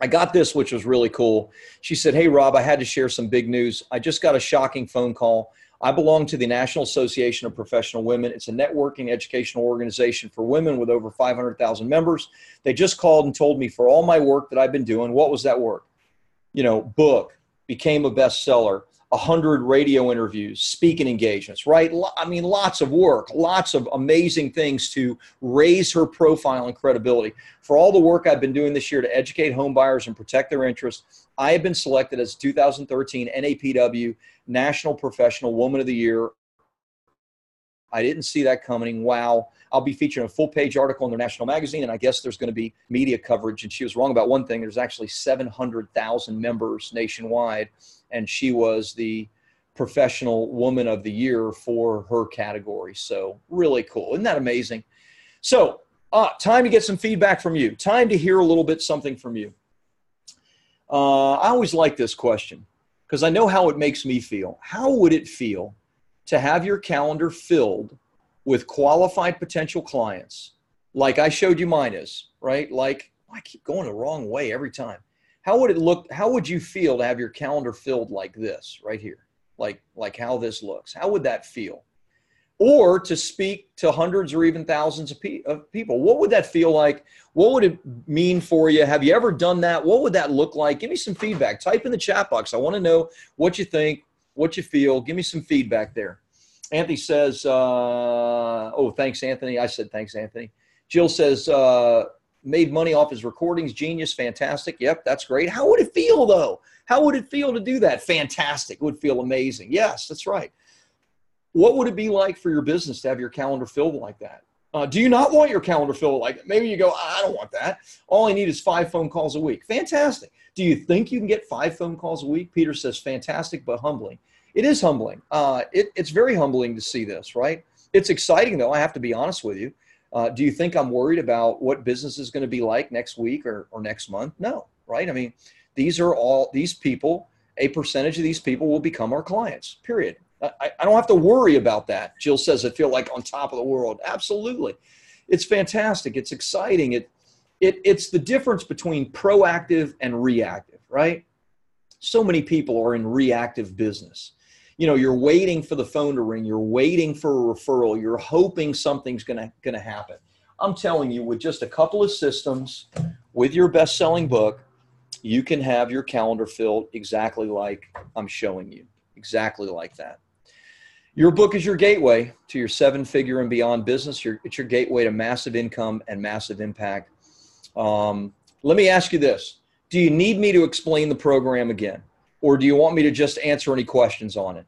I got this, which was really cool. She said, hey, Rob, I had to share some big news. I just got a shocking phone call. I belong to the National Association of Professional Women. It's a networking educational organization for women with over 500,000 members. They just called and told me for all my work that I've been doing, what was that work? You know, book, became a bestseller, 100 radio interviews, speaking engagements, right? I mean, lots of work, lots of amazing things to raise her profile and credibility. For all the work I've been doing this year to educate home buyers and protect their interests, I have been selected as 2013 NAPW National Professional Woman of the Year. I didn't see that coming. Wow. I'll be featuring a full-page article in their national magazine, and I guess there's going to be media coverage. And she was wrong about one thing. There's actually 700,000 members nationwide, and she was the Professional Woman of the Year for her category. So really cool. Isn't that amazing? So time to get some feedback from you. Time to hear a little bit something from you. I always like this question because I know how it makes me feel. How would it feel to have your calendar filled with qualified potential clients, like I showed you mine is, right? Like, I keep going the wrong way every time. How would it look? How would you feel to have your calendar filled like this right here? Like how this looks? How would that feel? Or to speak to hundreds or even thousands of people. What would that feel like? What would it mean for you? Have you ever done that? What would that look like? Give me some feedback. Type in the chat box. I want to know what you think, what you feel. Give me some feedback there. Anthony says, oh, thanks, Anthony. I said, thanks, Anthony. Jill says, made money off his recordings. Genius. Fantastic. Yep, that's great. How would it feel, though? How would it feel to do that? Fantastic. It would feel amazing. Yes, that's right. What would it be like for your business to have your calendar filled like that? Do you not want your calendar filled like that? Maybe you go, I don't want that. All I need is 5 phone calls a week. Fantastic. Do you think you can get 5 phone calls a week? Peter says, fantastic, but humbling. It is humbling. It's very humbling to see this, right? It's exciting, though. I have to be honest with you. Do you think I'm worried about what business is going to be like next week or next month? No, right? I mean, these people, a percentage of these people will become our clients, period. I don't have to worry about that. Jill says, I feel like on top of the world. Absolutely. It's fantastic. It's exciting. It's the difference between proactive and reactive, right? So many people are in reactive business. You know, you're waiting for the phone to ring. You're waiting for a referral. You're hoping something's gonna happen. I'm telling you, with just a couple of systems, with your best-selling book, you can have your calendar filled exactly like I'm showing you, exactly like that. Your book is your gateway to your 7-figure and beyond business. It's your gateway to massive income and massive impact. Let me ask you this. Do you need me to explain the program again? Or do you want me to just answer any questions on it?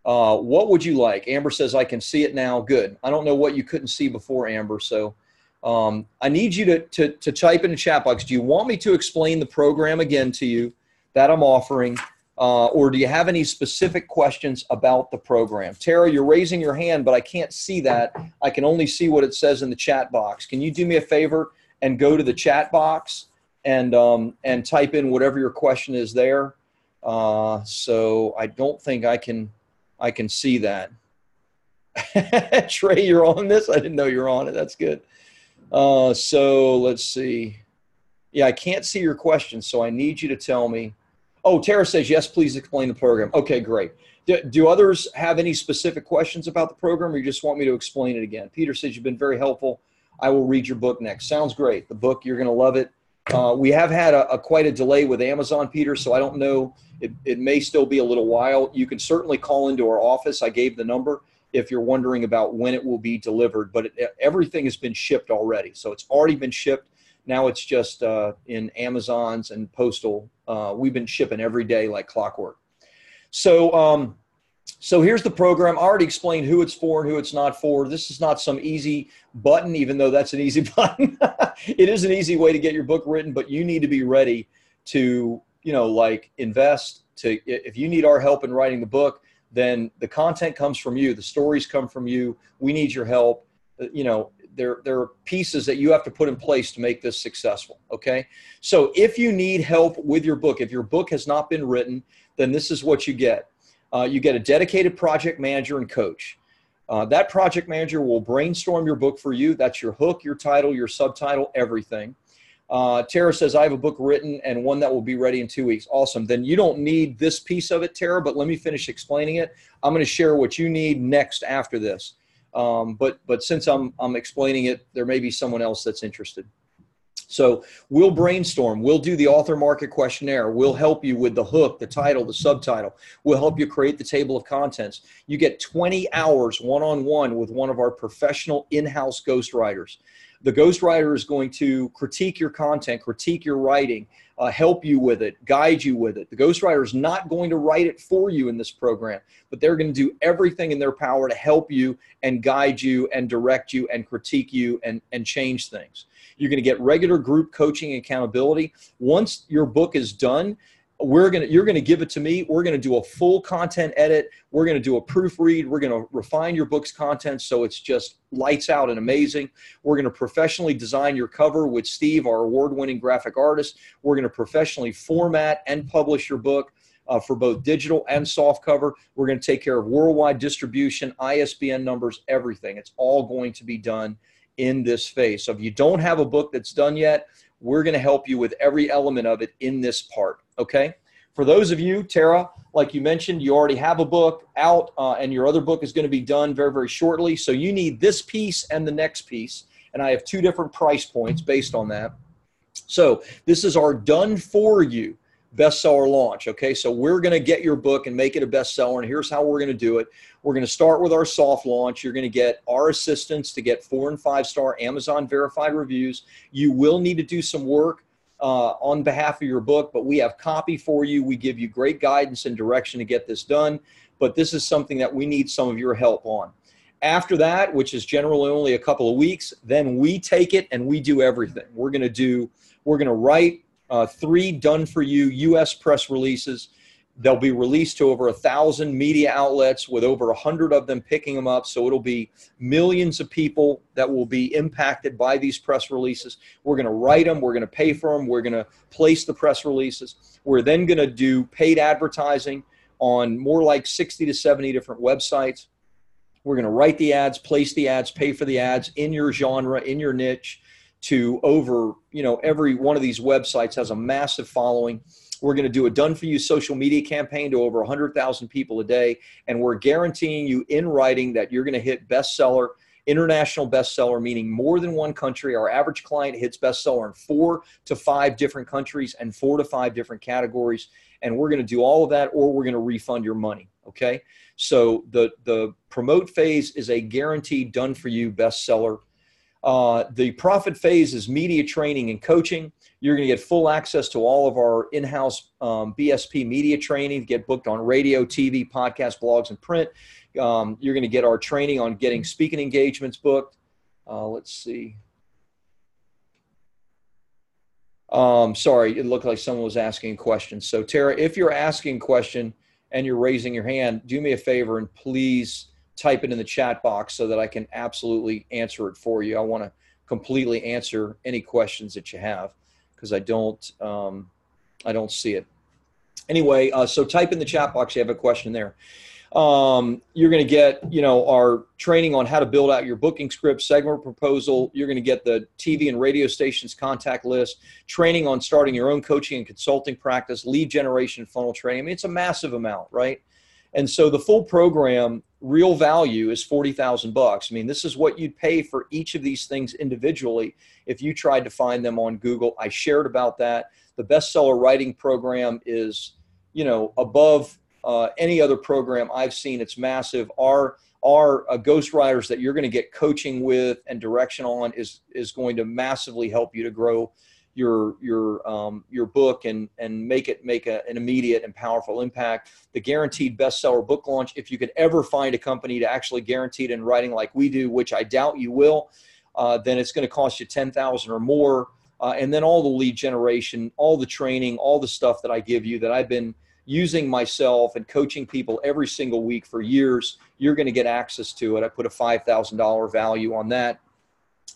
What would you like? Amber says, I can see it now. Good. I don't know what you couldn't see before, Amber. So I need you to type in the chat box. Do you want me to explain the program again to you that I'm offering? Or do you have any specific questions about the program? Tara, you're raising your hand, but I can't see that. I can only see what it says in the chat box. Can you do me a favor and go to the chat box and type in whatever your question is there? So I don't think I can see that. Trey, you're on this? I didn't know you're on it. That's good. So let's see. Yeah, I can't see your question, so I need you to tell me. Oh, Tara says, yes, please explain the program. Okay, great. Do others have any specific questions about the program, or you just want me to explain it again? Peter says, you've been very helpful. I will read your book next. Sounds great. The book, you're going to love it. We have had quite a delay with Amazon, Peter, so I don't know. It may still be a little while. You can certainly call into our office. I gave the number if you're wondering about when it will be delivered. But everything has been shipped already. So it's already been shipped. Now it's just in Amazon's and postal. We've been shipping every day like clockwork. So here's the program. I already explained who it's for and who it's not for. This is not some easy button, even though that's an easy button. It is an easy way to get your book written, but you need to be ready to, like invest. If you need our help in writing the book, then the content comes from you. The stories come from you. We need your help. There are pieces that you have to put in place to make this successful, okay? So if you need help with your book, if your book has not been written, then this is what you get. You get a dedicated project manager and coach. That project manager will brainstorm your book for you. That's your hook, your title, your subtitle, everything. Tara says, I have a book written and one that will be ready in 2 weeks. Awesome. Then you don't need this piece of it, Tara, but let me finish explaining it. I'm going to share what you need next after this. But since I'm explaining it, there may be someone else that's interested. So we'll brainstorm. We'll do the author market questionnaire. We'll help you with the hook, the title, the subtitle. We'll help you create the table of contents. You get 20 hours one-on-one with one of our professional in-house ghostwriters. The ghostwriter is going to critique your content, critique your writing, help you with it, guide you with it. The ghostwriter is not going to write it for you in this program, but they're going to do everything in their power to help you and guide you and direct you and critique you and change things. You're going to get regular group coaching and accountability. Once your book is done, you're going to give it to me. We're going to do a full content edit. We're going to do a proofread. We're going to refine your book's content so it's just lights out and amazing. We're going to professionally design your cover with Steve, our award-winning graphic artist. We're going to professionally format and publish your book for both digital and soft cover. We're going to take care of worldwide distribution, ISBN numbers, everything. It's all going to be done in this phase. So if you don't have a book that's done yet, we're going to help you with every element of it in this part, okay? For those of you, Tara, like you mentioned, you already have a book out and your other book is going to be done very, very shortly. So you need this piece and the next piece. And I have 2 different price points based on that. So this is our done for you bestseller launch, okay? So we're going to get your book and make it a bestseller, and here's how we're going to do it. We're going to start with our soft launch. You're going to get our assistance to get 4- and 5-star Amazon verified reviews. You will need to do some work on behalf of your book, but we have copy for you. We give you great guidance and direction to get this done, but this is something that we need some of your help on. After that, which is generally only a couple of weeks, then we take it and we do everything. We're going to write 3 done-for-you U.S. press releases. They'll be released to over 1,000 media outlets with over 100 of them picking them up. So it'll be millions of people that will be impacted by these press releases. We're going to write them. We're going to pay for them. We're going to place the press releases. We're then going to do paid advertising on more like 60 to 70 different websites. We're going to write the ads, place the ads, pay for the ads in your genre, in your niche. To over, every one of these websites has a massive following. We're going to do a done-for-you social media campaign to over 100,000 people a day, and we're guaranteeing you in writing that you're going to hit bestseller international bestseller, meaning more than one country. Our average client hits bestseller in 4 to 5 different countries and 4 to 5 different categories. And we're going to do all of that, or we're going to refund your money. Okay. So the promote phase is a guaranteed done for you bestseller. The profit phase is media training and coaching. You're going to get full access to all of our in-house BSP media training, get booked on radio, TV, podcast, blogs, and print. You're going to get our training on getting speaking engagements booked. Let's see. Sorry, it looked like someone was asking a question. So Tara, if you're asking a question and you're raising your hand, do me a favor and please type it in the chat box so that I can absolutely answer it for you. I want to completely answer any questions that you have because I don't see it. Anyway, so type in the chat box. You have a question there. You're going to get, our training on how to build out your booking script, segment proposal. You're going to get the TV and radio stations contact list, training on starting your own coaching and consulting practice, lead generation, funnel training. I mean, it's a massive amount, right? And so the full program, real value, is $40,000. I mean, this is what you'd pay for each of these things individually if you tried to find them on Google. I shared about that. The bestseller writing program is, above any other program I've seen. It's massive. Our ghostwriters that you're going to get coaching with and direction on is going to massively help you to grow your book and make an immediate and powerful impact. The guaranteed bestseller book launch, if you could ever find a company to actually guarantee it in writing like we do, which I doubt you will, then it's going to cost you $10,000 or more. And then all the lead generation, all the training, all the stuff that I give you that I've been using myself and coaching people every single week for years, you're going to get access to it. I put a $5,000 value on that.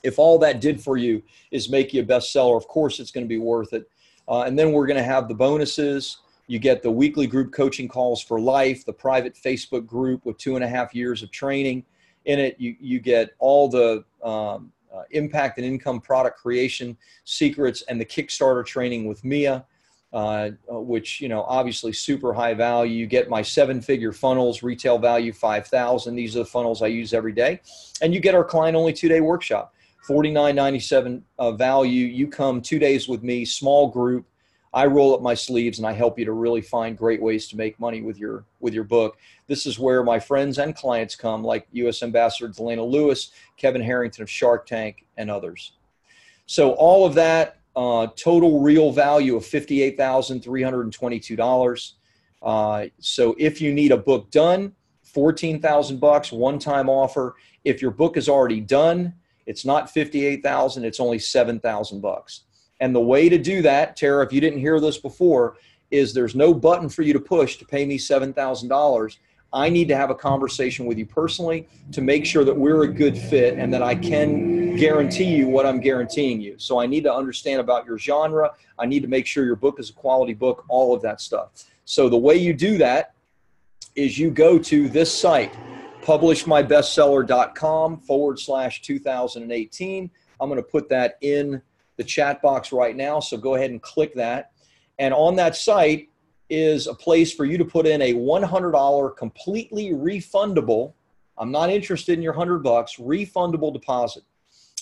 If all that did for you is make you a bestseller, of course it's going to be worth it. And then we're going to have the bonuses. You get the weekly group coaching calls for life, the private Facebook group with 2.5 years of training in it. You get all the impact and income product creation secrets and the Kickstarter training with Mia, which, obviously super high value. You get my 7-figure funnels, retail value 5,000. These are the funnels I use every day. And you get our client-only 2-day workshop, $49.97 value. You come 2 days with me, small group. I roll up my sleeves and I help you to really find great ways to make money with your book. This is where my friends and clients come, like U.S. Ambassador Delana Lewis, Kevin Harrington of Shark Tank, and others. So all of that, total real value of $58,322. So if you need a book done, $14,000, one-time offer. If your book is already done, it's not $58,000, it's only $7,000. And the way to do that, Tara, if you didn't hear this before, is there's no button for you to push to pay me $7,000. I need to have a conversation with you personally to make sure that we're a good fit and that I can guarantee you what I'm guaranteeing you. So I need to understand about your genre. I need to make sure your book is a quality book, all of that stuff. So the way you do that is you go to this site, publishmybestseller.com/2018. I'm going to put that in the chat box right now. So go ahead and click that. And on that site is a place for you to put in a $100 completely refundable, I'm not interested in your $100, refundable deposit.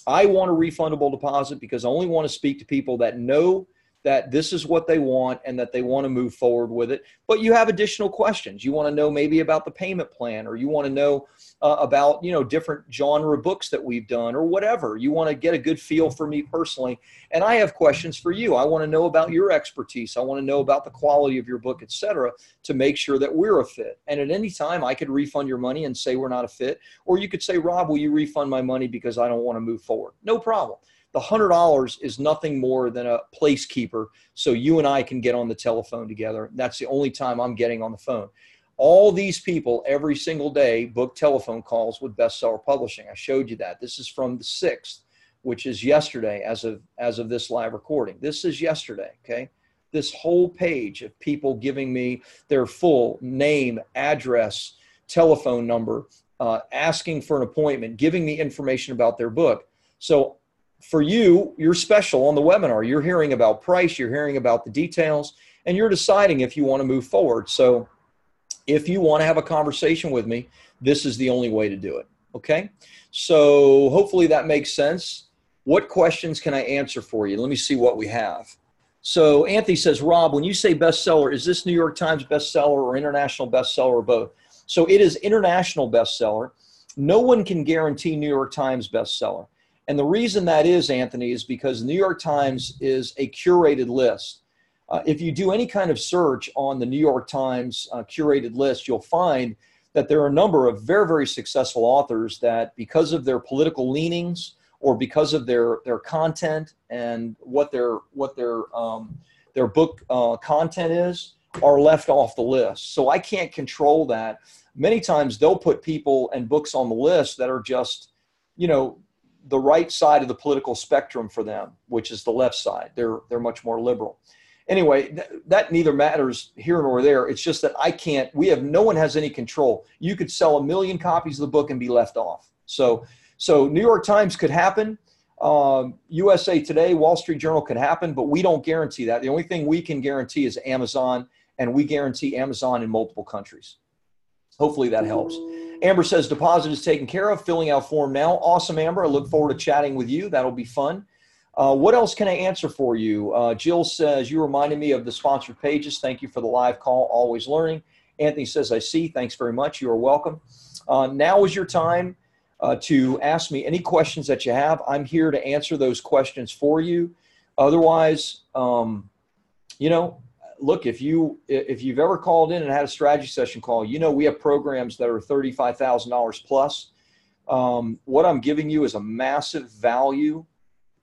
I want a refundable deposit because I only want to speak to people that know that this is what they want and that they want to move forward with it. But you have additional questions. You want to know maybe about the payment plan, or you want to know about, different genre books that we've done, or whatever. You want to get a good feel for me personally. And I have questions for you. I want to know about your expertise. I want to know about the quality of your book, etc., to make sure that we're a fit. And at any time, I could refund your money and say we're not a fit. Or you could say, Rob, will you refund my money because I don't want to move forward? No problem. The $100 is nothing more than a placekeeper so you and I can get on the telephone together. That's the only time I'm getting on the phone. All these people every single day book telephone calls with Bestseller Publishing. I showed you that. This is from the 6th, which is yesterday as of this live recording. This is yesterday, okay? This whole page of people giving me their full name, address, telephone number, asking for an appointment, giving me information about their book. So for you, you're special on the webinar. You're hearing about price, you're hearing about the details, and you're deciding if you want to move forward. So if you want to have a conversation with me, this is the only way to do it. Okay. So hopefully that makes sense. What questions can I answer for you? Let me see what we have. So Anthony says, Rob, when you say bestseller, is this New York Times bestseller or international bestseller or both? So it is international bestseller. No one can guarantee New York Times bestseller. And the reason that is, Anthony, is because the New York Times is a curated list. If you do any kind of search on the New York Times curated list, you'll find that there are a number of very, very successful authors that, because of their political leanings or because of their content and what their book content is, are left off the list. So I can't control that. Many times they'll put people and books on the list that are just, the right side of the political spectrum for them, which is the left side. They're much more liberal. Anyway, that neither matters here nor there. It's just that no one has any control. You could sell 1 million copies of the book and be left off. So New York Times could happen. USA Today, Wall Street Journal could happen, but we don't guarantee that. The only thing we can guarantee is Amazon, and we guarantee Amazon in multiple countries. Hopefully that helps. Amber says deposit is taken care of, filling out form now. Awesome, Amber. I look forward to chatting with you. That'll be fun. What else can I answer for you? Jill says, you reminded me of the sponsored pages. Thank you for the live call. Always learning. Anthony says, I see. Thanks very much. You are welcome. Now is your time to ask me any questions that you have. I'm here to answer those questions for you. Otherwise, look, if you've ever called in and had a strategy session call, we have programs that are $35,000 plus. What I'm giving you is a massive value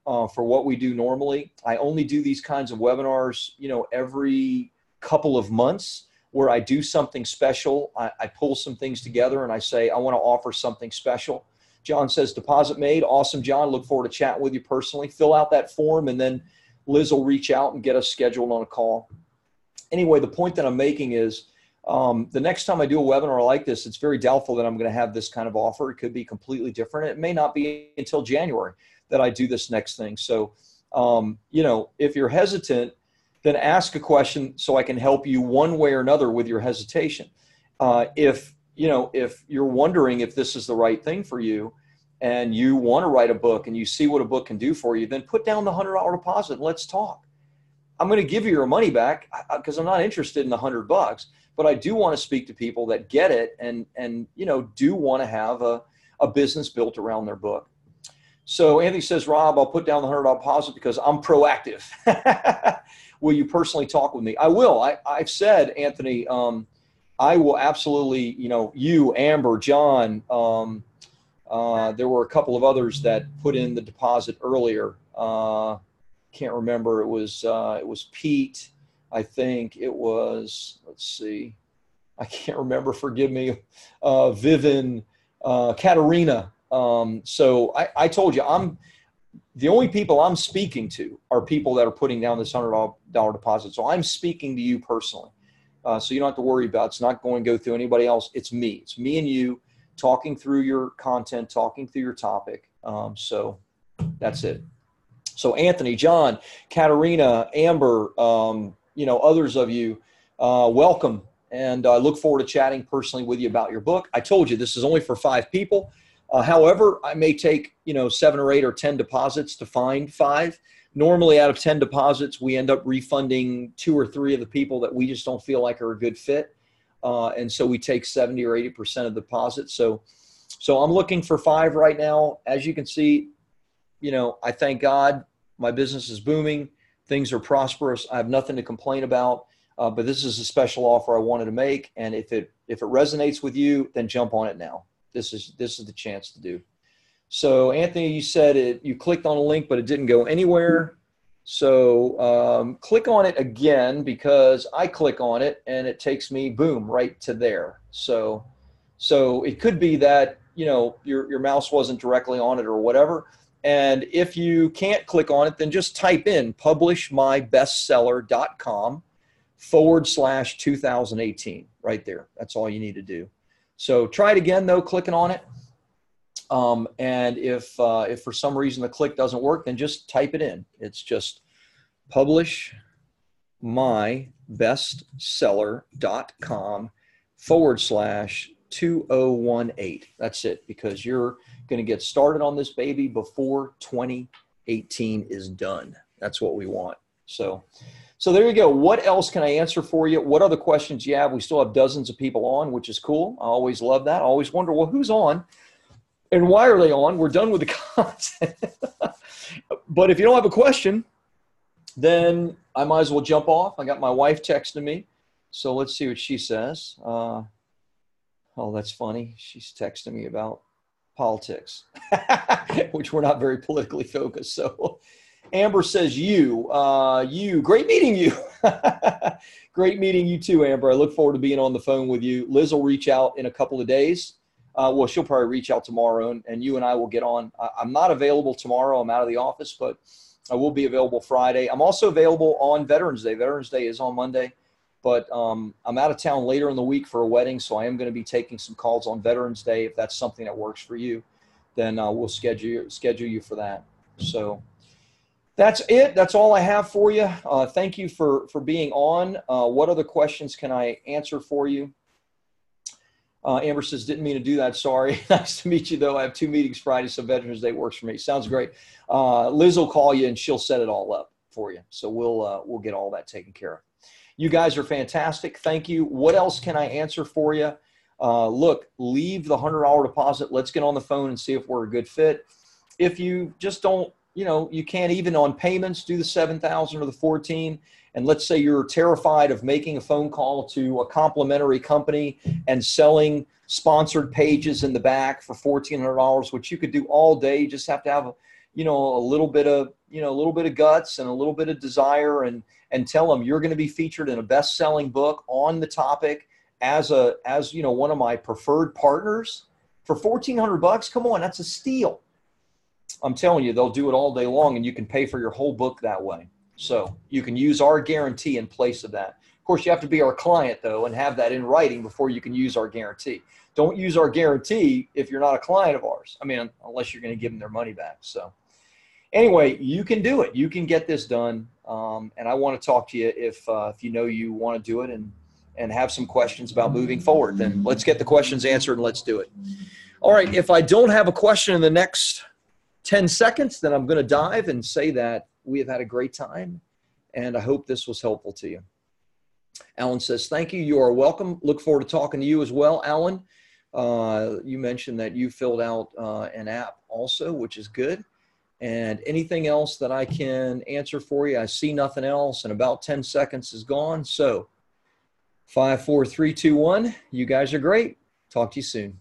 for what we do normally. I only do these kinds of webinars, every couple of months, where I do something special. I pull some things together and I say, I want to offer something special. John says, deposit made. Awesome, John. Look forward to chatting with you personally. Fill out that form and then Liz will reach out and get us scheduled on a call. Anyway, the point that I'm making is the next time I do a webinar like this, it's very doubtful that I'm going to have this kind of offer. It could be completely different. It may not be until January that I do this next thing. So, if you're hesitant, then ask a question so I can help you one way or another with your hesitation. If you're wondering if this is the right thing for you and you want to write a book and you see what a book can do for you, then put down the $100 deposit and let's talk. I'm going to give you your money back because I'm not interested in the $100, but I do want to speak to people that get it and do want to have a business built around their book. So Anthony says, Rob, I'll put down the $100 deposit because I'm proactive. Will you personally talk with me? I will. I've said, Anthony, I will absolutely, you, Amber, John, there were a couple of others that put in the deposit earlier. Can't remember. It was Pete. I think it was, let's see. I can't remember. Forgive me. Vivian, Katerina. So I told you, the only people I'm speaking to are people that are putting down this $100 deposit. So I'm speaking to you personally. So you don't have to worry about it. It's not going to go through anybody else. It's me. It's me and you talking through your content, talking through your topic. So that's it. So Anthony, John, Katerina, Amber, others of you, welcome. And I look forward to chatting personally with you about your book. I told you this is only for 5 people. However, I may take, 7 or 8 or 10 deposits to find 5. Normally out of 10 deposits, we end up refunding 2 or 3 of the people that we just don't feel like are a good fit. And so we take 70 or 80% of the deposit. So I'm looking for 5 right now. As you can see, I thank God my business is booming. Things are prosperous. I have nothing to complain about. But this is a special offer I wanted to make. And if it resonates with you, then jump on it now. This is the chance to do. So Anthony, you said you clicked on a link, but it didn't go anywhere. So click on it again because I click on it and it takes me, boom, right to there. So it could be that, your mouse wasn't directly on it or whatever. And if you can't click on it, then just type in publishmybestseller.com/2018 right there. That's all you need to do. So try it again, though, clicking on it. And if for some reason the click doesn't work, then just type it in. It's just publishmybestseller.com 2018. That's it, because you're going to get started on this baby before 2018 is done. That's what we want. So there you go. What else can I answer for you? What other questions you have? We still have dozens of people on, which is cool. I always love that. I always wonder, well, who's on and why are they on? We're done with the content. But if you don't have a question, then I might as well jump off. I got my wife texting me. So let's see what she says. Oh, that's funny. She's texting me about politics, which we're not very politically focused. So Amber says, great meeting you. Great meeting you too, Amber. I look forward to being on the phone with you. Liz will reach out in a couple of days. Well, she'll probably reach out tomorrow, and you and I will get on. I'm not available tomorrow. I'm out of the office, but I will be available Friday. I'm also available on Veterans Day. Veterans Day is on Monday, but I'm out of town later in the week for a wedding, so I am going to be taking some calls on Veterans Day. If that's something that works for you, then we'll schedule you for that. So that's it. That's all I have for you. Thank you for being on. What other questions can I answer for you? Amber says, didn't mean to do that. Sorry. Nice to meet you, though. I have 2 meetings Friday, so Veterans Day works for me. Sounds great. Liz will call you, and she'll set it all up for you. So we'll get all that taken care of. You guys are fantastic. Thank you. What else can I answer for you? Look, leave the $100 deposit. Let's get on the phone and see if we're a good fit. If you just don't, you can't even on payments do the 7,000 or the 14. And let's say you're terrified of making a phone call to a complimentary company and selling sponsored pages in the back for $1,400, which you could do all day. You just have to have a little bit of guts and a little bit of desire, and tell them you're going to be featured in a best-selling book on the topic as one of my preferred partners for $1,400. Come on, that's a steal. I'm telling you, they'll do it all day long, and you can pay for your whole book that way. So you can use our guarantee in place of that. Of course, you have to be our client, though, and have that in writing before you can use our guarantee. Don't use our guarantee if you're not a client of ours. I mean, unless you're going to give them their money back. So anyway, you can do it. You can get this done. And I want to talk to you if you want to do it and have some questions about moving forward. Then let's get the questions answered and let's do it. All right. If I don't have a question in the next 10 seconds, then I'm going to dive and say that we have had a great time, and I hope this was helpful to you. Alan says, thank you. You are welcome. Look forward to talking to you as well, Alan. You mentioned that you filled out an app also, which is good. And anything else that I can answer for you? I see nothing else, and about 10 seconds is gone. So 5, 4, 3, 2, 1. You guys are great. Talk to you soon.